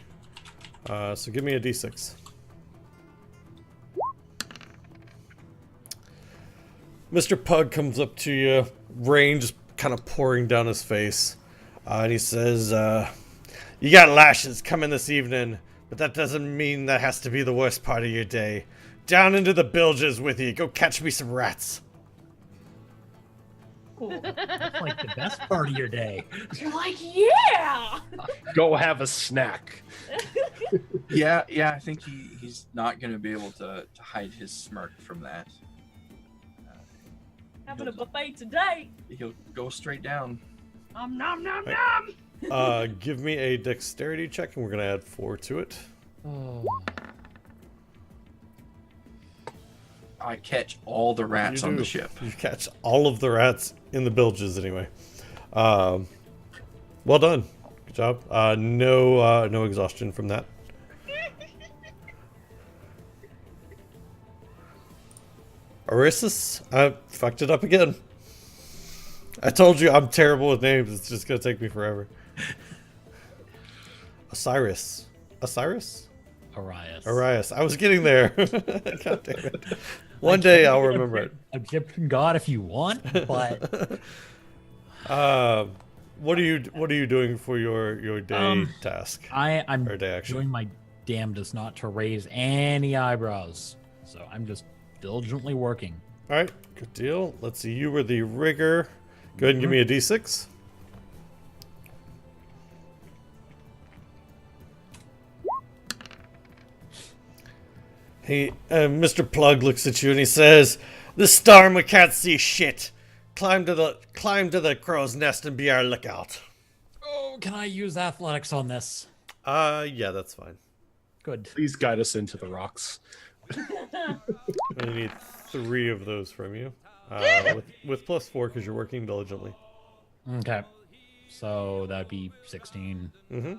[SPEAKER 2] So give me a d6. Mr. Pug comes up to you, rain just kind of pouring down his face. And he says, you got lashes coming this evening, but that doesn't mean that has to be the worst part of your day. Down into the bilges with you. Go catch me some rats.
[SPEAKER 4] That's like the best part of your day.
[SPEAKER 3] You're like, yeah!
[SPEAKER 6] Go have a snack.
[SPEAKER 5] Yeah, I think he's not gonna be able to hide his smirk from that.
[SPEAKER 3] Having a buffet today.
[SPEAKER 5] He'll go straight down.
[SPEAKER 7] Nom nom nom
[SPEAKER 2] Right.
[SPEAKER 7] nom!
[SPEAKER 2] Give me a dexterity check, and we're going to add 4 to it.
[SPEAKER 4] Oh.
[SPEAKER 5] I catch all the rats
[SPEAKER 2] You
[SPEAKER 5] on
[SPEAKER 2] do.
[SPEAKER 5] the ship.
[SPEAKER 2] You catch all of the rats in the bilges, anyway. Well done. Good job. No exhaustion from that. Orisis? I fucked it up again. I told you I'm terrible with names. It's just gonna take me forever. Osiris. Osiris? Arias. I was getting there. God damn it. One day I'll remember it.
[SPEAKER 4] Egyptian god if you want, but
[SPEAKER 2] what are you doing for your day task?
[SPEAKER 4] I'm
[SPEAKER 2] Or day action?
[SPEAKER 4] doing my damnedest not to raise any eyebrows. So I'm just diligently working.
[SPEAKER 2] All right, good deal. Let's see. You were the rigger. Go ahead and give me a d6. Mr. Plug looks at you and he says, "This storm, we can't see shit. Climb to the crow's nest and be our lookout."
[SPEAKER 4] Oh, can I use athletics on this?
[SPEAKER 2] Yeah, that's fine.
[SPEAKER 4] Good.
[SPEAKER 6] Please guide us into the rocks.
[SPEAKER 2] I need 3 of those from you. With +4 because you're working diligently.
[SPEAKER 4] Okay. So that'd be 16.
[SPEAKER 2] Mm-hmm.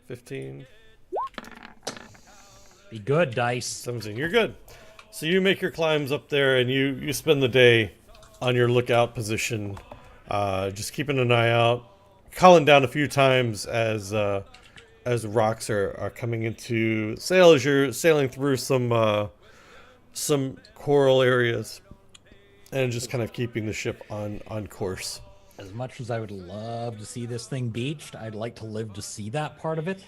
[SPEAKER 2] 15.
[SPEAKER 4] Be good, dice.
[SPEAKER 2] 17. You're good. So you make your climbs up there and you spend the day on your lookout position, just keeping an eye out, calling down a few times as rocks are coming into sail as you're sailing through some coral areas, and just kind of keeping the ship on course.
[SPEAKER 4] As much as I would love to see this thing beached, I'd like to live to see that part of it.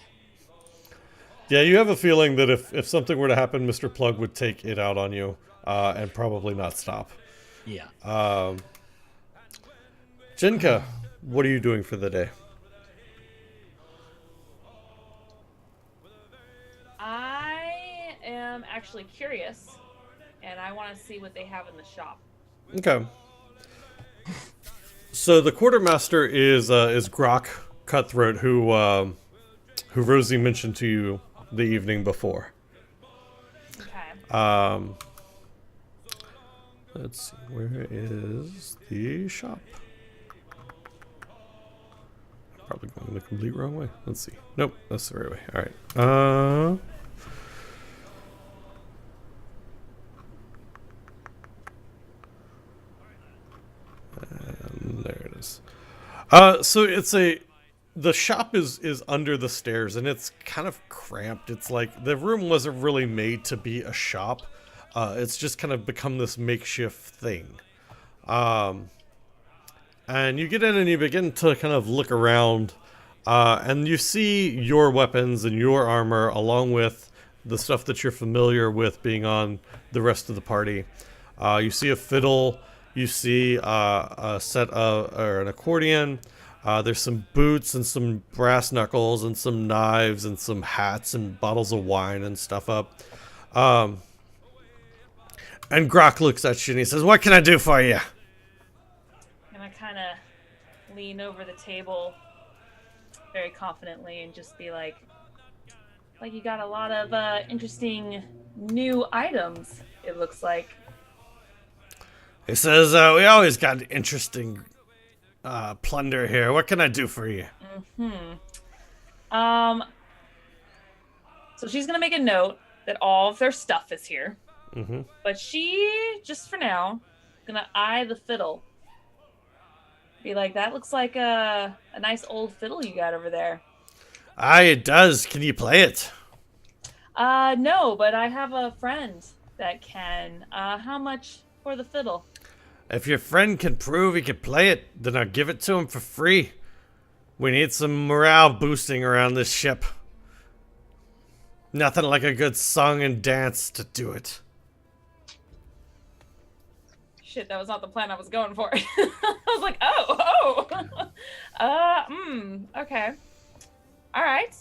[SPEAKER 2] Yeah, you have a feeling that if something were to happen, Mr. Plug would take it out on you, and probably not stop.
[SPEAKER 4] Yeah.
[SPEAKER 2] Jinka, what are you doing for the day?
[SPEAKER 3] I am actually curious, and I want to see what they have in the shop.
[SPEAKER 2] Okay. So the quartermaster is Grok Cutthroat, who Rosie mentioned to you the evening before.
[SPEAKER 3] Okay.
[SPEAKER 2] Let's see, where is the shop? I'm probably going the complete wrong way. Let's see. Nope, that's the right way. All right. And there it is. So the shop is under the stairs and it's kind of cramped. It's like the room wasn't really made to be a shop. It's just kind of become this makeshift thing. And you get in and you begin to kind of look around, and you see your weapons and your armor along with the stuff that you're familiar with being on the rest of the party. You see a fiddle. You see a set of, or an accordion. There's some boots and some brass knuckles and some knives and some hats and bottles of wine and stuff up. And Grok looks at you and he says, "What can I do for you?"
[SPEAKER 3] And I kind of lean over the table very confidently and just be like you got a lot of interesting new items, it looks like.
[SPEAKER 2] He says, "We always got interesting plunder here. What can I do for you?"
[SPEAKER 3] So she's gonna make a note that all of their stuff is here.
[SPEAKER 2] Mm-hmm.
[SPEAKER 3] But she, just for now, gonna eye the fiddle. Be like, "That looks like a nice old fiddle you got over there."
[SPEAKER 2] Aye, it does. Can you play it?
[SPEAKER 3] No, but I have a friend that can. How much for the fiddle?
[SPEAKER 2] If your friend can prove he can play it, then I'll give it to him for free. We need some morale boosting around this ship. Nothing like a good song and dance to do it.
[SPEAKER 3] Shit, that was not the plan I was going for. I was like, okay. All right.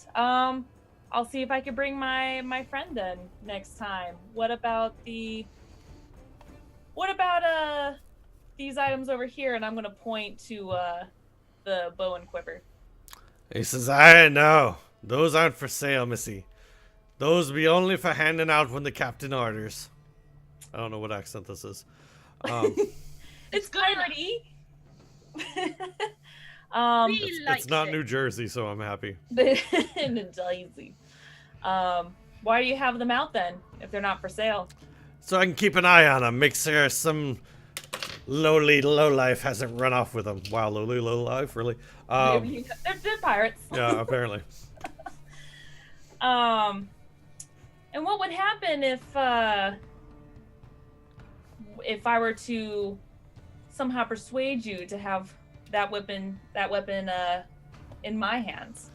[SPEAKER 3] I'll see if I can bring my friend then next time. What about these items over here? And I'm gonna point to the bow and quiver.
[SPEAKER 2] He says, "I know. Those aren't for sale, missy. Those be only for handing out when the captain orders." I don't know what accent this is.
[SPEAKER 3] It's clarity.
[SPEAKER 2] It's not New Jersey, so I'm happy.
[SPEAKER 3] New Jersey. Why do you have them out then, if they're not for sale?
[SPEAKER 2] So I can keep an eye on them, make sure some lowly lowlife hasn't run off with them. Wow, lowly lowlife, really?
[SPEAKER 3] They're pirates.
[SPEAKER 2] Yeah, apparently.
[SPEAKER 3] And what would happen if I were to somehow persuade you to have that weapon in my hands?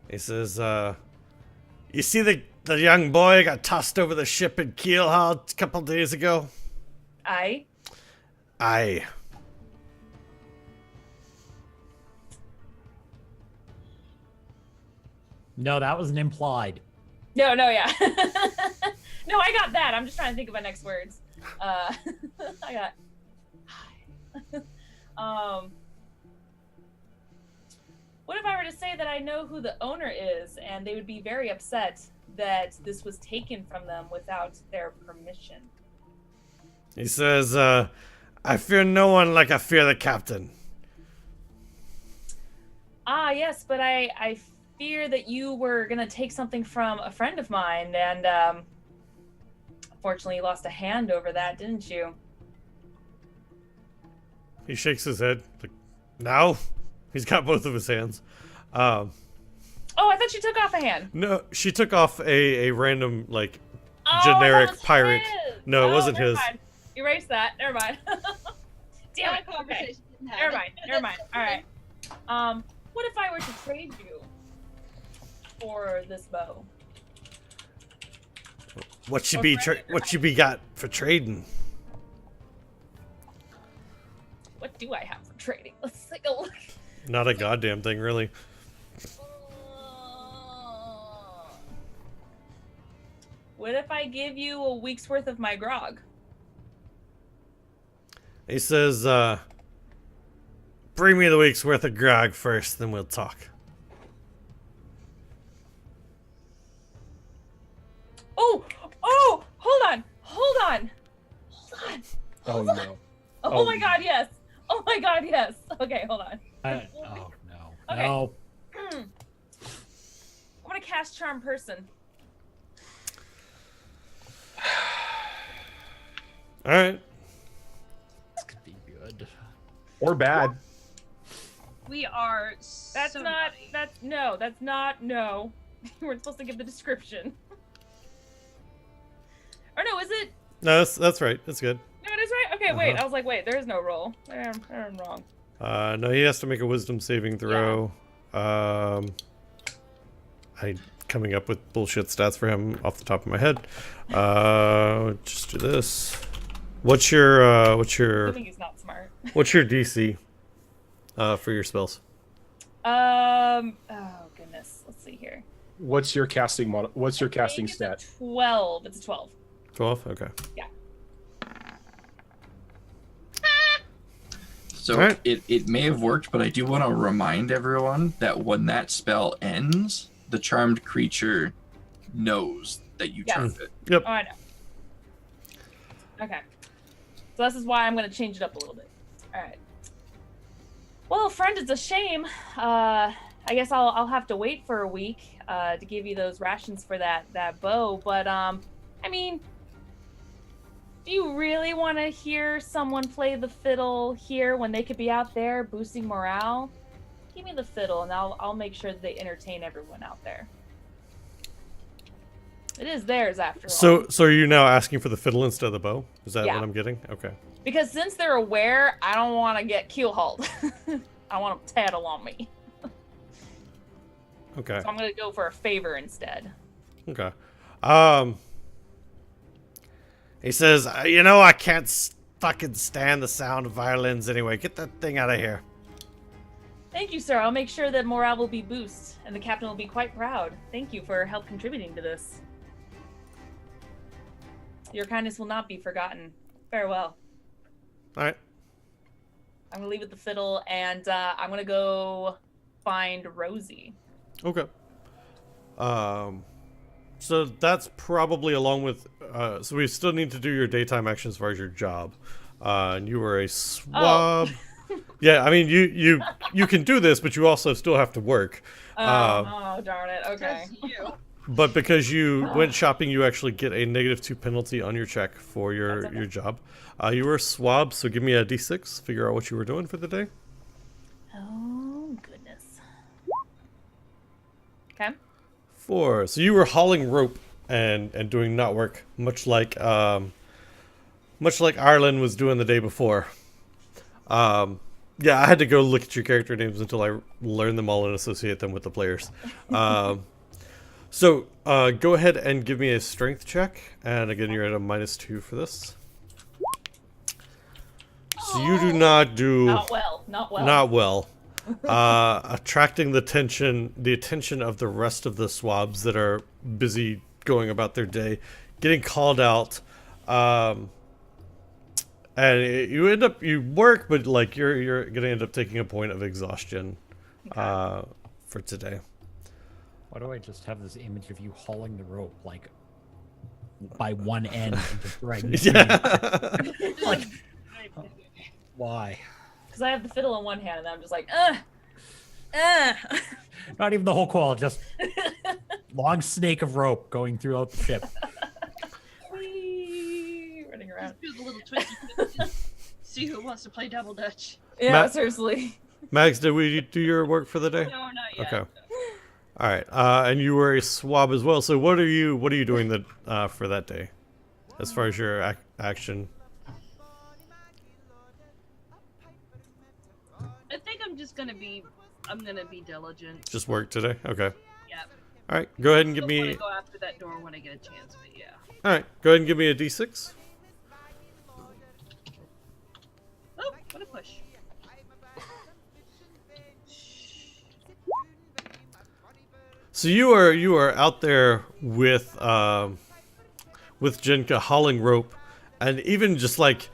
[SPEAKER 2] He says, you see the young boy got tossed over the ship in Keelhauled a couple days ago?
[SPEAKER 3] Aye.
[SPEAKER 2] Aye.
[SPEAKER 4] No, that was an implied.
[SPEAKER 3] No, yeah. No, I got that. I'm just trying to think of my next words. I got. What if I were to say that I know who the owner is, and they would be very upset that this was taken from them without their permission?
[SPEAKER 2] He says, I fear no one like I fear the captain.
[SPEAKER 3] Ah, yes, but I fear that you were gonna take something from a friend of mine, and unfortunately you lost a hand over that, didn't you?
[SPEAKER 2] He shakes his head. Like, now? He's got both of his hands.
[SPEAKER 3] Oh, I thought you took off a hand.
[SPEAKER 2] No, she took off a random, like,
[SPEAKER 3] Oh,
[SPEAKER 2] generic
[SPEAKER 3] that was
[SPEAKER 2] pirate.
[SPEAKER 3] his.
[SPEAKER 2] No, it wasn't
[SPEAKER 3] never
[SPEAKER 2] his.
[SPEAKER 3] mind. Erase that. Never mind. Damn it.
[SPEAKER 7] That conversation didn't
[SPEAKER 3] Never
[SPEAKER 7] happen.
[SPEAKER 3] mind. Never mind. All right. What if I were to trade you for this bow?
[SPEAKER 2] What you be got for trading?
[SPEAKER 3] What do I have for trading? Let's take a look.
[SPEAKER 2] Not a goddamn thing, really.
[SPEAKER 3] What if I give you a week's worth of my grog?
[SPEAKER 2] He says, bring me the week's worth of grog first, then we'll talk.
[SPEAKER 3] Oh, hold on.
[SPEAKER 6] Oh no.
[SPEAKER 3] Oh my god, yes. Oh my god, yes. Okay, hold on.
[SPEAKER 4] Oh no.
[SPEAKER 3] Okay.
[SPEAKER 4] No.
[SPEAKER 3] I'm gonna cast Charm Person.
[SPEAKER 2] All right.
[SPEAKER 4] This could be good.
[SPEAKER 6] Or bad.
[SPEAKER 7] We are.
[SPEAKER 3] That's
[SPEAKER 7] so
[SPEAKER 3] not.
[SPEAKER 7] naughty.
[SPEAKER 3] That's not. No. You weren't supposed to give the description. Or no, is it?
[SPEAKER 2] No, that's right. That's good.
[SPEAKER 3] No, it is right. Okay, wait. I was like, wait. There is no roll. I'm wrong.
[SPEAKER 2] No, he has to make a wisdom saving throw. Coming up with bullshit stats for him off the top of my head. Just do this. What's your
[SPEAKER 3] I think he's not smart.
[SPEAKER 2] what's your DC for your spells?
[SPEAKER 3] Oh goodness. Let's see here.
[SPEAKER 6] What's your casting What's your
[SPEAKER 3] I
[SPEAKER 6] casting
[SPEAKER 3] think it's
[SPEAKER 6] stat?
[SPEAKER 3] a 12. It's a 12.
[SPEAKER 2] 12. Okay.
[SPEAKER 3] Yeah.
[SPEAKER 5] So
[SPEAKER 2] Alright.
[SPEAKER 5] it may have worked, but I do want to remind everyone that when that spell ends, the charmed creature knows that you
[SPEAKER 3] Yes.
[SPEAKER 5] charmed it.
[SPEAKER 2] Yep.
[SPEAKER 3] Oh, I know. Okay. So this is why I'm going to change it up a little bit. All right. Well, friend, it's a shame. I guess I'll have to wait for a week to give you those rations for that bow. But I mean, do you really want to hear someone play the fiddle here when they could be out there boosting morale? Give me the fiddle, and I'll make sure that they entertain everyone out there. It is theirs after all.
[SPEAKER 2] So are you now asking for the fiddle instead of the bow? Is that
[SPEAKER 3] Yeah.
[SPEAKER 2] what I'm getting? Okay.
[SPEAKER 3] Because since they're aware, I don't want to get keelhauled. I want them to tattle on me.
[SPEAKER 2] Okay.
[SPEAKER 3] So I'm going to go for a favor instead.
[SPEAKER 2] Okay. He says, you know, I can't fucking stand the sound of violins anyway. Get that thing out of here.
[SPEAKER 3] Thank you, sir. I'll make sure that morale will be boosted, and the captain will be quite proud. Thank you for help contributing to this. Your kindness will not be forgotten. Farewell.
[SPEAKER 2] All right.
[SPEAKER 3] I'm going to leave with the fiddle, and I'm going to go find Rosie.
[SPEAKER 2] Okay. So that's probably along with. So we still need to do your daytime action as far as your job. And you were a swab. Yeah, I mean you can do this, but you also still have to work.
[SPEAKER 3] Oh, darn it. Okay.
[SPEAKER 7] Just you.
[SPEAKER 2] but because you went shopping, you actually get a -2 penalty on your check for your job. You were a swab, so give me a d6. Figure out what you were doing for the day.
[SPEAKER 3] Oh goodness. Okay.
[SPEAKER 2] 4. So you were hauling rope and doing knot work, much like Ireland was doing the day before. Yeah, I had to go look at your character names until I learned them all and associate them with the players. So go ahead and give me a strength check, and again you're at a -2 for this. So you do not do
[SPEAKER 3] Not well.
[SPEAKER 2] not well. Attracting the attention of the rest of the swabs that are busy going about their day, getting called out, and you work, but like you're gonna end up taking a point of exhaustion for today.
[SPEAKER 4] Why do I just have this image of you hauling the rope like by one end and just dragging it?
[SPEAKER 2] Yeah.
[SPEAKER 4] Like, why?
[SPEAKER 3] Because I have the fiddle in one hand and I'm just like,
[SPEAKER 4] Not even the whole coil, just long snake of rope going throughout the ship.
[SPEAKER 3] Whee, running around.
[SPEAKER 7] Do the little twisty. See who wants to play double dutch.
[SPEAKER 3] Yeah,
[SPEAKER 2] Matt-
[SPEAKER 3] seriously.
[SPEAKER 2] Max, did we do your work for the day?
[SPEAKER 7] No, not yet.
[SPEAKER 2] Okay. All right. And you were a swab as well. So what are you doing for that day, as far as your action?
[SPEAKER 7] I think I'm gonna be diligent.
[SPEAKER 2] Just work today. Okay.
[SPEAKER 7] Yep.
[SPEAKER 2] All right. Go ahead and give
[SPEAKER 7] Still wanna
[SPEAKER 2] me.
[SPEAKER 7] go after that door when I get a chance, but yeah.
[SPEAKER 2] All right. Go ahead and give me a d6.
[SPEAKER 7] Oh, what a push.
[SPEAKER 2] So you are out there with Jenka hauling rope, and even just like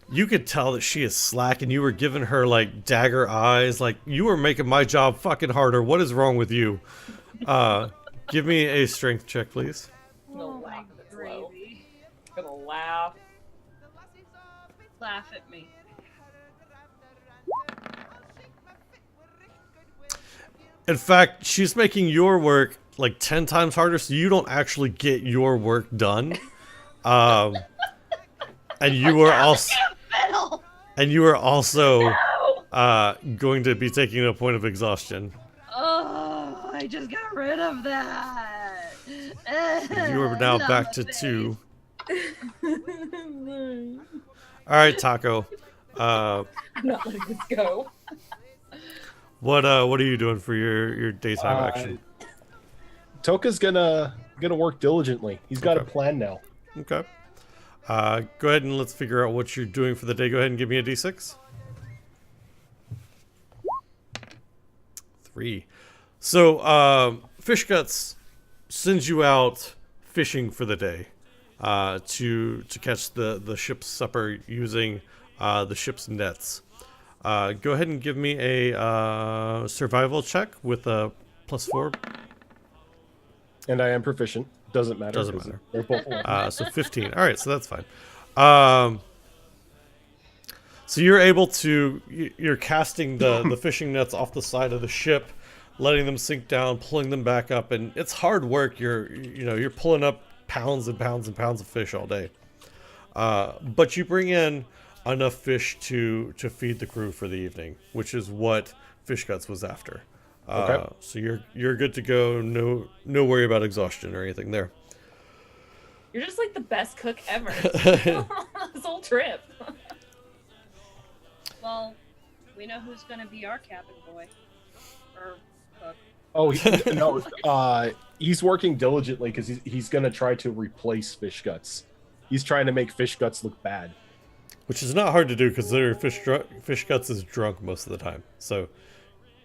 [SPEAKER 2] you could tell that she is slack, and you were giving her like dagger eyes, like you were making my job fucking harder. What is wrong with you? Give me a strength check, please.
[SPEAKER 3] I'm gonna
[SPEAKER 7] Oh my
[SPEAKER 3] laugh if it's low.
[SPEAKER 7] gravy.
[SPEAKER 3] I'm gonna laugh.
[SPEAKER 7] Laugh at me.
[SPEAKER 2] In fact, she's making your work like 10 times harder, so you don't actually get your work done. And you were also
[SPEAKER 7] Fiddle!
[SPEAKER 2] going to be taking a point of exhaustion.
[SPEAKER 7] Oh, I just got rid of that.
[SPEAKER 2] You are now
[SPEAKER 7] Love
[SPEAKER 2] back to
[SPEAKER 7] it.
[SPEAKER 2] 2. All right, Taco.
[SPEAKER 3] I'm not letting this go.
[SPEAKER 2] What are you doing for your daytime action?
[SPEAKER 6] Toka's gonna work diligently. He's got a plan now.
[SPEAKER 2] Okay. Go ahead and let's figure out what you're doing for the day. Go ahead and give me a d6. 3. So, Fish Guts sends you out fishing for the day to catch the ship's supper using the ship's nets. Go ahead and give me a survival check with a +4.
[SPEAKER 6] And I am proficient. Doesn't matter.
[SPEAKER 2] Doesn't
[SPEAKER 6] 'cause
[SPEAKER 2] matter.
[SPEAKER 6] They're both old.
[SPEAKER 2] So 15. All right, so that's fine. So you're able to you're casting the fishing nets off the side of the ship, letting them sink down, pulling them back up, and it's hard work. You're pulling up pounds and pounds and pounds of fish all day. But you bring in enough fish to feed the crew for the evening, which is what Fish Guts was after.
[SPEAKER 6] Okay.
[SPEAKER 2] So you're good to go. No worry about exhaustion or anything there.
[SPEAKER 3] You're just like the best cook ever. This whole trip.
[SPEAKER 7] Well, we know who's gonna be our cabin boy. Or cook.
[SPEAKER 6] Oh no! He's working diligently because he's gonna try to replace Fish Guts. He's trying to make Fish Guts look bad.
[SPEAKER 2] Which is not hard to do because Fish Guts is drunk most of the time. So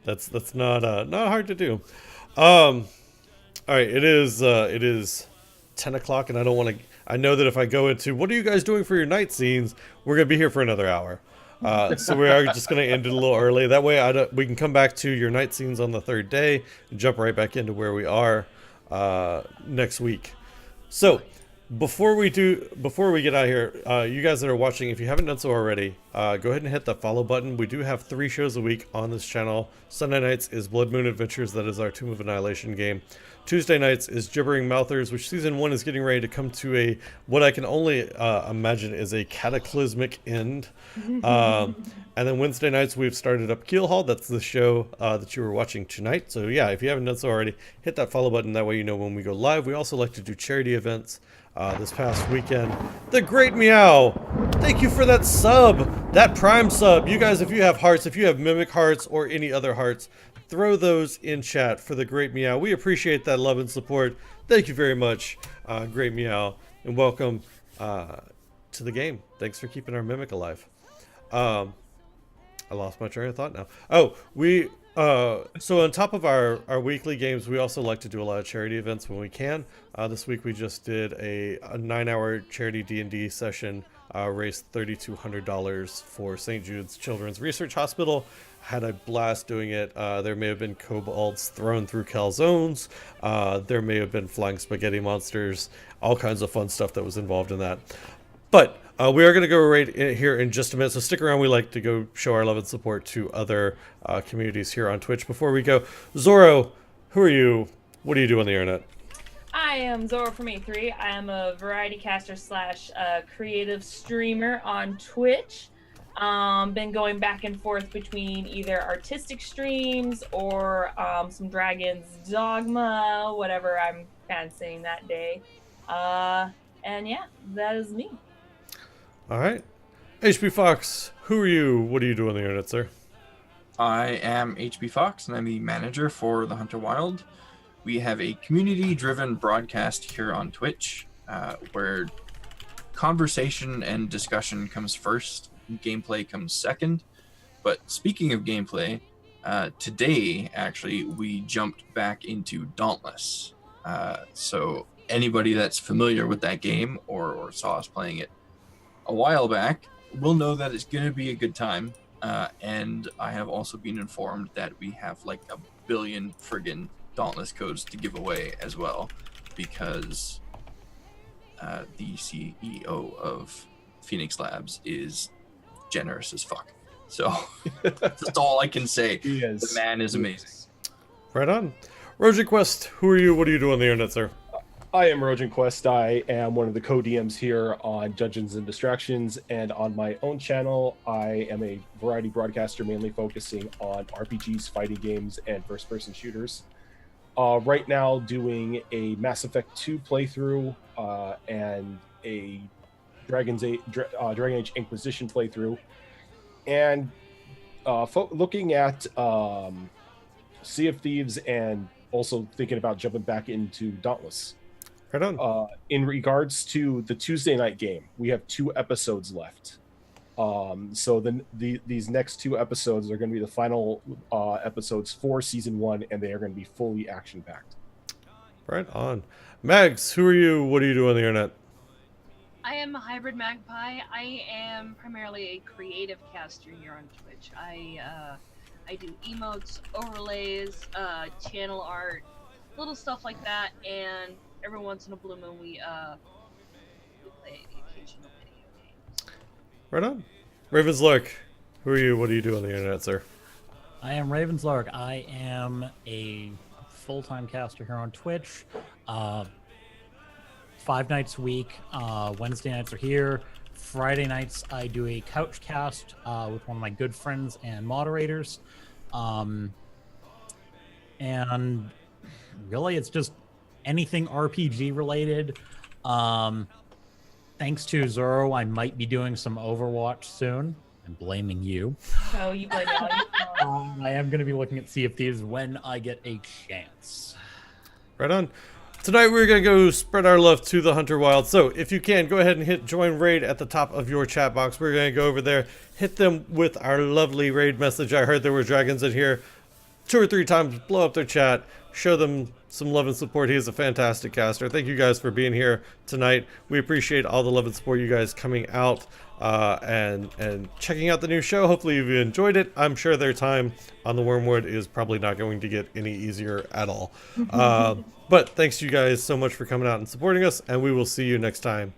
[SPEAKER 2] that's not hard to do. All right, it is 10 o'clock, and I know that if I go into what are you guys doing for your night scenes, we're gonna be here for another hour. So we are just gonna end it a little early. That way, we can come back to your night scenes on the third day and jump right back into where we are next week. So before we get out of here, you guys that are watching, if you haven't done so already, go ahead and hit the follow button. We do have 3 shows a week on this channel. Sunday nights is Blood Moon Adventures, that is our Tomb of Annihilation game. Tuesday nights is Gibbering Mouthers, which season 1 is getting ready to come to a, what I can only imagine is a cataclysmic end. And then Wednesday nights we've started up Keelhauled. That's the show that you were watching tonight. So yeah, if you haven't done so already, hit that follow button. That way you know when we go live. We also like to do charity events. This past weekend, the Great Meow, thank you for that sub, that Prime sub. You guys, if you have hearts, if you have Mimic hearts or any other hearts, throw those in chat for the Great Meow. We appreciate that love and support. Thank you very much, Great Meow, and welcome to the game. Thanks for keeping our Mimic alive. I lost my train of thought now. Oh, so on top of our weekly games, we also like to do a lot of charity events when we can. This week we just did a 9-hour charity D&D session, raised $3,200 for St. Jude's Children's Research Hospital. Had a blast doing it. There may have been kobolds thrown through calzones. There may have been flying spaghetti monsters. All kinds of fun stuff that was involved in that. But we are going to go right in here in just a minute, so stick around. We like to go show our love and support to other communities here on Twitch. Before we go, Zorro, who are you? What do you do on the internet?
[SPEAKER 3] I am Zoro from E3. I am a variety caster slash creative streamer on Twitch. Been going back and forth between either artistic streams or some Dragon's Dogma, whatever I'm fancying that day. And yeah, that is me.
[SPEAKER 2] All right. HB Fox, who are you? What do you do on the internet, sir?
[SPEAKER 5] I am HB Fox, and I'm the manager for the Hunter Wild. We have a community-driven broadcast here on Twitch, where conversation and discussion comes first, gameplay comes second. But speaking of gameplay, today, actually, we jumped back into Dauntless. So anybody that's familiar with that game or saw us playing it a while back will know that it's going to be a good time. And I have also been informed that we have like 1 billion friggin' Dauntless codes to give away as well, because the CEO of Phoenix Labs is generous as fuck. So that's all I can say. The man is amazing.
[SPEAKER 2] Right on. Roger Quest, who are you? What do you do on the internet, sir?
[SPEAKER 6] I am Rojan Quest. I am one of the co-DMs here on Dungeons and Distractions, and on my own channel, I am a variety broadcaster mainly focusing on RPGs, fighting games, and first-person shooters. Right now, doing a Mass Effect 2 playthrough and a Dragon Age Inquisition playthrough, and looking at Sea of Thieves, and also thinking about jumping back into Dauntless.
[SPEAKER 2] Right on.
[SPEAKER 6] In regards to the Tuesday night game, we have 2 episodes left. So these next 2 episodes are going to be the final episodes for season 1, and they are going to be fully action-packed.
[SPEAKER 2] Right on. Mags, who are you? What do you do on the internet?
[SPEAKER 7] I am a hybrid magpie. I am primarily a creative caster here on Twitch. I do emotes, overlays, channel art, little stuff like that, and every once in a blue moon we play the occasional video games.
[SPEAKER 2] Right on. Ravenslark, who are you? What do you do on the internet, sir?
[SPEAKER 4] I am Ravenslark. I am a full-time caster here on Twitch. 5 nights a week. Wednesday nights are here. Friday nights I do a couch cast with one of my good friends and moderators. And really it's just anything RPG related. Thanks to Zoro, I might be doing some Overwatch soon. I'm blaming you.
[SPEAKER 3] Oh, you blame it on you.
[SPEAKER 4] I am going to be looking at Sea of Thieves when I get a chance.
[SPEAKER 2] Right on. Tonight we're going to go spread our love to the Hunter Wild. So if you can, go ahead and hit join raid at the top of your chat box. We're going to go over there, hit them with our lovely raid message. I heard there were dragons in here. 2 or 3 times, blow up their chat, show them some love and support. He is a fantastic caster. Thank you guys for being here tonight. We appreciate all the love and support, you guys coming out and checking out the new show. Hopefully you've enjoyed it. I'm sure their time on the Wormwood is probably not going to get any easier at all. But thanks you guys so much for coming out and supporting us, and we will see you next time.